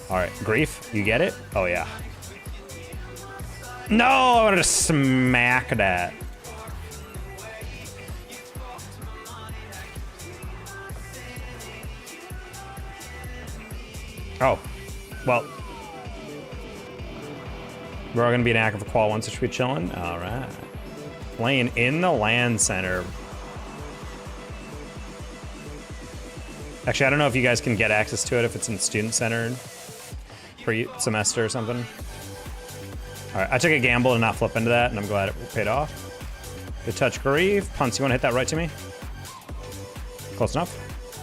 S1: All right, Grief, you get it? Oh yeah. No, I wanted to smack that. Oh, well. We're all gonna be an active for Qual 1, so should we be chilling? All right. Playing in the LAN center. Actually, I don't know if you guys can get access to it if it's in student center for semester or something. All right, I took a gamble to not flip into that, and I'm glad it paid off. Good touch, Grief. Punts, you want to hit that right to me? Close enough.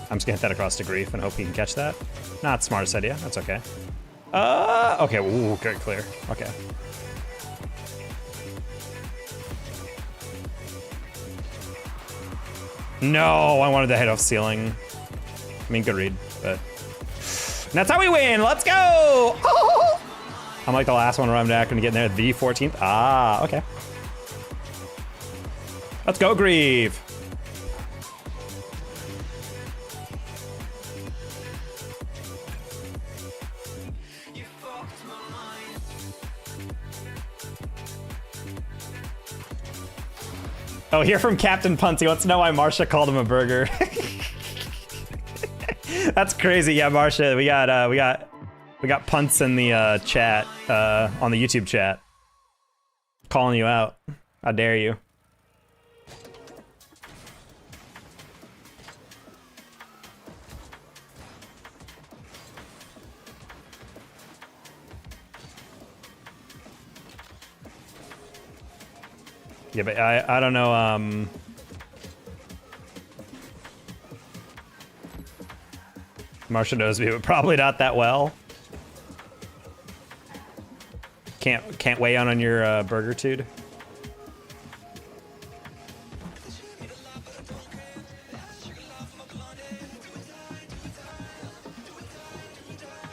S1: I'm just gonna hit that across to Grief and hope he can catch that. Not the smartest idea. That's okay. Okay. Ooh, good clear. Okay. No, I wanted to hit off ceiling. I mean, good read, but that's how we win. Let's go. Oh! I'm like the last one where I'm not going to get in there. The 14th. Ah, okay. Let's go, Grieve. Oh, hear from Captain Punts. He wants to know why Marsha called him a burger. That's crazy. Yeah, Marsha, we got Punts in the chat, on the YouTube chat, calling you out. How dare you? Yeah, but I don't know, Marsha knows me, but probably not that well. Can't weigh on your burger, dude.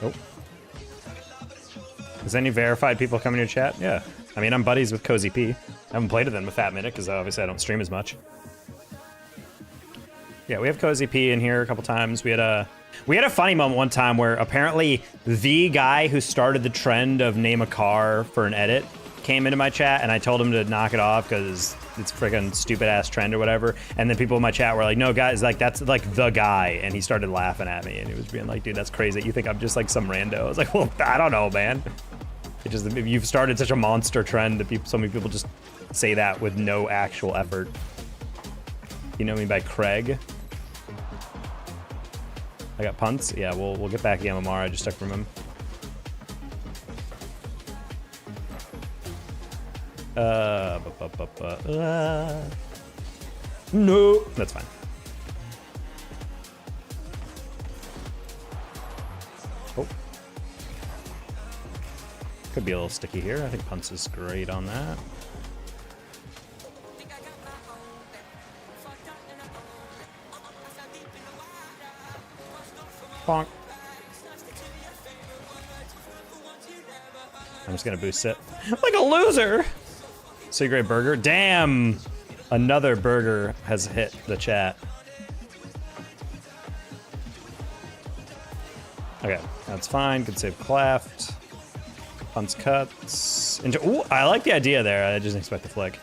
S1: Nope. Is any verified people coming to your chat? Yeah. I mean, I'm buddies with Cozy P. I haven't played with them a fat minute because obviously I don't stream as much. Yeah, we have Cozy P in here a couple times. We had a funny moment one time where apparently the guy who started the trend of name a car for an edit came into my chat, and I told him to knock it off because it's freaking stupid ass trend or whatever. And then people in my chat were like, "No, guys, like that's like the guy," and he started laughing at me and he was being like, "Dude, that's crazy. You think I'm just like some rando?" I was like, "Well, I don't know, man. It just you've started such a monster trend that so many people just say that with no actual effort." You know me by Craig. I got Punts. Yeah, we'll get back the MMR I just took from him. No, that's fine. Oh, could be a little sticky here. I think Punts is great on that. Bonk. I'm just gonna boost it. Like a loser! So great burger. Damn! Another burger has hit the chat. Okay, that's fine. Good save Cleft. Punts cuts. Ooh, I like the idea there. I just didn't expect the flick.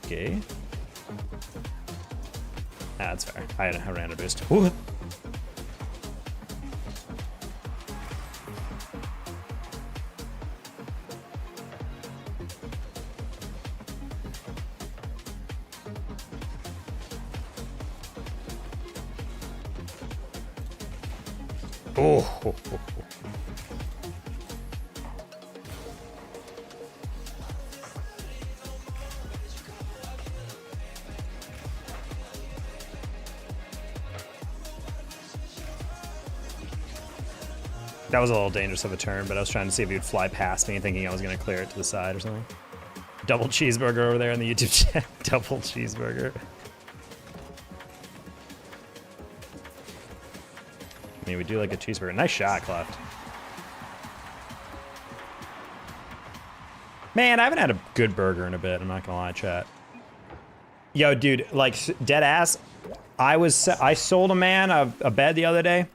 S1: Okay. Ah, that's fair. I ran a boost. Ooh. Oh. That was a little dangerous of a turn, but I was trying to see if he would fly past me, thinking I was going to clear it to the side or something. Double cheeseburger over there in the YouTube chat. Double cheeseburger. I mean, we do like a cheeseburger. Nice shot, Cleft. Man, I haven't had a good burger in a bit. I'm not gonna lie, chat. Yo, dude, like dead ass. I sold a man a bed the other day,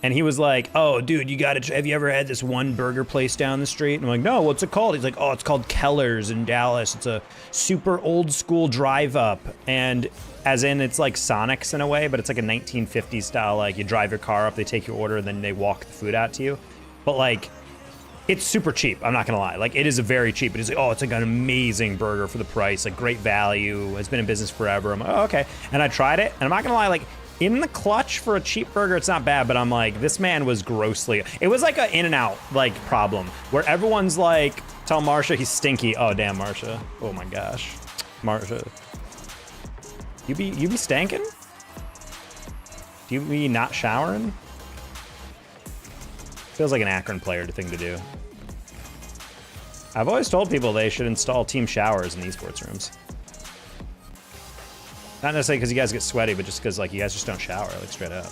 S1: and he was like, "Oh, dude, have you ever had this one burger place down the street?" And I'm like, "No, what's it called?" He's like, "Oh, it's called Keller's in Dallas. It's a super old school drive up, and as in it's like Sonic's in a way, but it's like a 1950s style. Like you drive your car up, they take your order, and then they walk the food out to you. But like, it's super cheap. I'm not gonna lie. Like it is a very cheap. But it's like, oh, it's like an amazing burger for the price. Like great value. Has been in business forever. I'm like, oh, okay. And I tried it, and I'm not gonna lie. Like in the clutch for a cheap burger, it's not bad. But I'm like, this man was grossly. It was like an In-N-Out like problem where everyone's like, tell Marsha he's stinky. Oh damn, Marsha. Oh my gosh, Marsha. You be stankin'? Do you be not showering? Feels like an Akron player thing to do. I've always told people they should install team showers in esports rooms. Not necessarily because you guys get sweaty, but just because like you guys just don't shower, like straight up.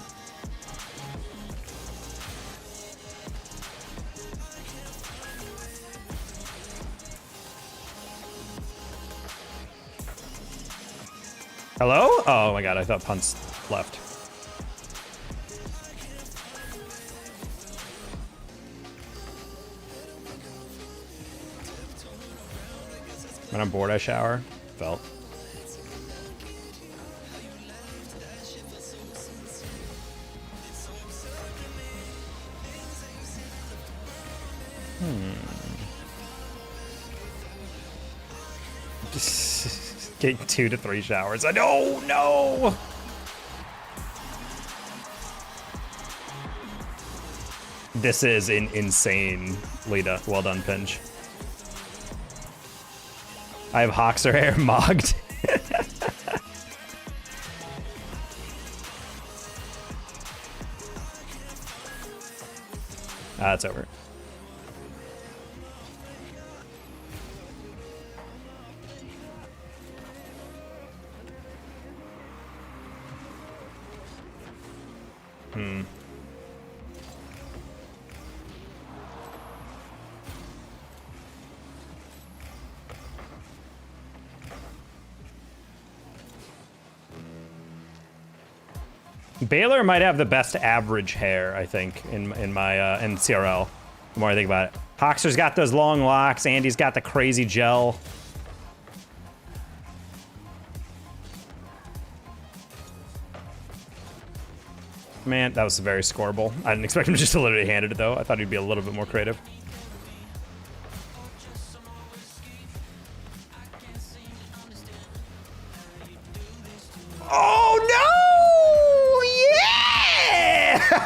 S1: Hello? Oh my god, I thought Punts left. When I'm bored, I shower. Felt. Getting 2 to 3 showers. I know, no. This is insane, Lita. Well done, Pinch. I have Hoxer hair mogged. It's over. Baylor might have the best average hair, I think, in my in CRL. The more I think about it, Hoxer's got those long locks. Andy's got the crazy gel. Man, that was very scoreable. I didn't expect him just to literally hand it though. I thought he'd be a little bit more creative.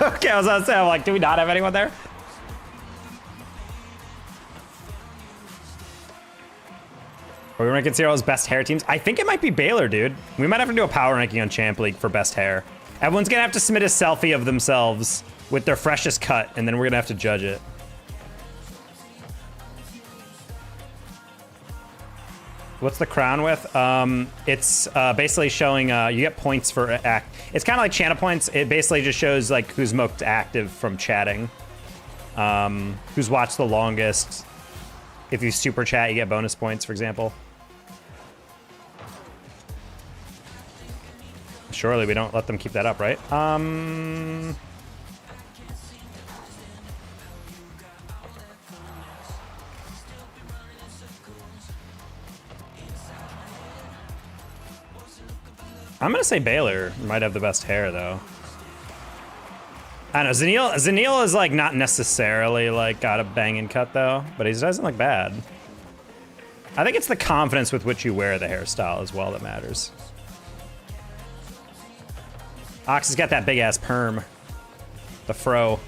S1: Okay, I was about to say, I'm like, do we not have anyone there? Are we ranking CRL's best hair teams? I think it might be Baylor, dude. We might have to do a power ranking on Champ League for best hair. Everyone's gonna have to submit a selfie of themselves with their freshest cut, and then we're gonna have to judge it. What's the crown with? It's basically showing you get points for act. It's kind of like channel points. It basically just shows like who's most active from chatting, who's watched the longest. If you super chat, you get bonus points, for example. Surely we don't let them keep that up, right? I'm gonna say Baylor might have the best hair, though. I don't know, Zanil is like not necessarily like got a banging cut though, but he doesn't look bad. I think it's the confidence with which you wear the hairstyle as well that matters. Ox has got that big ass perm. The fro.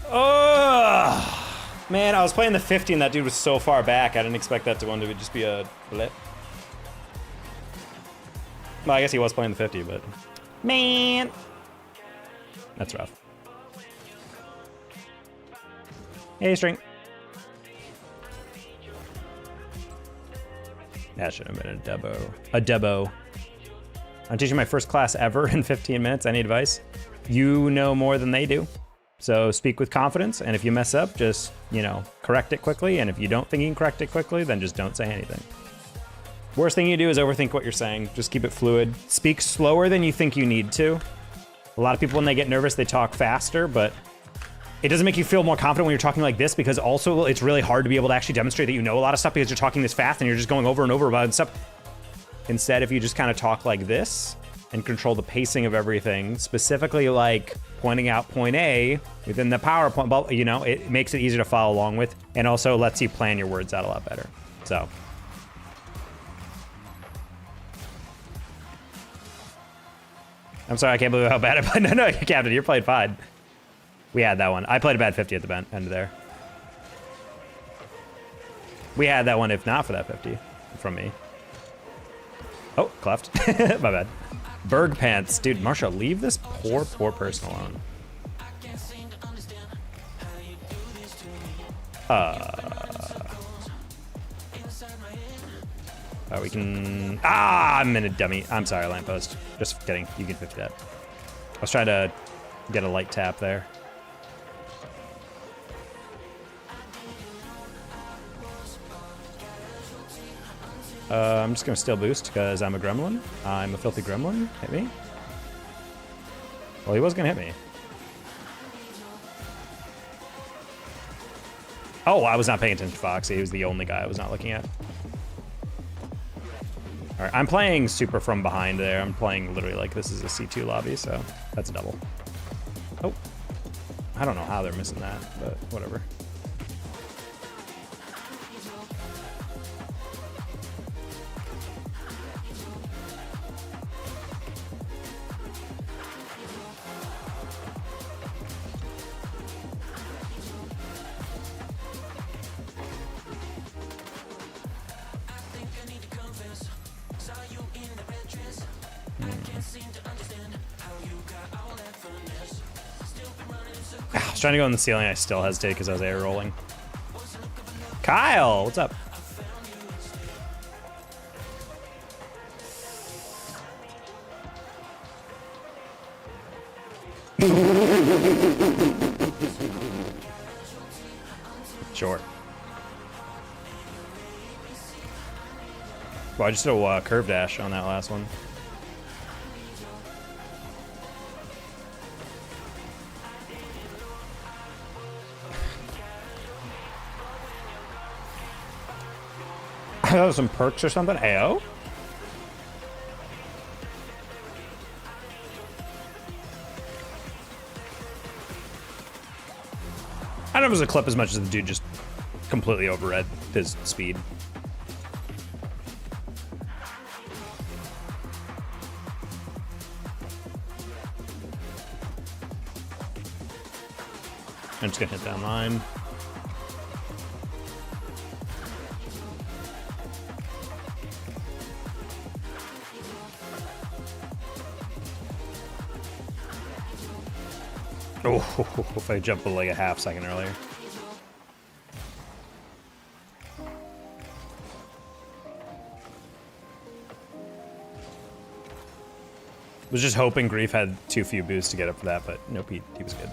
S1: Oh man, I was playing the 50 and that dude was so far back. I didn't expect that one to just be a blip. Well, I guess he was playing the 50, but man, that's rough. Hey, string. That should have been a debo. A debo. I'm teaching my first class ever in 15 minutes. Any advice? You know more than they do. So speak with confidence, and if you mess up, just, you know, correct it quickly. And if you don't think you can correct it quickly, then just don't say anything. Worst thing you do is overthink what you're saying. Just keep it fluid. Speak slower than you think you need to. A lot of people, when they get nervous, they talk faster, but it doesn't make you feel more confident when you're talking like this, because also it's really hard to be able to actually demonstrate that you know a lot of stuff because you're talking this fast and you're just going over and over about stuff. Instead, if you just kind of talk like this and control the pacing of everything, specifically like pointing out point A within the PowerPoint, but you know, it makes it easier to follow along with, and also lets you plan your words out a lot better. So. I'm sorry, I can't believe how bad I played. No, Captain, you're playing fine. We had that one. I played a bad 50 at the end of there. We had that one if not for that 50 from me. Oh, cleft. My bad. Berg pants. Dude, Marshall, leave this poor person alone. We can... Ah, I'm in a dummy. I'm sorry, lamppost. Just kidding. You can 50 that. I was trying to get a light tap there. I'm just going to still boost because I'm a gremlin. I'm a filthy gremlin. Hit me. Well, he was going to hit me. Oh, I was not paying attention to Foxy. He was the only guy I was not looking at. All right, I'm playing super from behind there. I'm playing literally like this is a C2 lobby, so that's a double. Oh, I don't know how they're missing that, but whatever. I was trying to go in the ceiling. I still hesitate because I was air rolling. Kyle, what's up? Sure. Well, I just did a curve dash on that last one. I thought it was some perks or something. AO? I don't know if it was a clip as much as the dude just completely overread his speed. I'm just gonna hit that line. Oh, if I jumped like a half second earlier. Was just hoping Grief had too few boosts to get up for that, but nope, he was good.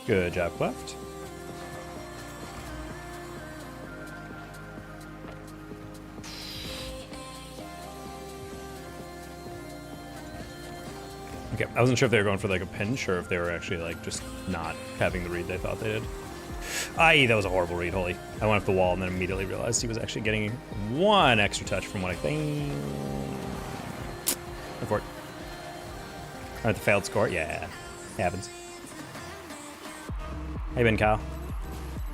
S1: Good job, Cleft. Okay, I wasn't sure if they were going for like a pinch or if they were actually like just not having the read they thought they did. Aye, that was a horrible read, holy. I went up the wall and then immediately realized he was actually getting one extra touch from what I think. Go for it. Alright, the failed score, yeah, happens. How you been, Kyle?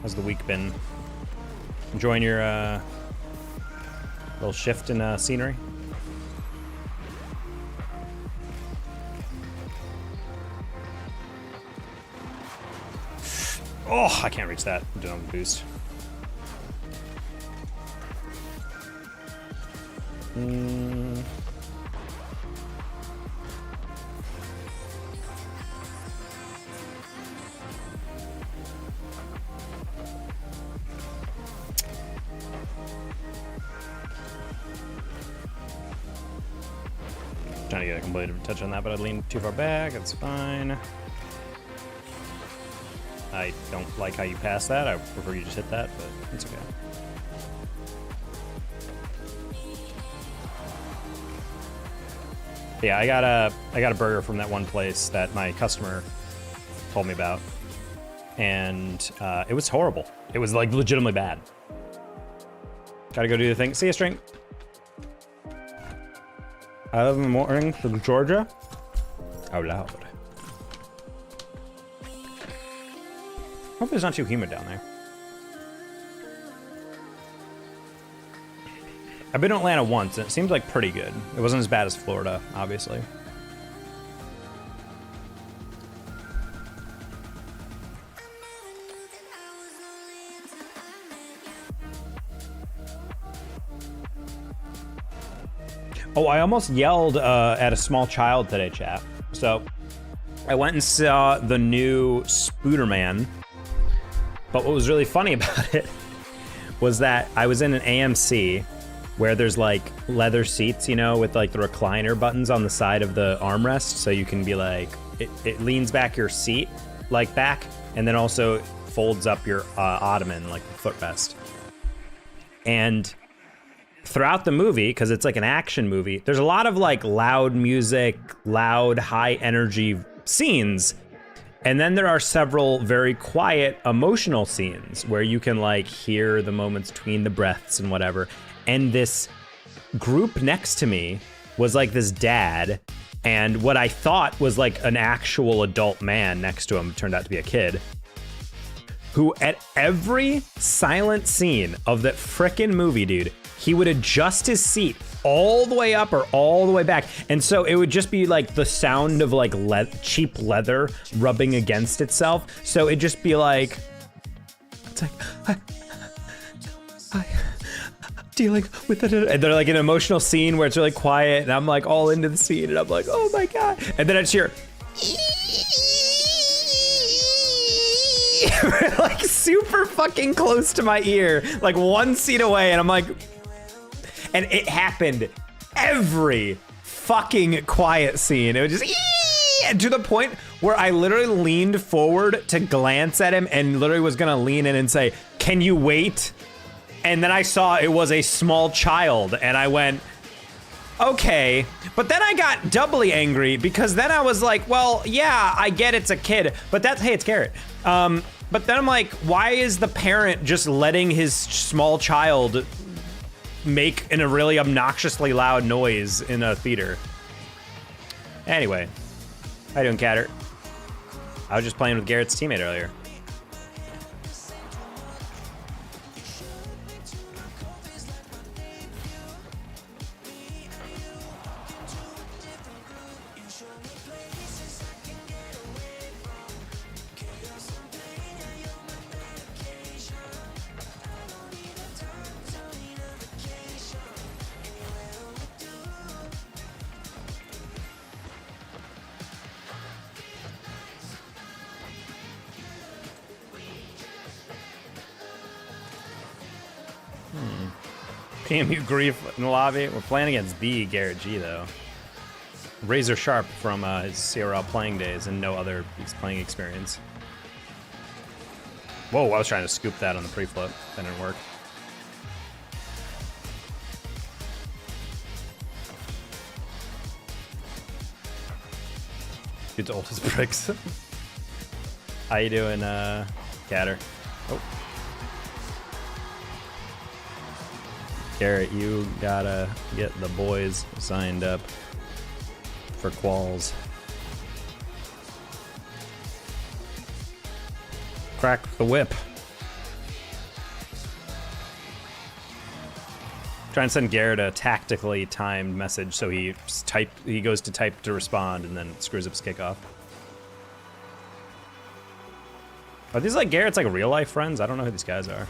S1: How's the week been? Enjoying your little shift in scenery? Oh, I can't reach that. I'm doing a boost. Trying to get a complete touch on that, but I leaned too far back. That's fine. I don't like how you pass that. I prefer you just hit that, but it's okay. Yeah, I got a burger from that one place that my customer told me about, and it was horrible. It was like legitimately bad. Gotta go do the thing. See you, String. I live in the morning from Georgia. Out loud. Hope it's not too humid down there. I've been to Atlanta once, and it seemed like pretty good. It wasn't as bad as Florida, obviously. Oh, I almost yelled at a small child today, chat. So, I went and saw the new Spooderman. But what was really funny about it was that I was in an AMC where there's like leather seats, you know, with like the recliner buttons on the side of the armrest. So you can be like, it leans back your seat like back and then also folds up your ottoman like the footrest. And throughout the movie, because it's like an action movie, there's a lot of like loud music, loud, high energy scenes. And then there are several very quiet emotional scenes where you can like hear the moments between the breaths and whatever. And this group next to me was like this dad, and what I thought was like an actual adult man next to him turned out to be a kid, who at every silent scene of that frickin' movie, dude, he would adjust his seat all the way up or all the way back. And so it would just be like the sound of like cheap leather rubbing against itself. So it'd just be like, it's like, I dealing with it. And they're like an emotional scene where it's really quiet and I'm like all into the scene and I'm like, oh my God. And then I just hear, like super fucking close to my ear, like 1 seat away. And I'm like, and it happened every fucking quiet scene. It was just, and to the point where I literally leaned forward to glance at him and literally was gonna lean in and say, can you wait? And then I saw it was a small child and I went, okay. But then I got doubly angry because then I was like, well, yeah, I get it's a kid, but that's, hey, it's Garrett. But then I'm like, why is the parent just letting his small child make in a really obnoxiously loud noise in a theater? Anyway, how you doing, Catter? I was just playing with Garrett's teammate earlier. PMU grief in the lobby. We're playing against the Garrett G though. Razor sharp from his CRL playing days and no other playing experience. Whoa, I was trying to scoop that on the pre-flip. That didn't work. Dude's old as bricks. How you doing, Catter? Oh. Garrett, you gotta get the boys signed up for quals. Crack the whip. Try and send Garrett a tactically timed message so he goes to type to respond and then screws up his kickoff. Are these like Garrett's like real life friends? I don't know who these guys are.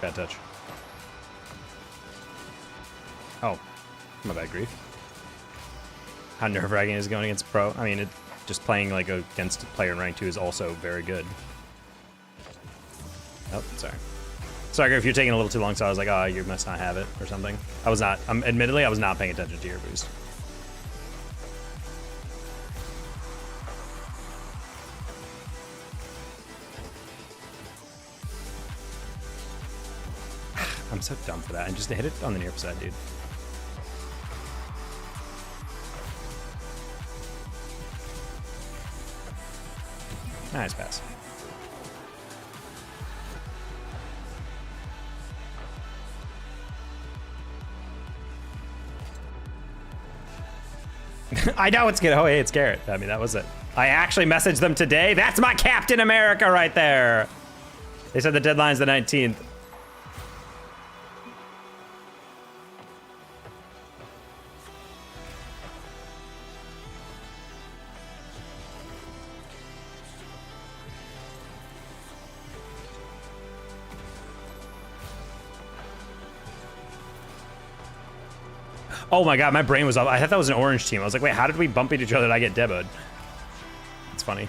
S1: Bad touch. Oh, my bad, grief. How nerve-wracking is it going against pro? I mean, just playing like against a player in rank 2 is also very good. Oh, sorry. Sorry, if you're taking a little too long, so I was like, oh, you must not have it or something. I was not, admittedly, I was not paying attention to your boost. I'm so dumb for that. I just hit it on the near side, dude. Nice pass. I know it's good. Oh, hey, it's Garrett. I mean, that was it. I actually messaged them today. That's my Captain America right there. They said the deadline's the 19th. Oh my God, my brain was off. I thought that was an orange team. I was like, wait, how did we bump into each other and I get demoed? It's funny.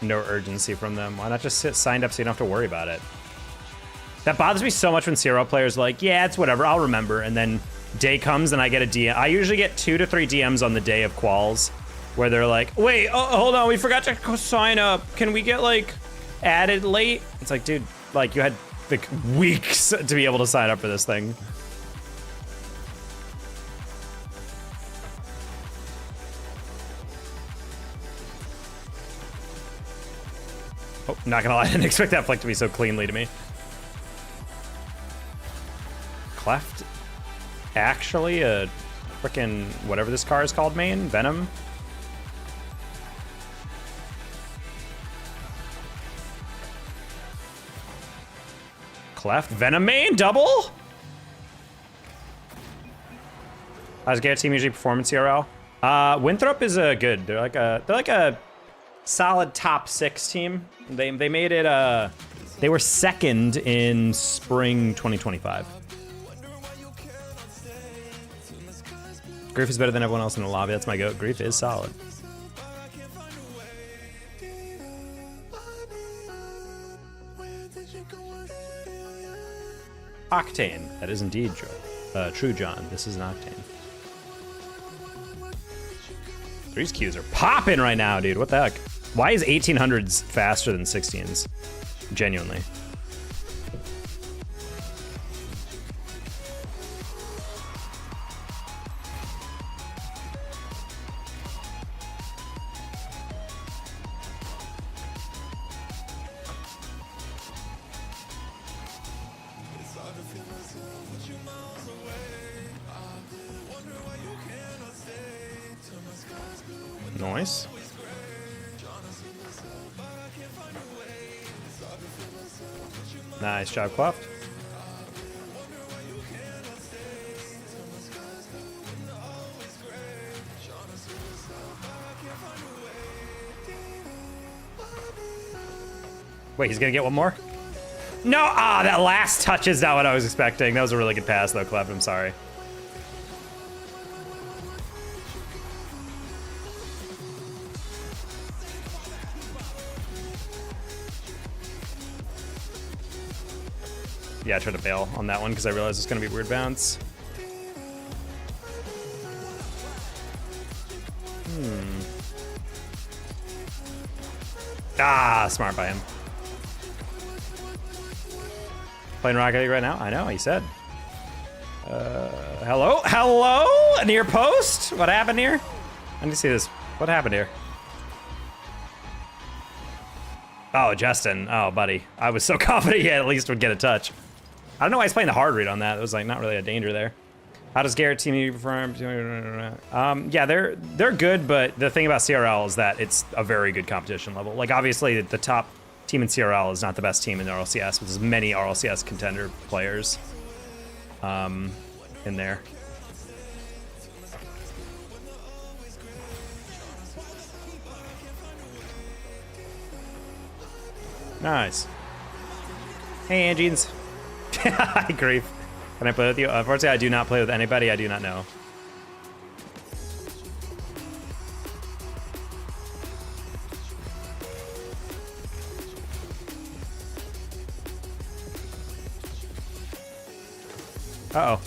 S1: no urgency from them. Why not just sit signed up so you don't have to worry about it? That bothers me so much when CRL players are like, yeah, it's whatever, I'll remember. And then day comes and I get a DM. I usually get 2 to 3 DMs on the day of quals where they're like, wait, hold on, we forgot to sign up. Can we get like added late? It's like, dude, like you had like weeks to be able to sign up for this thing. Oh, not gonna lie, I didn't expect that flick to be so cleanly to me. Cleft? Actually a frickin' whatever this car is called main? Venom? Cleft? Venom main? Double? How does Garrett team usually perform in CRL? Winthrop is a good. They're like a solid top 6 team. They made it they were 2nd in spring 2025. Grief is better than everyone else in the lobby. That's my goat. Grief is solid. Octane. That is indeed true, John. This is an Octane. These queues are popping right now, dude. What the heck? Why is 1800s faster than 16s? Genuinely. Nice. Nice job, Cleft. Wait, he's gonna get one more? No! Ah, that last touch is not what I was expecting. That was a really good pass, though, Cleft. I'm sorry. Yeah, I tried to bail on that one because I realized it's going to be weird bounce. Ah, smart by him. Playing Rocket League right now? I know, he said. Hello? Hello? Near post? What happened here? I need to see this. What happened here? Oh, Justin. Oh, buddy. I was so confident he at least would get a touch. I don't know why he's playing the hard read on that. It was like not really a danger there. How does Garrett team perform? Yeah, they're good, but the thing about CRL is that it's a very good competition level. Like obviously the top team in CRL is not the best team in RLCS, but there's many RLCS contender players in there. Nice. Hey, Angenes. Hi, Grief. Can I play with you? Unfortunately, I do not play with anybody I do not know. Uh-oh.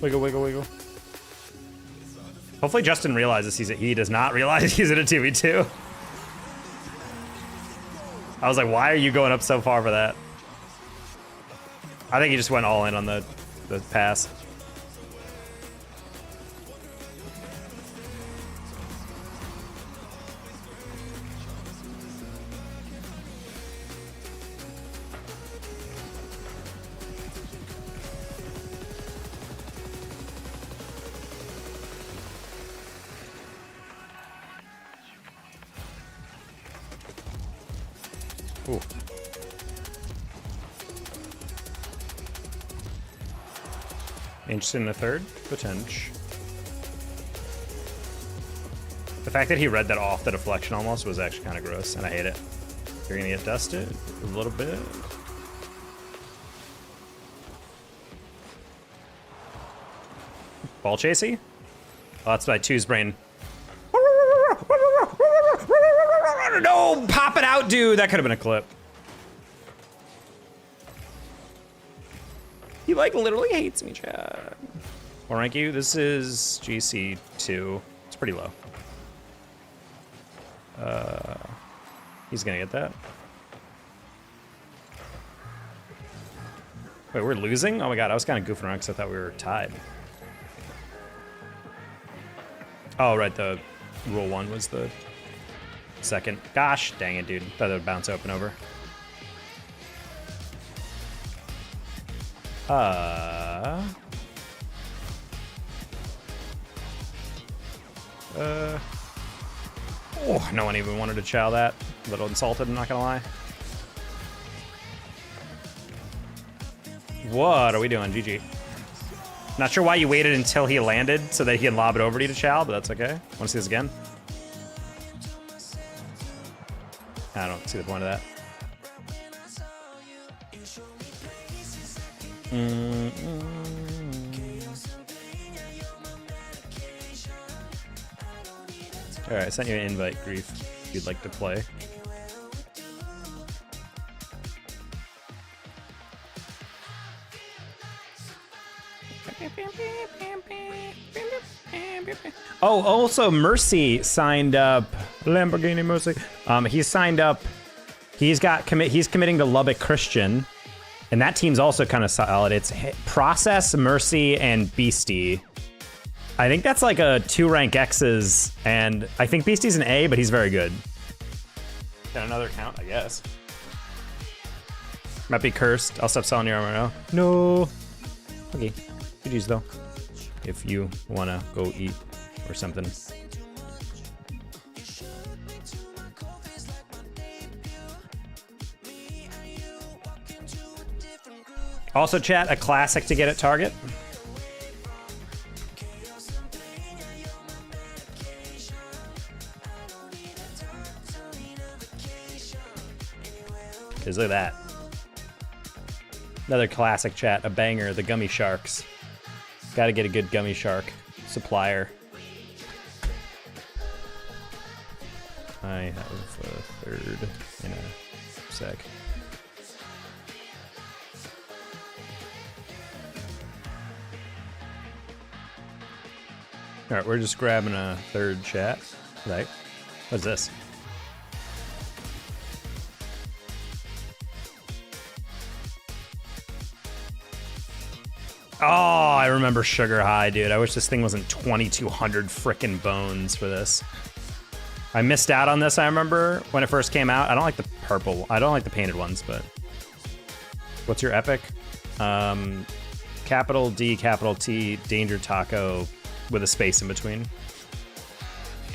S1: Wiggle, wiggle, wiggle. Hopefully Justin realizes he does not realize he's in a 2v2. I was like, why are you going up so far for that? I think he just went all in on the pass. Ooh. Interested in a third? Potential. The fact that he read that off the deflection almost was actually kind of gross, and I hate it. You're gonna get dusted a little bit. Ball chasey? Oh, that's my two's brain. No, pop it out, dude. That could have been a clip. He like literally hates me, Chad. Well, rank you. This is GC2. It's pretty low. He's gonna get that. Wait, we're losing? Oh my god, I was kind of goofing around because I thought we were tied. Oh, right, the rule 1 was the second. Gosh, dang it, dude. Thought it would bounce open over. Oh, no one even wanted to chow that. A little insulted, I'm not gonna lie. What are we doing? GG. Not sure why you waited until he landed so that he can lob it over to you to chow, but that's okay. Want to see this again? I don't see the point of that. All right, I sent you an invite, Grief, if you'd like to play. Oh, also Mercy signed up. Lamborghini Mercy. He's signed up. He's committing to Lubbock Christian, and that team's also kind of solid. It's Process, Mercy, and Beastie. I think that's like a 2 rank X's, and I think Beastie's an A, but he's very good. Got another account, I guess. Might be cursed. I'll stop selling your armor now. No. Okay. GG's though. If you wanna go eat or something. Also, chat, a classic to get at Target. Because look at that. Another classic, chat, a banger, the Gummy Sharks. Gotta get a good Gummy Shark supplier. I have a third in a sec. All right, we're just grabbing a third chat. Right. What's this? Oh, I remember Sugar High, dude. I wish this thing wasn't 2,200 frickin' bones for this. I missed out on this, I remember, when it first came out. I don't like the purple. I don't like the painted ones, but... What's your epic? Capital D, capital T, Danger Taco with a space in between.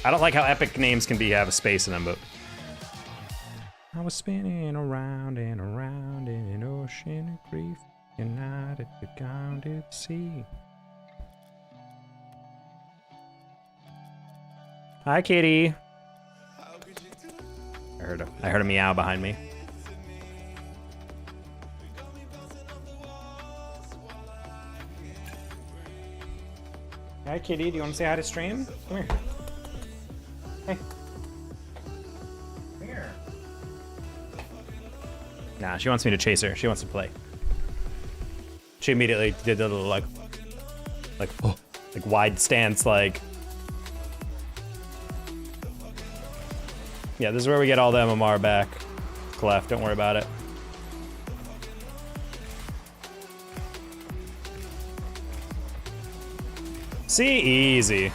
S1: I don't like how epic names can have a space in them, but... I was spinning around and around in an ocean of grief. United, we gone to the sea. Hi, kitty. I heard a meow behind me. Hi, kitty. Do you want to say hi to stream? Come here. Hey. Come here. Nah, she wants me to chase her. She wants to play. She immediately did a little like wide stance, like. Yeah, this is where we get all the MMR back. Clef, don't worry about it. See, easy.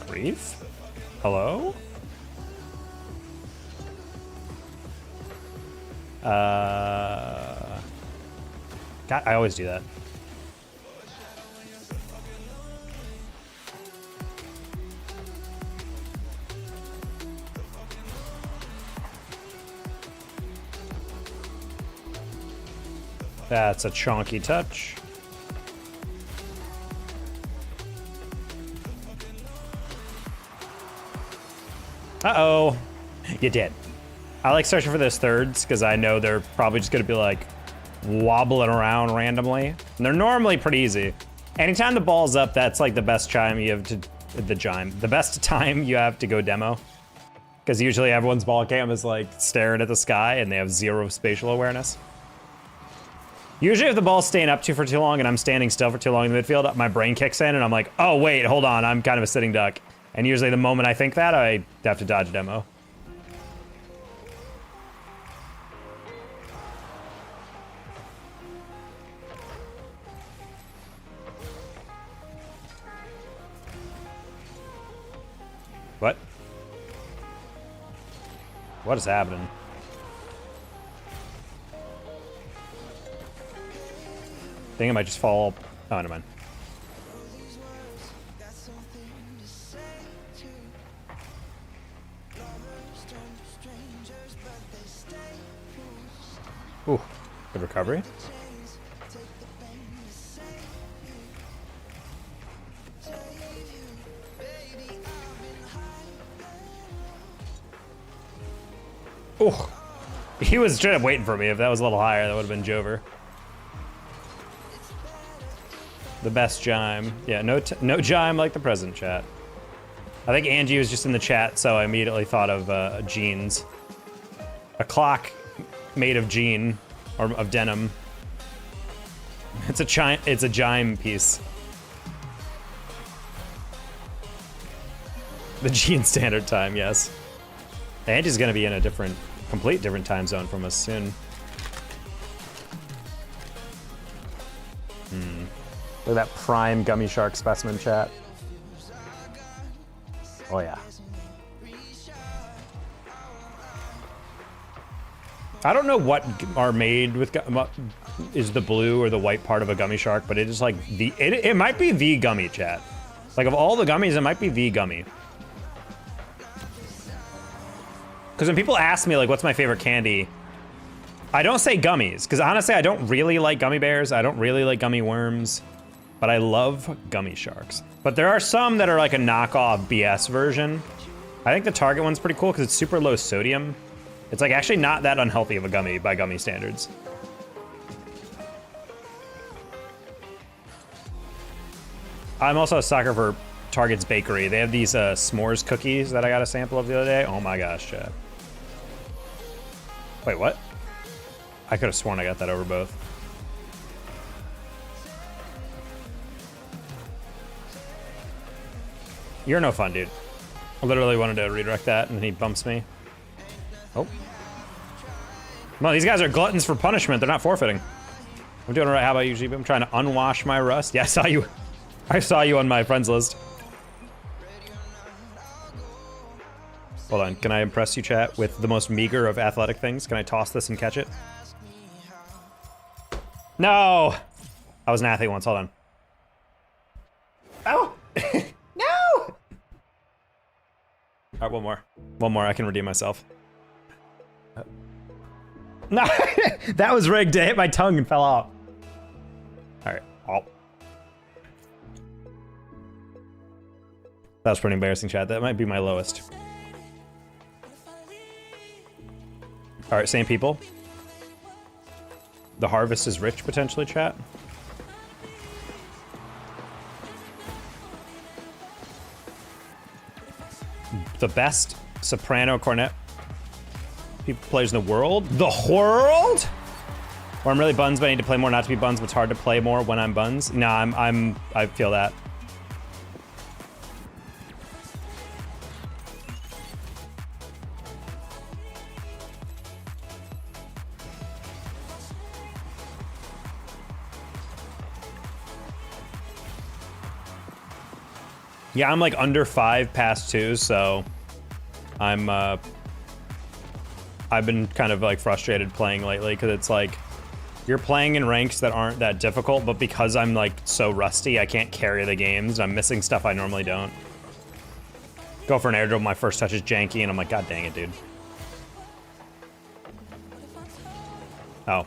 S1: Grief? Hello? God, I always do that. That's a chonky touch. Uh-oh. You did. I like searching for those thirds because I know they're probably just going to be like wobbling around randomly. And they're normally pretty easy. Anytime the ball's up, that's like the best time you have to, the best time you have to go demo. Because usually everyone's ball cam is like staring at the sky and they have zero spatial awareness. Usually if the ball's staying up for too long and I'm standing still for too long in the midfield, my brain kicks in and I'm like, oh wait, hold on, I'm kind of a sitting duck. And usually the moment I think that, I have to dodge demo. What? What is happening? I think I might just fall. Oh, never mind. Ooh, good recovery. Ooh, he was straight up waiting for me. If that was a little higher, that would have been Jover. The best Jime. Yeah, no Jime like the present, chat. I think Angie was just in the chat, so I immediately thought of jeans. A clock made of jean, or of denim. It's a Jime piece. The jean standard time, yes. Angie's gonna be in a complete different time zone from us soon. Look at that prime gummy shark specimen, chat. Oh yeah. I don't know what are made with is the blue or the white part of a gummy shark, but it is like it might be the gummy, chat. Like of all the gummies, it might be the gummy. Because when people ask me like what's my favorite candy, I don't say gummies, because honestly I don't really like gummy bears, I don't really like gummy worms, but I love gummy sharks. But there are some that are like a knockoff BS version. I think the Target one's pretty cool because it's super low sodium. It's like actually not that unhealthy of a gummy by gummy standards. I'm also a sucker for Target's Bakery. They have these s'mores cookies that I got a sample of the other day. Oh my gosh, chat. Wait, what? I could have sworn I got that over both. You're no fun, dude. I literally wanted to redirect that and he bumps me. Oh. Well, these guys are gluttons for punishment. They're not forfeiting. I'm doing all right. How about you, GB? I'm trying to unwash my rust. Yeah, I saw you. I saw you on my friends list. Hold on. Can I impress you, chat, with the most meager of athletic things? Can I toss this and catch it? No! I was an athlete once. Hold on. Oh! No! All right, one more. One more. I can redeem myself. No! That was rigged. It hit my tongue and fell out. All right. Oh. That was pretty embarrassing, chat. That might be my lowest. All right, same people. The harvest is rich, potentially, chat. The best soprano cornet players in the world? The world? Or I'm really buns, but I need to play more not to be buns, but it's hard to play more when I'm buns. Nah, I feel that. Yeah, I'm like under 5 past 2, so I'm I've been kind of like frustrated playing lately because it's like you're playing in ranks that aren't that difficult, but because I'm like so rusty, I can't carry the games. I'm missing stuff I normally don't. Go for an air dribble, my first touch is janky, and I'm like, God dang it, dude. Oh.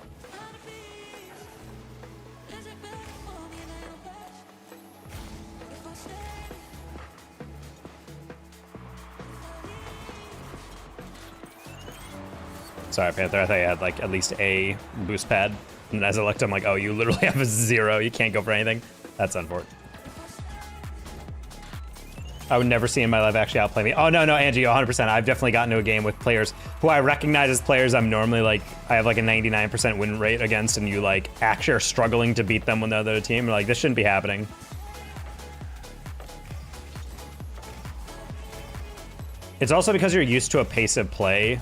S1: Sorry, Panther. I thought you had like at least a boost pad. And as I looked, I'm like, oh, you literally have a 0. You can't go for anything. That's unfortunate. I would never see in my life actually outplay me. Oh, no, Angie, 100%. I've definitely gotten to a game with players who I recognize as players I'm normally like, I have like a 99% win rate against, and you like actually are struggling to beat them when they're the other team. You're like, this shouldn't be happening. It's also because you're used to a pace of play.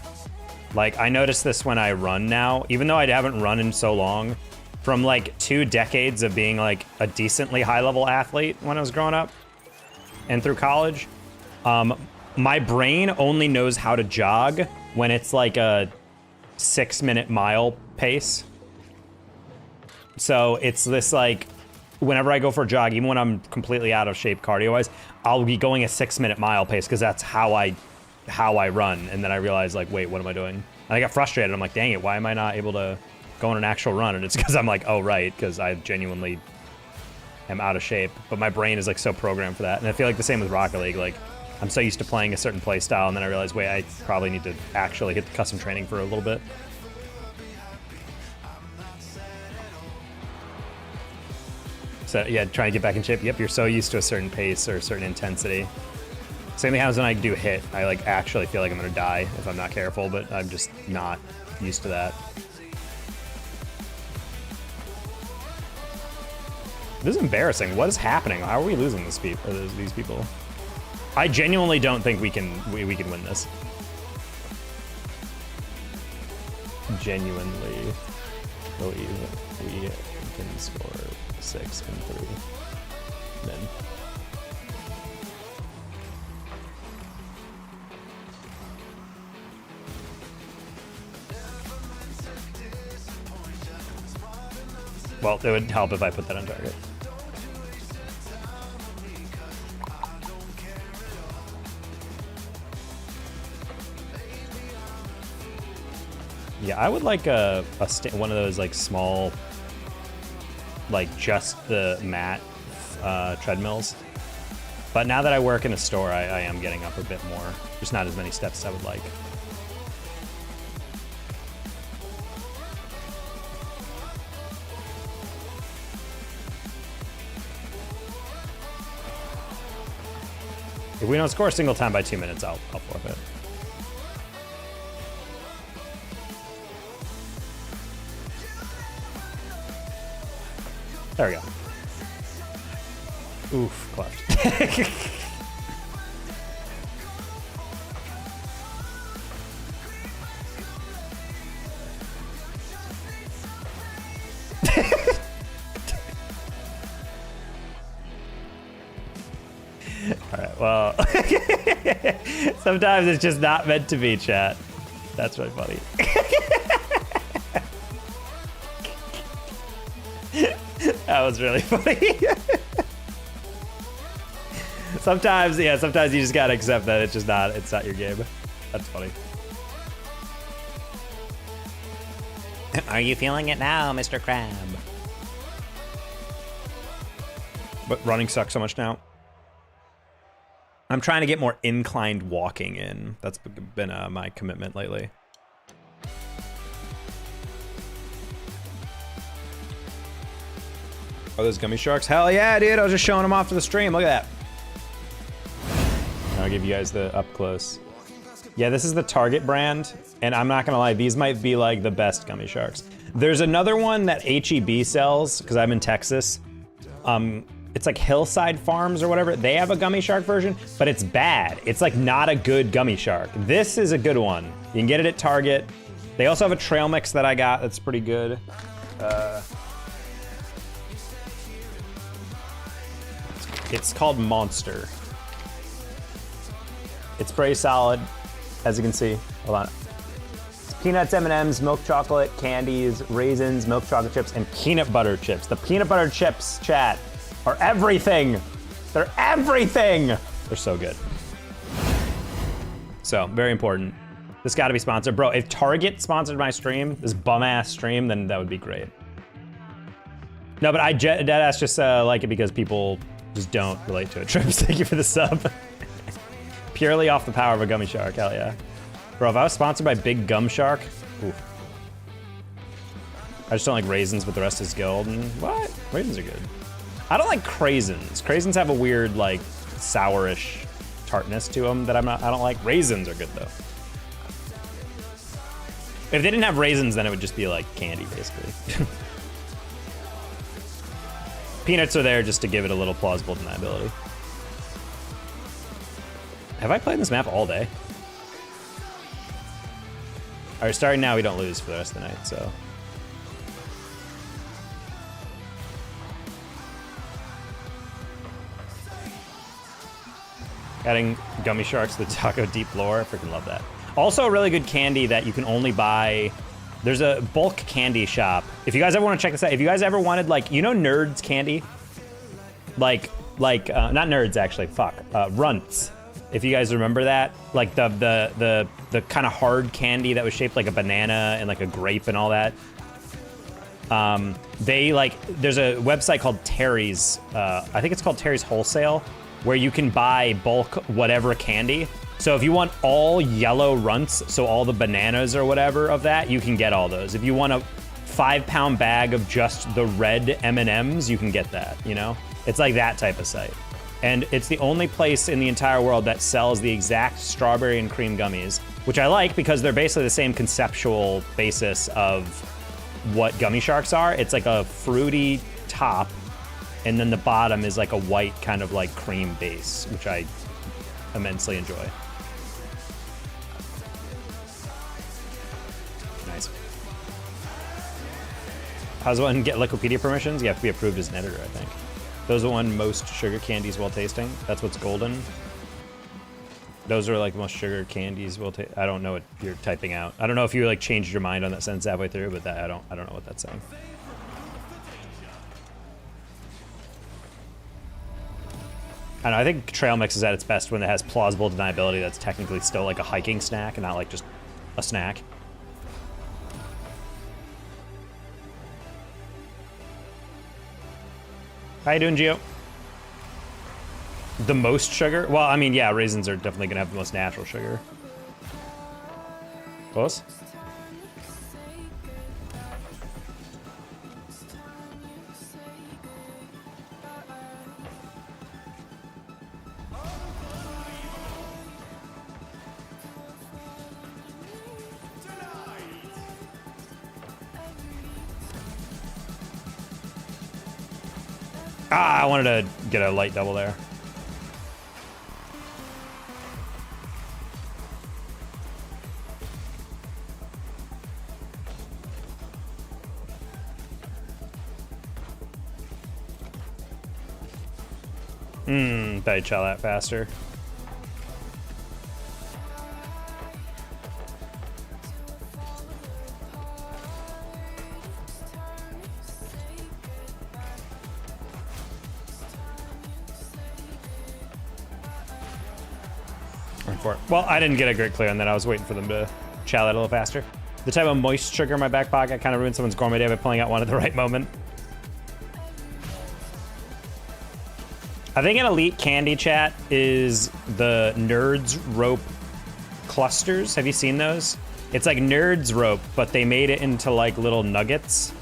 S1: Like, I notice this when I run now, even though I haven't run in so long, from like 2 decades of being like a decently high-level athlete when I was growing up and through college, my brain only knows how to jog when it's like a 6-minute mile pace. So it's this like, whenever I go for a jog, even when I'm completely out of shape cardio-wise, I'll be going a 6-minute mile pace because that's how I run. And then I realize like, wait, what am I doing? And I got frustrated. I'm like, dang it, why am I not able to go on an actual run? And it's because I'm like, oh, right, because I genuinely am out of shape. But my brain is like so programmed for that. And I feel like the same with Rocket League. Like, I'm so used to playing a certain play style, and then I realize, wait, I probably need to actually hit the custom training for a little bit. So yeah, trying to get back in shape. Yep, you're so used to a certain pace or a certain intensity. Same thing happens when I do hit. I like actually feel like I'm gonna die if I'm not careful, but I'm just not used to that. This is embarrassing. What is happening? How are we losing these people? I genuinely don't think we can win this. Genuinely believe we can score 6 and 3 men. Well, it would help if I put that on target. Yeah, I would like one of those like small, like just the mat treadmills. But now that I work in a store, I am getting up a bit more. Just not as many steps as I would like. If we don't score a single time by 2 minutes, I'll forfeit. There we go. Oof, clutch. Alright, well. Sometimes it's just not meant to be, chat. That's really funny. That was really funny. Sometimes you just gotta accept that it's not your game. That's funny. Are you feeling it now, Mr. Crab? But running sucks so much now. I'm trying to get more inclined walking in. That's been my commitment lately. Oh, those gummy sharks? Hell yeah, dude. I was just showing them off to the stream. Look at that. I'll give you guys the up close. Yeah, this is the Target brand, and I'm not gonna lie, these might be like the best gummy sharks. There's another one that HEB sells, because I'm in Texas. It's like Hillside Farms or whatever. They have a gummy shark version, but it's bad. It's like not a good gummy shark. This is a good one. You can get it at Target. They also have a trail mix that I got that's pretty good. It's called Monster. It's pretty solid, as you can see. Hold on. It's peanuts, M&Ms, milk chocolate, candies, raisins, milk chocolate chips, and peanut butter chips. The peanut butter chips, chat, are everything. They're everything. They're so good. So, very important. This gotta be sponsored. Bro, if Target sponsored my stream, this bum-ass stream, then that would be great. No, but I deadass just like it because people just don't relate to it. Trips, thank you for the sub. Purely off the power of a gummy shark, hell yeah. Bro, if I was sponsored by Big Gum Shark, oof. I just don't like raisins, but the rest is gold. And what? Raisins are good. I don't like craisins. Craisins have a weird, like, sourish tartness to them that I don't like. Raisins are good though. If they didn't have raisins, then it would just be like candy, basically. Peanuts are there just to give it a little plausible deniability. Have I played this map all day? All right, starting now, we don't lose for the rest of the night, so. Adding gummy sharks to the taco deep lore, I freaking love that. Also a really good candy that you can only buy. There's a bulk candy shop. If you guys ever want to check this out, if you guys ever wanted, like, you know Nerds candy? Like not Nerds actually, fuck, Runts. If you guys remember that, like the kind of hard candy that was shaped like a banana and like a grape and all that. They like, there's a website called Terry's, I think it's called Terry's Wholesale, where you can buy bulk whatever candy. So if you want all yellow runts, so all the bananas or whatever of that, you can get all those. If you want a 5-pound bag of just the red M&Ms, you can get that, you know? It's like that type of site. And it's the only place in the entire world that sells the exact strawberry and cream gummies, which I like because they're basically the same conceptual basis of what gummy sharks are. It's like a fruity top, and then the bottom is like a white kind of like cream base, which I immensely enjoy. Nice. How's one get Liquipedia permissions? You have to be approved as an editor, I think. Those are one most sugar candies while tasting. That's what's golden. Those are like the most sugar candies while taste. I don't know what you're typing out. I don't know if you like changed your mind on that sentence halfway through, but that I don't know what that's saying. I don't know, I think trail mix is at its best when it has plausible deniability that's technically still like a hiking snack and not like just a snack. How you doing, Gio? The most sugar? Well, I mean, yeah, raisins are definitely gonna have the most natural sugar. Close? Ah, I wanted to get a light double there. Bet I'd chow that faster. Well, I didn't get a great clear on that. I was waiting for them to chow that a little faster. The type of moist sugar in my back pocket kind of ruined someone's gourmet day by pulling out one at the right moment. I think an elite candy chat is the Nerds Rope clusters. Have you seen those? It's like Nerds Rope, but they made it into like little nuggets.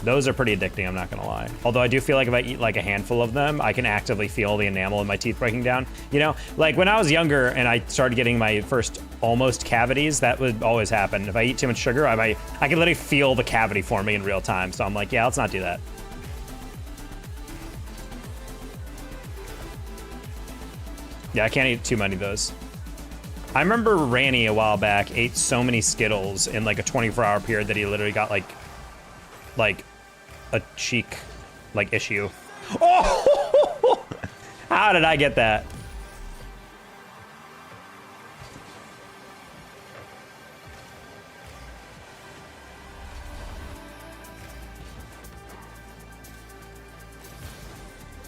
S1: Those are pretty addicting, I'm not gonna lie. Although I do feel like if I eat like a handful of them, I can actively feel the enamel in my teeth breaking down. You know, like when I was younger and I started getting my first almost cavities, that would always happen. If I eat too much sugar, I can literally feel the cavity forming in real time. So I'm like, yeah, let's not do that. Yeah, I can't eat too many of those. I remember Ranny a while back ate so many Skittles in like a 24-hour period that he literally got like a cheek like issue. Oh! How did I get that?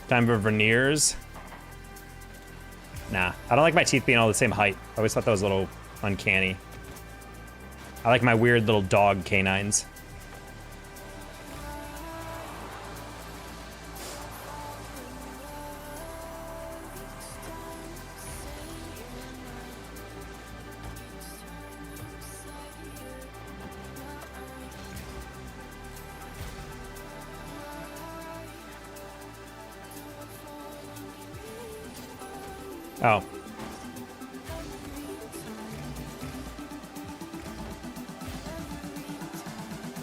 S1: Time for veneers. Nah, I don't like my teeth being all the same height. I always thought that was a little uncanny. I like my weird little dog canines. Oh.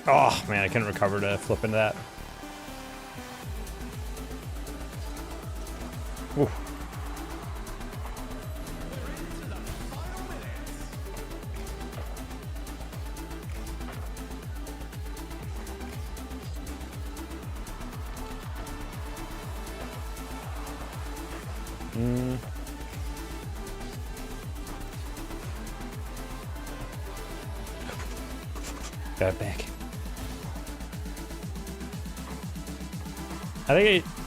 S1: Oh, man, I couldn't recover to flip into that. Ooh. Got it back.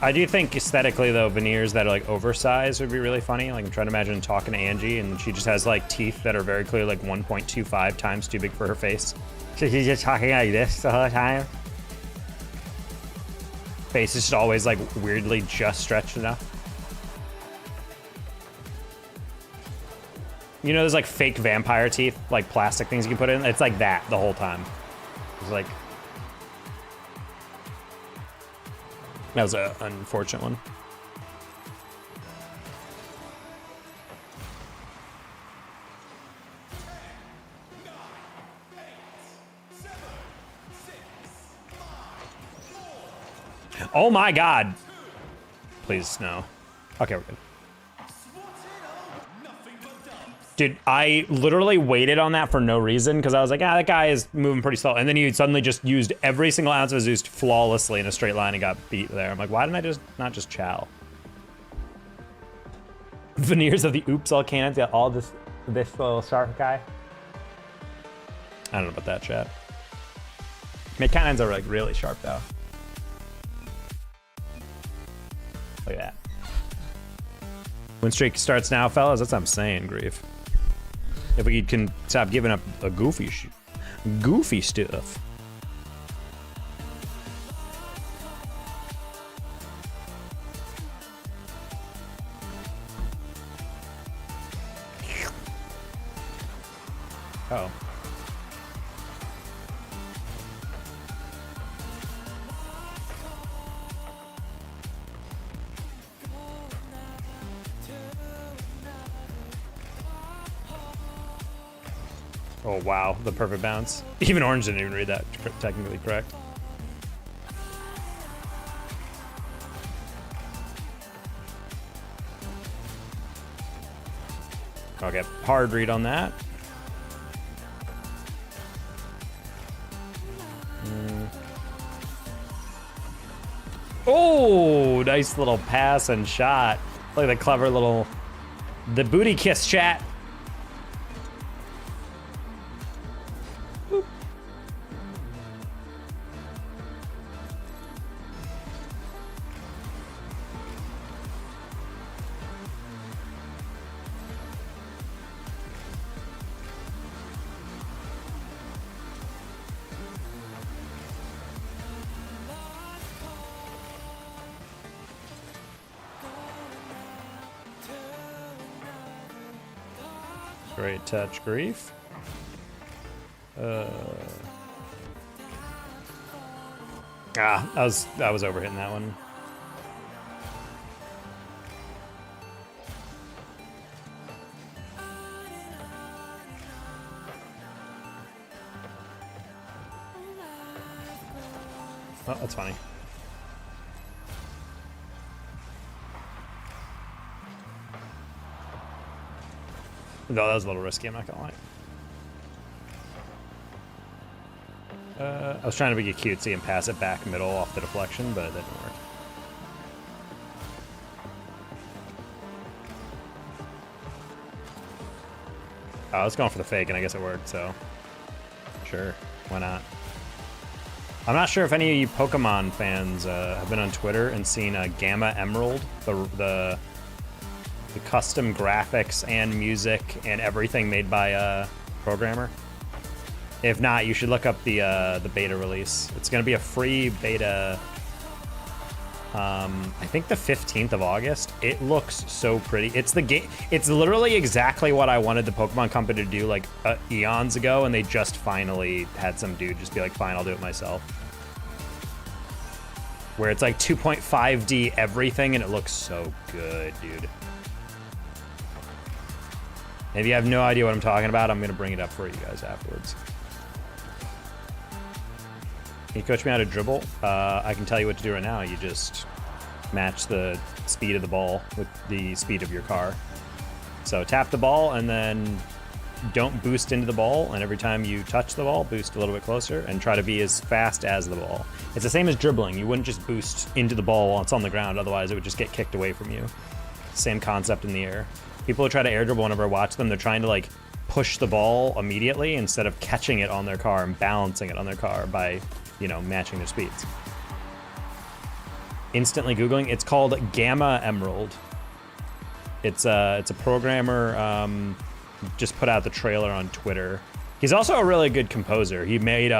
S1: I do think aesthetically though, veneers that are like oversized would be really funny. Like I'm trying to imagine talking to Angie and she just has like teeth that are very clearly like 1.25 times too big for her face. So she's just talking like this the whole time. Face is just always like weirdly just stretched enough. You know, there's like fake vampire teeth, like plastic things you can put in. It's like that the whole time. It's like, that was an unfortunate one. Oh my God. Please, no. Okay, we're good. Dude, I literally waited on that for no reason because I was like, ah, that guy is moving pretty slow. And then he suddenly just used every single ounce of his boost flawlessly in a straight line and got beat there. I'm like, why didn't I just not just chow? Veneers of the oops all cannons, yeah, all this little sharp guy. I don't know about that, chat. My cannons are like really sharp though. Look at that. Win streak starts now, fellas. That's what I'm saying, Grief. If we can stop giving up a goofy stuff. Oh. Oh, wow. The perfect bounce. Even Orange didn't even read that. Technically correct. Okay, hard read on that. Oh, nice little pass and shot. Look at the clever little... The booty kiss, chat. Great touch, Grief. I was overhitting that one. Oh, that's funny. No, that was a little risky, I'm not gonna lie. I was trying to be cutesy and pass it back middle off the deflection, but that didn't work. I was going for the fake, and I guess it worked, so... Sure, why not? I'm not sure if any of you Pokemon fans have been on Twitter and seen Gamma Emerald, the custom graphics and music and everything made by a programmer. If not, you should look up the beta release. It's going to be a free beta. I think the 15th of August. It looks so pretty. It's the game. It's literally exactly what I wanted the Pokemon Company to do like eons ago, and they just finally had some dude just be like, "Fine, I'll do it myself." Where it's like 2.5D everything, and it looks so good, dude. And if you have no idea what I'm talking about, I'm gonna bring it up for you guys afterwards. Can you coach me how to dribble? I can tell you what to do right now. You just match the speed of the ball with the speed of your car. So tap the ball and then don't boost into the ball, and every time you touch the ball, boost a little bit closer and try to be as fast as the ball. It's the same as dribbling. You wouldn't just boost into the ball while it's on the ground, otherwise it would just get kicked away from you. Same concept in the air. People who try to air dribble, whenever I watch them, they're trying to like push the ball immediately instead of catching it on their car and balancing it on their car by, you know, matching their speeds. Instantly Googling, it's called Gamma Emerald. It's a programmer, just put out the trailer on Twitter. He's also a really good composer. He made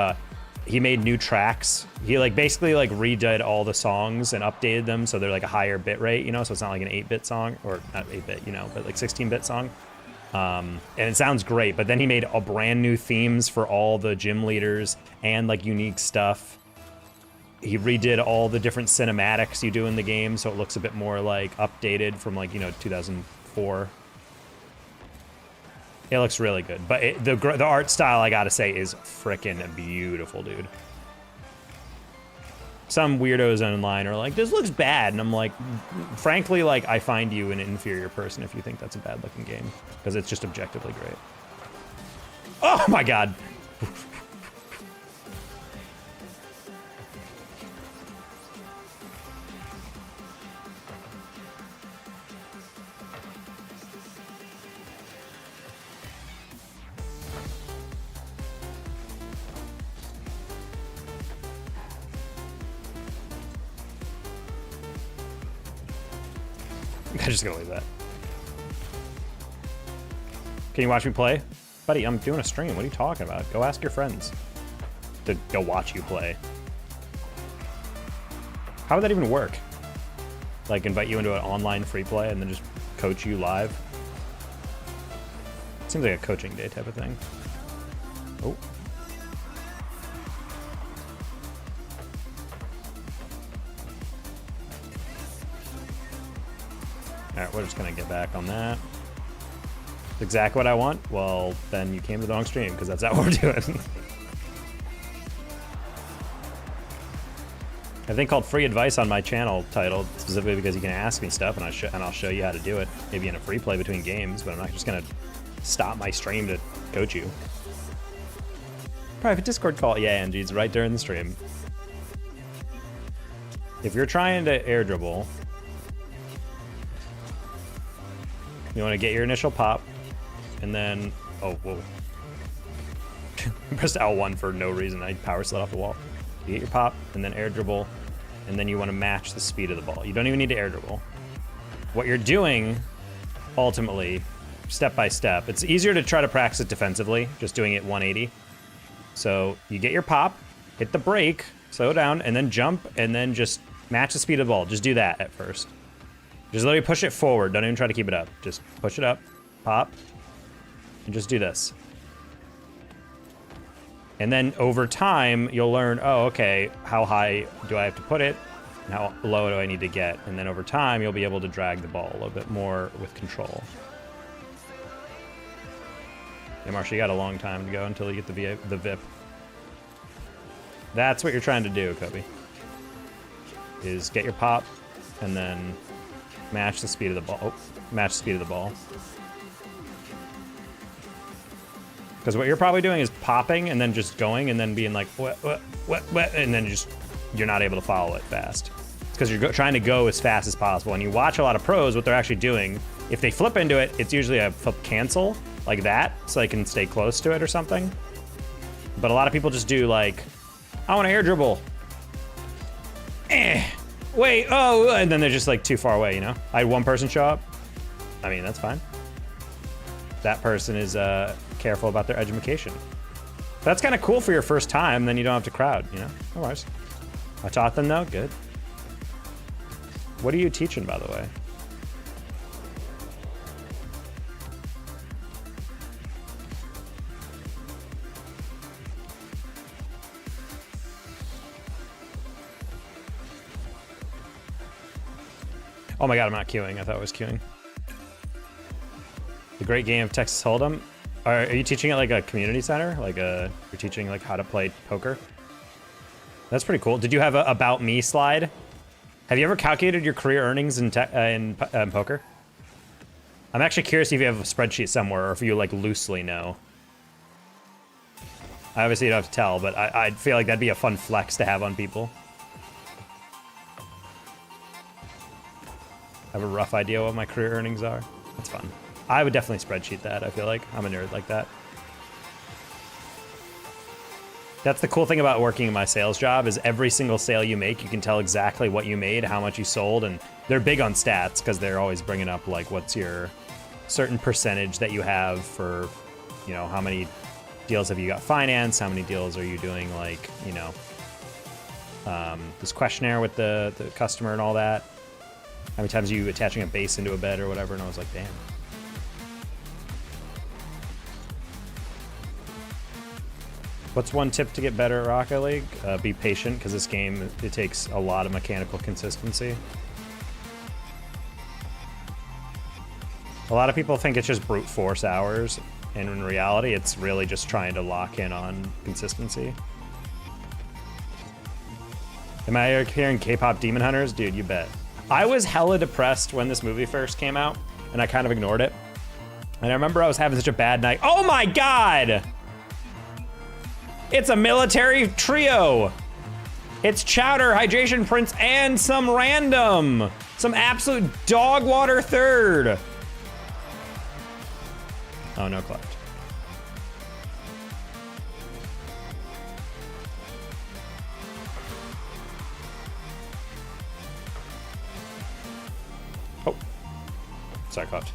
S1: new tracks. He like basically like redid all the songs and updated them so they're like a higher bit rate, you know, so it's not like an 8-bit song, or not 8-bit, you know, but like 16-bit song. And it sounds great, but then he made a brand new themes for all the gym leaders and like unique stuff. He redid all the different cinematics you do in the game, so it looks a bit more like updated from like, you know, 2004. It looks really good, but the art style, I gotta say, is frickin' beautiful, dude. Some weirdos online are like, this looks bad, and I'm like, frankly, like, I find you an inferior person if you think that's a bad looking game, because it's just objectively great. Oh my god. I'm just gonna leave that. Can you watch me play? Buddy, I'm doing a stream. What are you talking about? Go ask your friends to go watch you play. How would that even work? Like invite you into an online free play and then just coach you live? Seems like a coaching day type of thing. Oh. Alright, we're just gonna get back on that. Exactly what I want? Well, then you came to the wrong stream, because that's not what we're doing. A thing called free advice on my channel, titled specifically because you can ask me stuff, and I'll show you how to do it. Maybe in a free play between games, but I'm not just gonna stop my stream to coach you. Private Discord call. Yeah, Angie, it's right during the stream. If you're trying to air dribble, you want to get your initial pop, and then, oh, whoa. Press L1 for no reason. I power slid off the wall. You get your pop, and then air dribble, and then you want to match the speed of the ball. You don't even need to air dribble. What you're doing, ultimately, step by step, it's easier to try to practice it defensively, just doing it 180. So you get your pop, hit the brake, slow down, and then jump, and then just match the speed of the ball. Just do that at first. Just literally push it forward. Don't even try to keep it up. Just push it up, pop, and just do this. And then over time, you'll learn, oh, okay, how high do I have to put it? And how low do I need to get? And then over time, you'll be able to drag the ball a little bit more with control. Yeah, Marsha, you got a long time to go until you get the VIP. That's what you're trying to do, Kobe. Is get your pop, and then match the speed of the ball. Oh, match the speed of the ball. Because what you're probably doing is popping and then just going and then being like, what, and then just, you're not able to follow it fast. It's because you're trying to go as fast as possible. And you watch a lot of pros, what they're actually doing, if they flip into it, it's usually a flip cancel, like that, so they can stay close to it or something. But a lot of people just do like, I want to air dribble. Wait, oh, and then they're just like too far away, you know? I had one person show up. I mean, that's fine. That person is careful about their education. That's kind of cool for your first time, then you don't have to crowd, you know? No worries. I taught them though, good. What are you teaching, by the way? Oh my god, I'm not queuing. I thought I was queuing. The great game of Texas Hold'em. Are you teaching at like a community center? Like you're teaching like how to play poker? That's pretty cool. Did you have a about me slide? Have you ever calculated your career earnings in poker? I'm actually curious if you have a spreadsheet somewhere or if you like loosely know. I obviously don't have to tell, but I feel like that'd be a fun flex to have on people. I have a rough idea what my career earnings are. That's fun. I would definitely spreadsheet that, I feel like. I'm a nerd like that. That's the cool thing about working in my sales job is every single sale you make, you can tell exactly what you made, how much you sold, and they're big on stats because they're always bringing up like what's your certain percentage that you have for, you know, how many deals have you got financed, how many deals are you doing like, you know, this questionnaire with the customer and all that. How many times are you attaching a base into a bed or whatever, and I was like, damn. What's one tip to get better at Rocket League? Be patient, because this game, it takes a lot of mechanical consistency. A lot of people think it's just brute force hours, and in reality, it's really just trying to lock in on consistency. Am I hearing K-pop Demon Hunters? Dude, you bet. I was hella depressed when this movie first came out, and I kind of ignored it. And I remember I was having such a bad night. Oh my God! It's a military trio. It's Chowder, Hydration Prince, and some absolute dog water third. Oh, no cleft. Oh. Sorry, cleft.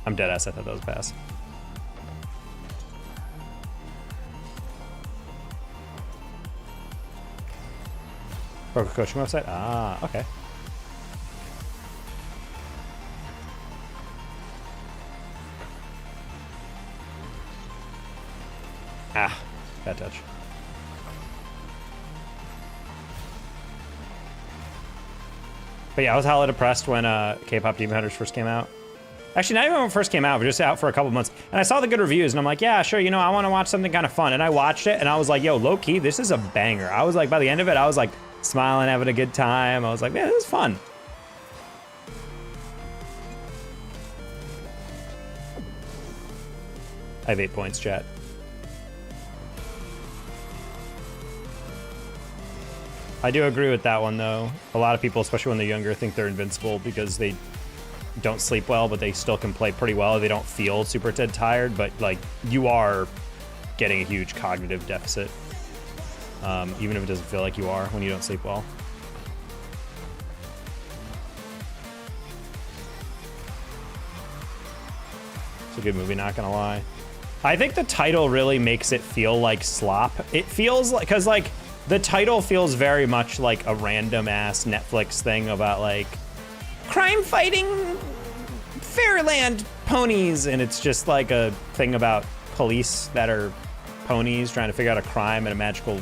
S1: I'm dead ass. I thought that was a pass. Broker coaching website? Ah, okay. Ah, bad touch. But yeah, I was hella depressed when K-pop Demon Hunters first came out. Actually, not even when it first came out, but just out for a couple months. And I saw the good reviews, and I'm like, yeah, sure, you know, I want to watch something kind of fun. And I watched it, and I was like, yo, low-key, this is a banger. I was like, by the end of it, I was like, smiling, having a good time. I was like, man, this is fun. I have 8 points, chat. I do agree with that one, though. A lot of people, especially when they're younger, think they're invincible because they don't sleep well, but they still can play pretty well. They don't feel super dead tired, but like you are getting a huge cognitive deficit. Even if it doesn't feel like you are when you don't sleep well. It's a good movie, not gonna lie. I think the title really makes it feel like slop. It feels like, cause like the title feels very much like a random ass Netflix thing about like crime fighting Fairyland ponies, and it's just like a thing about police that are ponies trying to figure out a crime in a magical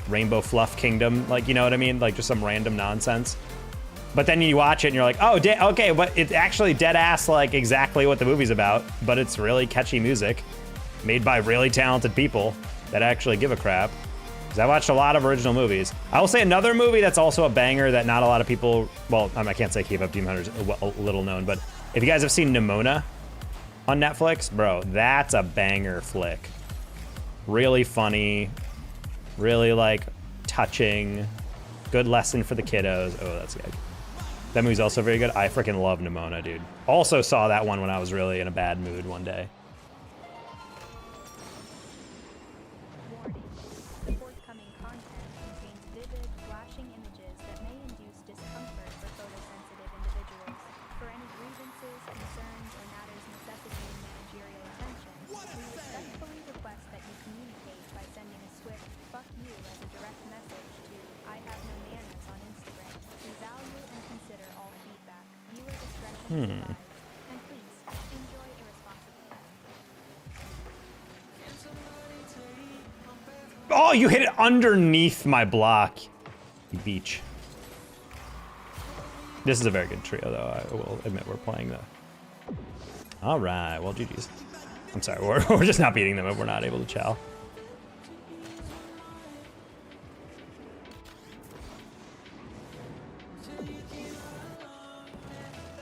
S1: rainbow fluff kingdom, like, you know what I mean, like just some random nonsense. But then you watch it and you're like, oh, okay, but it's actually dead ass like exactly what the movie's about, but it's really catchy music made by really talented people that actually give a crap. Because I watched a lot of original movies. I will say another movie that's also a banger that not a lot of people, well, I can't say K-pop Demon Hunters, a little known, but if you guys have seen Nimona on Netflix, bro, that's a banger flick. Really funny. Really, like, touching. Good lesson for the kiddos. Oh, that's good. That movie's also very good. I freaking love Nimona, dude. Also saw that one when I was really in a bad mood one day.
S2: Warning. The forthcoming content contains vivid, flashing images that may induce discomfort for photosensitive individuals. For any grievances, concerns, or matters necessitating managerial attention, we respectfully request that you communicate by sending a swift "fuck you" as a direct message to I have no manners on Instagram. We value and consider all feedback. Viewer discretion is advised. And please, enjoy irresponsibly.
S1: Oh, you hit it underneath my block, you beach. This is a very good trio, though. I will admit we're playing the. All right, well, GG's. I'm sorry, we're just not beating them if we're not able to chow.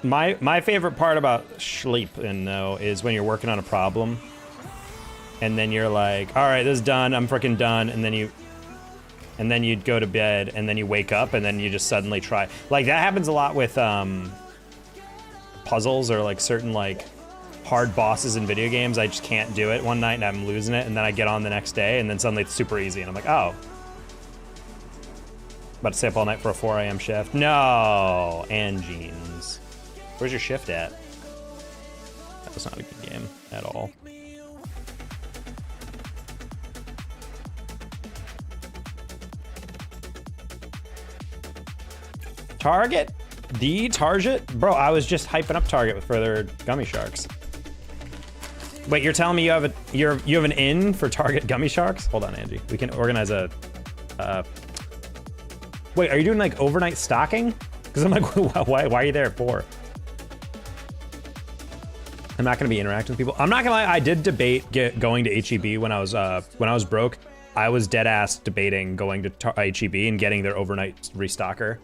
S1: My favorite part about sleeping though is when you're working on a problem, and then you're like, all right, this is done. I'm freaking done, and then you'd go to bed, and then you wake up, and then you just suddenly try. Like that happens a lot with puzzles or like certain like hard bosses in video games. I just can't do it one night, and I'm losing it, and then I get on the next day, and then suddenly it's super easy, and I'm like, oh. About to stay up all night for a 4 a.m. shift. No, and jeans. Where's your shift at? That was not a good game at all. Target? The Target? Bro, I was just hyping up Target for their gummy sharks. Wait, you're telling me you have an in for Target gummy sharks? Hold on, Angie. We can organize a wait, are you doing like overnight stocking? Because I'm like, why are you there at 4? I'm not gonna be interacting with people. I'm not gonna lie, I did debate going to HEB when I was broke. I was dead ass debating going to HEB and getting their overnight restocker.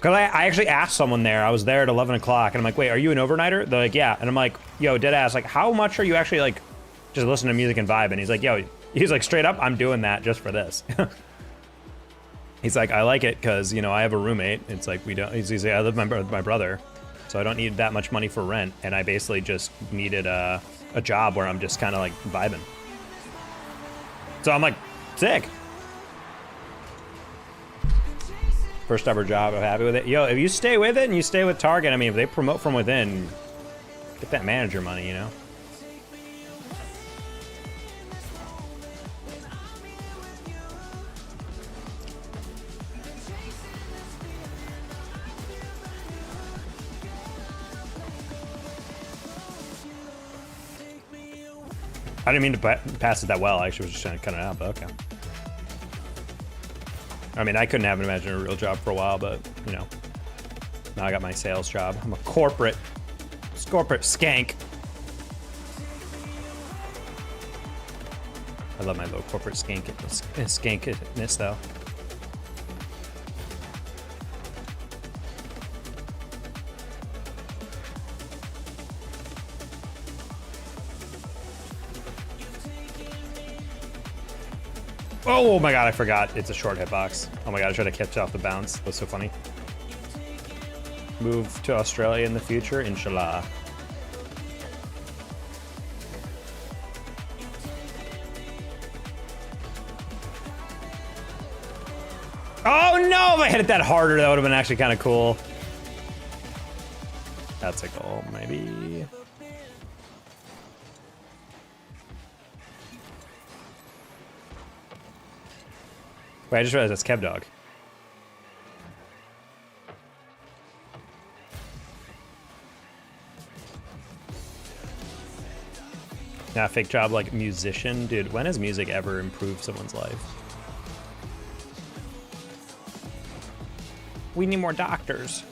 S1: Cause I actually asked someone there. I was there at 11 o'clock, and I'm like, wait, are you an overnighter? They're like, yeah. And I'm like, yo, dead ass, like, how much are you actually like just listening to music and vibe? And he's like, yo, he's like, straight up, I'm doing that just for this. He's like, I like it because, you know, I have a roommate. It's like, we don't, he's like, I live with my brother, so I don't need that much money for rent. And I basically just needed a job where I'm just kind of like vibing. So I'm like, sick. First ever job, I'm happy with it. Yo, if you stay with it and you stay with Target, I mean, if they promote from within, get that manager money, you know? I didn't mean to pass it that well. I actually was just trying to cut it out, but okay. I mean, I couldn't have imagined a real job for a while, but, you know. Now I got my sales job. I'm a corporate skank. I love my little corporate skankness, though. Oh my god, I forgot. It's a short hitbox. Oh my god, I tried to catch off the bounce. That's so funny. Move to Australia in the future, inshallah. Oh no, if I hit it that harder, that would have been actually kind of cool. That's a goal, maybe. Wait, I just realized that's Kev Dog. Now, fake job like musician. Dude, when has music ever improved someone's life? We need more doctors.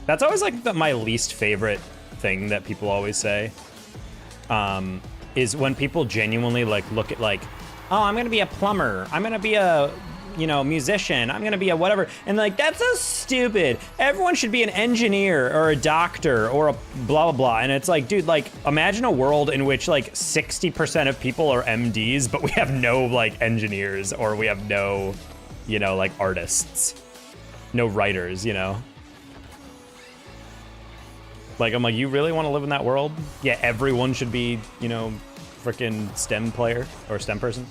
S1: That's always like my least favorite thing that people always say. Is when people genuinely like look at like, oh, I'm gonna be a plumber. I'm gonna be a, you know, musician. I'm gonna be a whatever. And like, that's so stupid. Everyone should be an engineer or a doctor or a blah, blah, blah. And it's like, dude, like, imagine a world in which like 60% of people are MDs, but we have no like engineers, or we have no, you know, like artists, no writers, you know? Like, I'm like, you really want to live in that world? Yeah, everyone should be, you know, freaking STEM player or STEM person.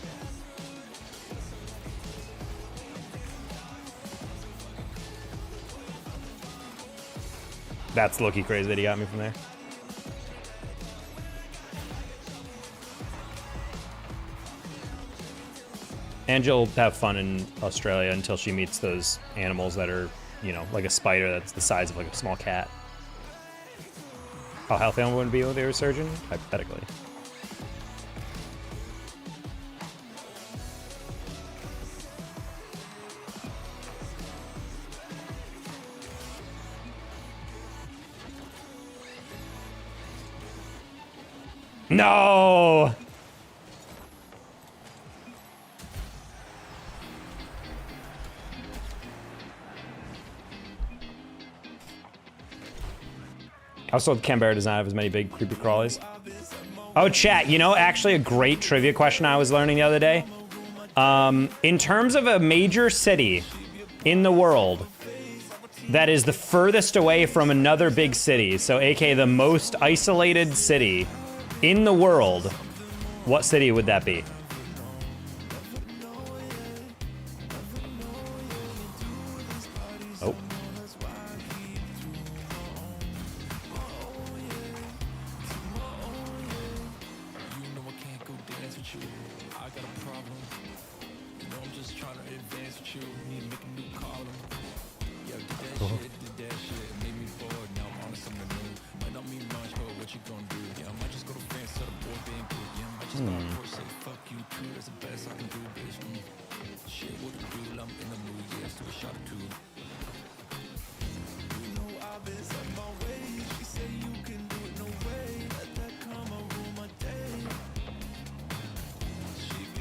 S1: That's low-key crazy that he got me from there. Angel will have fun in Australia until she meets those animals that are, you know, like a spider that's the size of like a small cat. How healthy I wouldn't be with a surgeon? Hypothetically. No! I was told Canberra does not have as many big creepy crawlies. Oh, chat, you know, actually a great trivia question I was learning the other day. In terms of a major city in the world that is the furthest away from another big city, so aka the most isolated city in the world, what city would that be? Oh.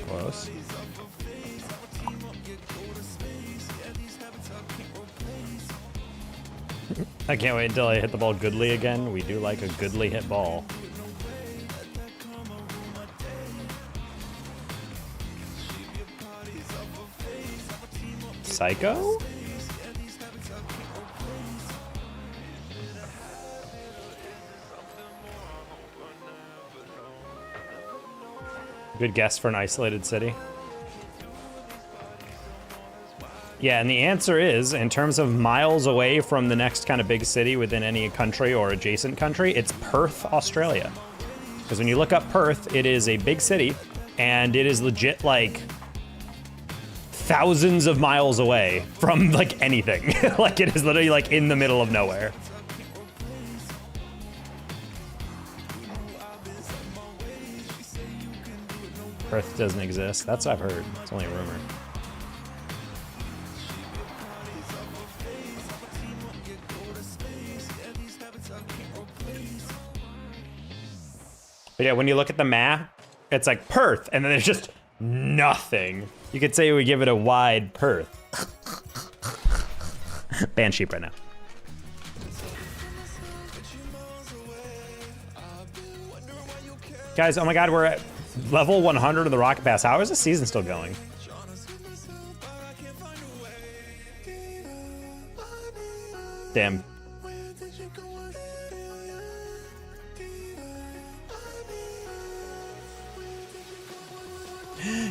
S1: Close. I can't wait until I hit the ball goodly again. We do like a goodly hit ball. Psycho? Good guess for an isolated city. Yeah, and the answer is, in terms of miles away from the next kind of big city within any country or adjacent country, it's Perth, Australia. Because when you look up Perth, it is a big city, and it is legit, like, thousands of miles away from, like, anything. Like, it is literally, like, in the middle of nowhere. Perth doesn't exist. That's what I've heard. It's only a rumor. But yeah, when you look at the map, it's like Perth, and then there's just nothing. You could say we give it a wide Perth. Ban sheep right now. Guys, oh my god, we're at level 100 of the Rocket Pass. How is the season still going? Damn.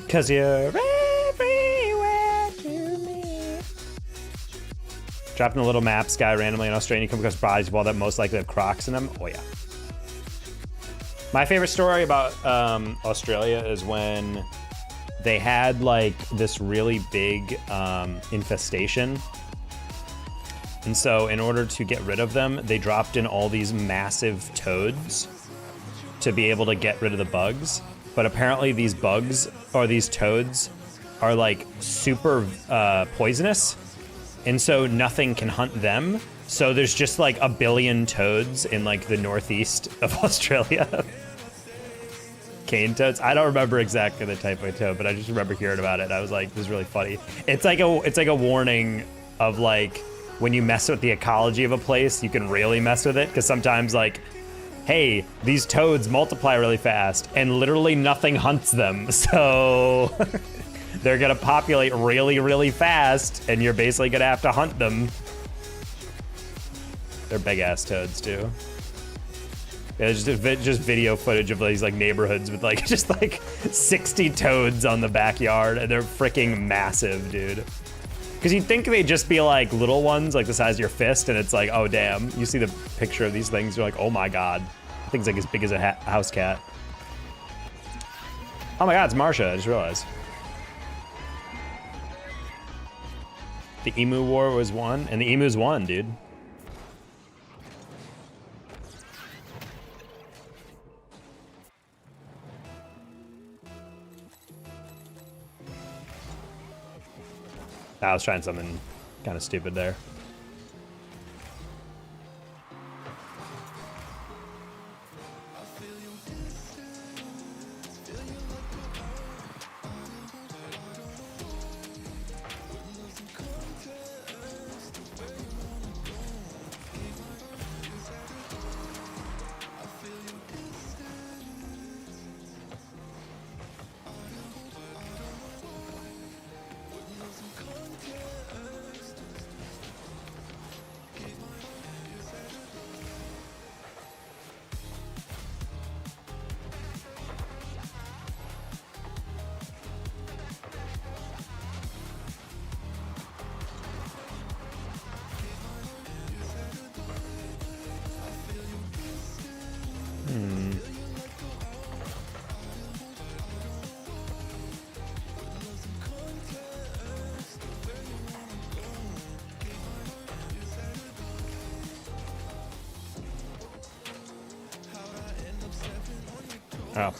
S1: Cause you're everywhere to me. Dropping a little maps guy randomly in Australia, you come across bodies of all that most likely have Crocs in them. Oh yeah. My favorite story about Australia is when they had like this really big infestation. And so in order to get rid of them, they dropped in all these massive toads to be able to get rid of the bugs. But apparently these bugs, or these toads, are like super poisonous. And so nothing can hunt them. So there's just like a billion toads in like the northeast of Australia. Cane toads. I don't remember exactly the type of toad, but I just remember hearing about it. I was like, this is really funny. It's like a warning of like, when you mess with the ecology of a place, you can really mess with it. Because sometimes like, hey, these toads multiply really fast and literally nothing hunts them. So they're gonna populate really, really fast and you're basically gonna have to hunt them. They're big ass toads too. Yeah, there's just video footage of these like neighborhoods with like just like 60 toads on the backyard and they're freaking massive, dude. Because you'd think they'd just be like little ones, like the size of your fist, and it's like, oh damn. You see the picture of these things, you're like, oh my god. Things like as big as a house cat. Oh my god, it's Marsha, I just realized. The emu war was won, and the emus won, dude. I was trying something kind of stupid there. Oh.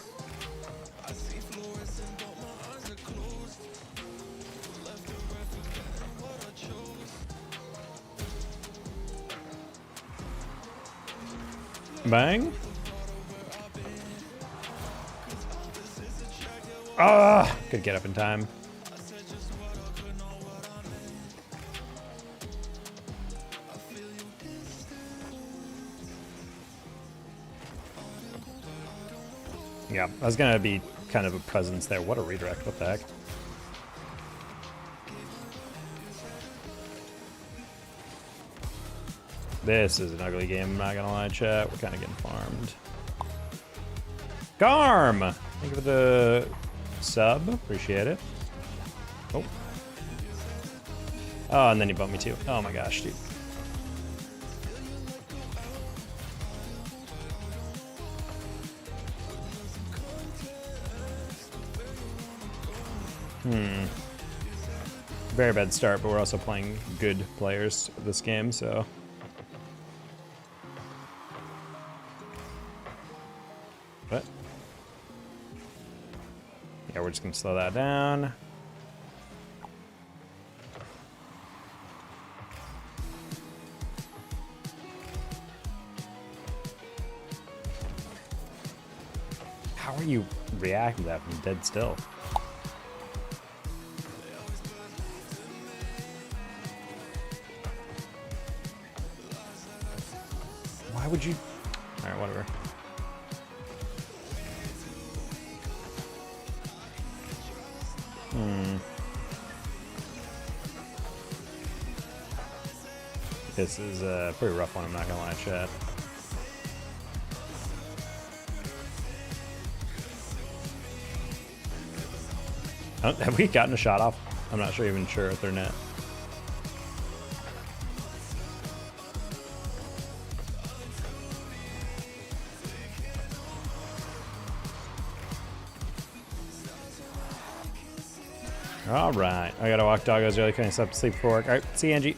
S1: Bang. Ah, could get up in time. Yeah, I was gonna be kind of a presence there. What a redirect, what the heck? This is an ugly game, I'm not gonna lie, chat. We're kind of getting farmed. Garm! Thank you for the sub, appreciate it. Oh. Oh, and then you bumped me too. Oh my gosh, dude. Very bad start, but we're also playing good players this game, so. What? Yeah, we're just gonna slow that down. How are you reacting to that from dead still? Why would you? All right, whatever. This is a pretty rough one, I'm not gonna lie, chat. Have we gotten a shot off? I'm not sure even sure if they're net. All right, I gotta walk doggos early, couldn't stop to sleep for work. All right, see you, Angie.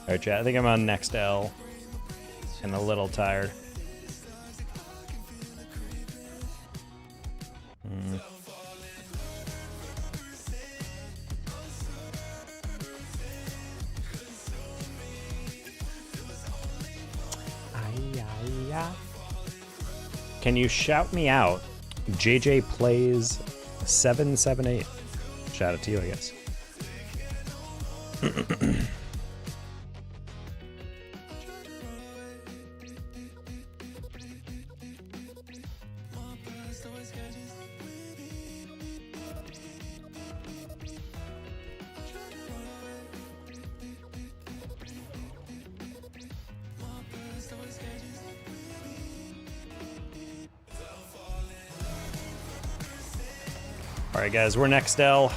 S1: All right, chat, I think I'm on next L and a little tired. Can you shout me out? JJ plays 778. Shout out to you, I guess. All right, guys, we're next L.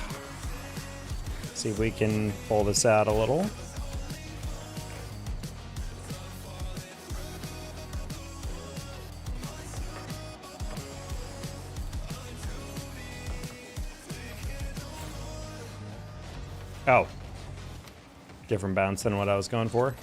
S1: See if we can pull this out a little. Oh. Different bounce than what I was going for.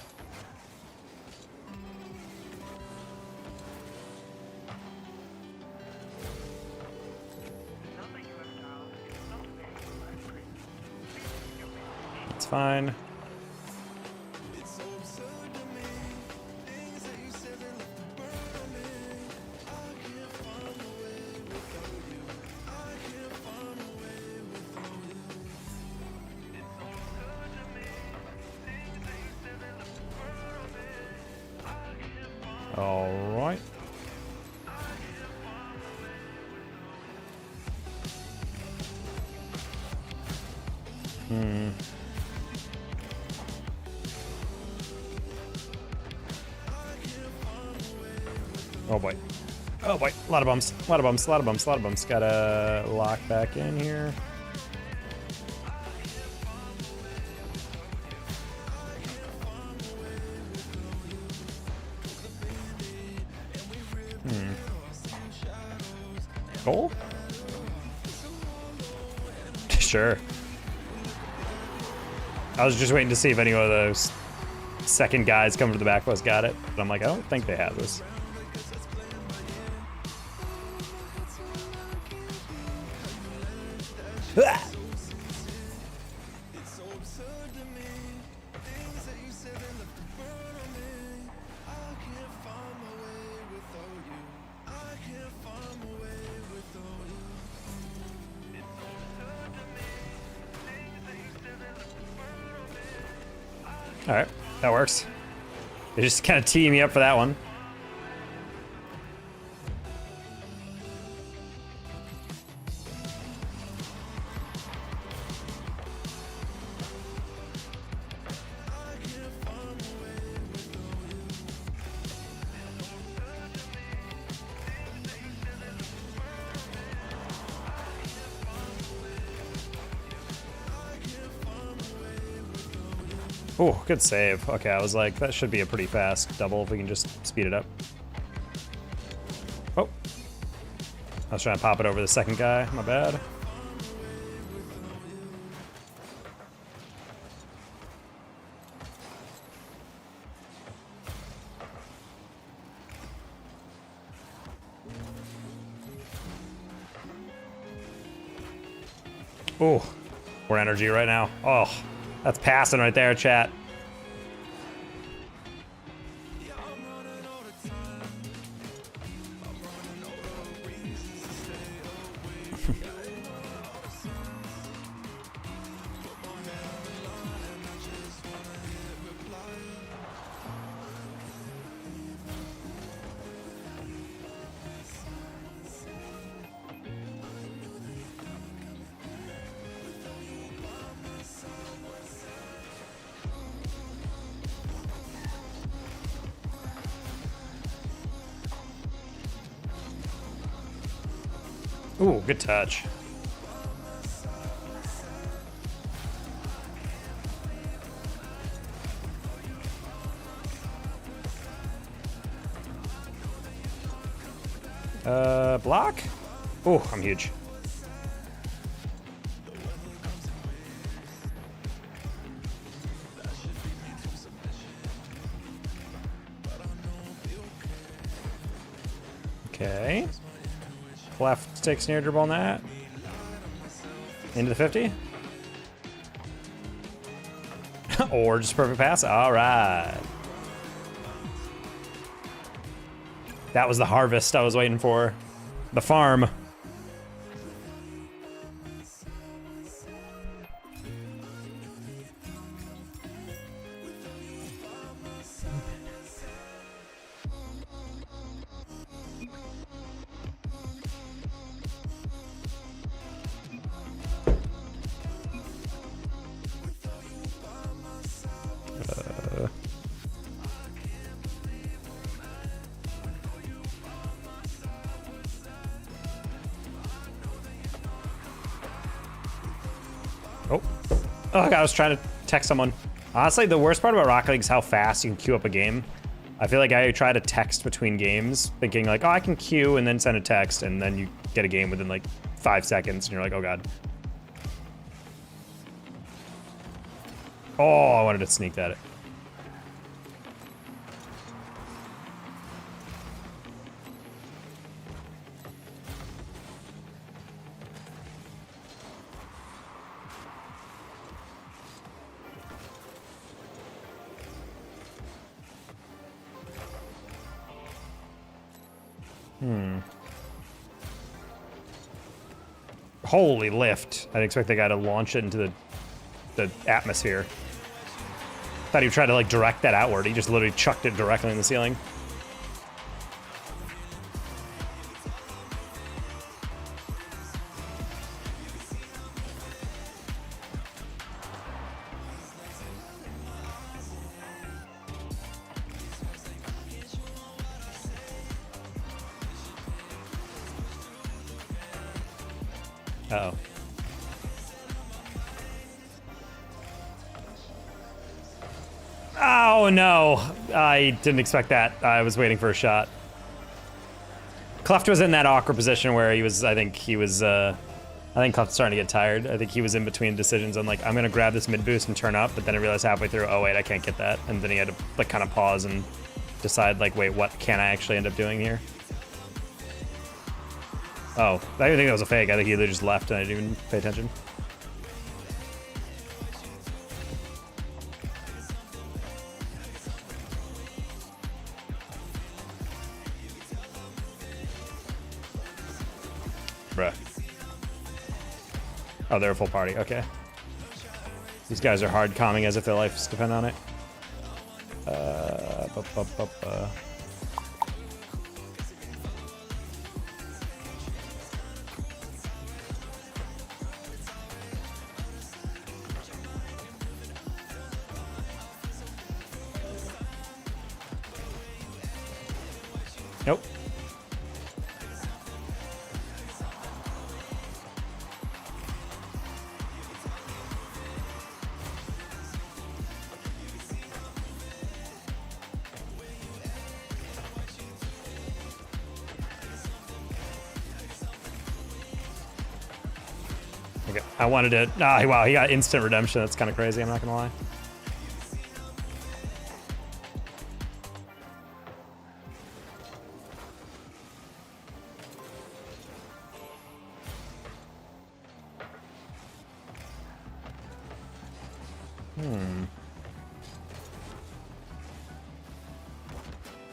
S1: It's fine. All right. Oh boy. Oh boy. A lot of bumps. A lot of bumps. A lot of bumps. A lot of bumps. Gotta lock back in here. Goal? Sure. I was just waiting to see if any of those second guy's coming to the back post, got it. But I'm like, I don't think they have this. Ah! All right, that works. They just kind of tee me up for that one. Oh, good save. Okay, I was like, that should be a pretty fast double if we can just speed it up. Oh. I was trying to pop it over the second guy. My bad. Oh, we're energy right now. Oh. That's passing right there, chat. Ooh, good touch. Block? Ooh, I'm huge. Okay. Left takes near dribble on that. Into the 50. Or just perfect pass. All right. That was the harvest I was waiting for. The farm. Oh, God, I was trying to text someone. Honestly, the worst part about Rocket League is how fast you can queue up a game. I feel like I try to text between games, thinking like, oh, I can queue and then send a text, and then you get a game within like 5 seconds, and you're like, oh God. Oh, I wanted to sneak that. Holy lift. I didn't expect the guy to launch it into the atmosphere. Thought he tried to like direct that outward. He just literally chucked it directly in the ceiling. Uh-oh. Oh no, I didn't expect that. I was waiting for a shot. Cleft was in that awkward position where he was, I think he was I think Clef's starting to get tired. I think he was in between decisions on like, I'm gonna grab this mid boost and turn up, but then I realized halfway through, oh wait, I can't get that. And then he had to like kind of pause and decide like, wait, what can I actually end up doing here? Oh, I didn't think that was a fake. I think he either just left and I didn't even pay attention. Bruh. Oh, they're a full party. Okay. These guys are hard calming as if their lives depend on it. Nope. Okay, I wanted to. Ah, wow, he got instant redemption. That's kind of crazy. I'm not gonna lie.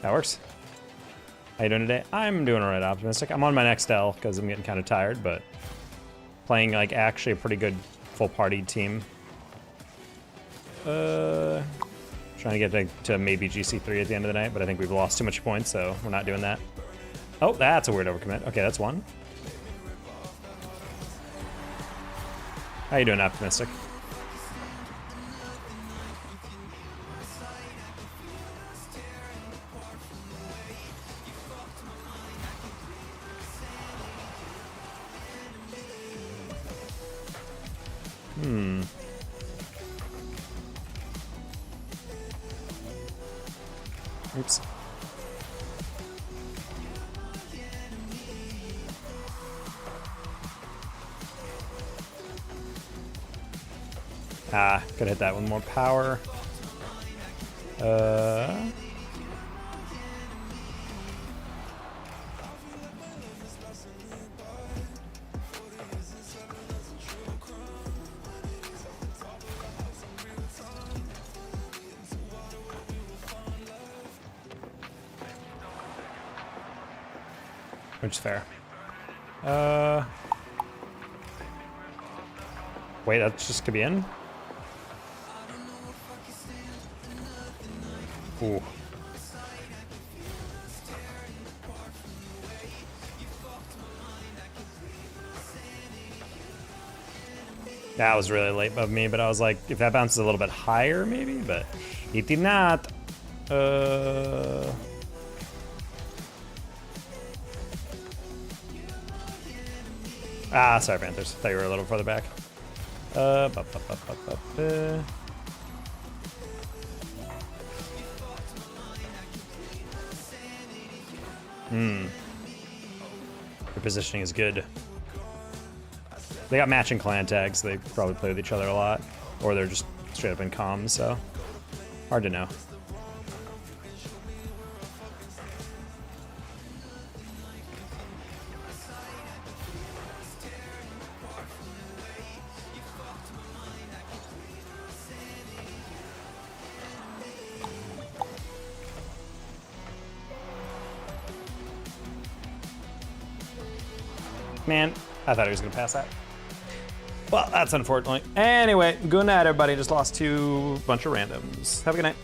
S1: That works. How you doing today? I'm doing alright, optimistic. I'm on my next L because I'm getting kind of tired, but playing like actually a pretty good full party team. Trying to get to maybe GC3 at the end of the night, but I think we've lost too much points, so we're not doing that. Oh, that's a weird overcommit. Okay, that's one. How you doing, optimistic? Oops. Ah, could hit that with more power. Which is fair. Wait, that just could be in? Ooh. That was really late of me, but I was like, if that bounces a little bit higher, maybe, but it did not. Ah, sorry, Panthers. Thought you were a little further back. Their positioning is good. They got matching clan tags. They probably play with each other a lot. Or they're just straight up in comms, so hard to know. Man, I thought he was gonna pass that. Well, that's unfortunate. Anyway, good night, everybody. Just lost to a bunch of randoms. Have a good night.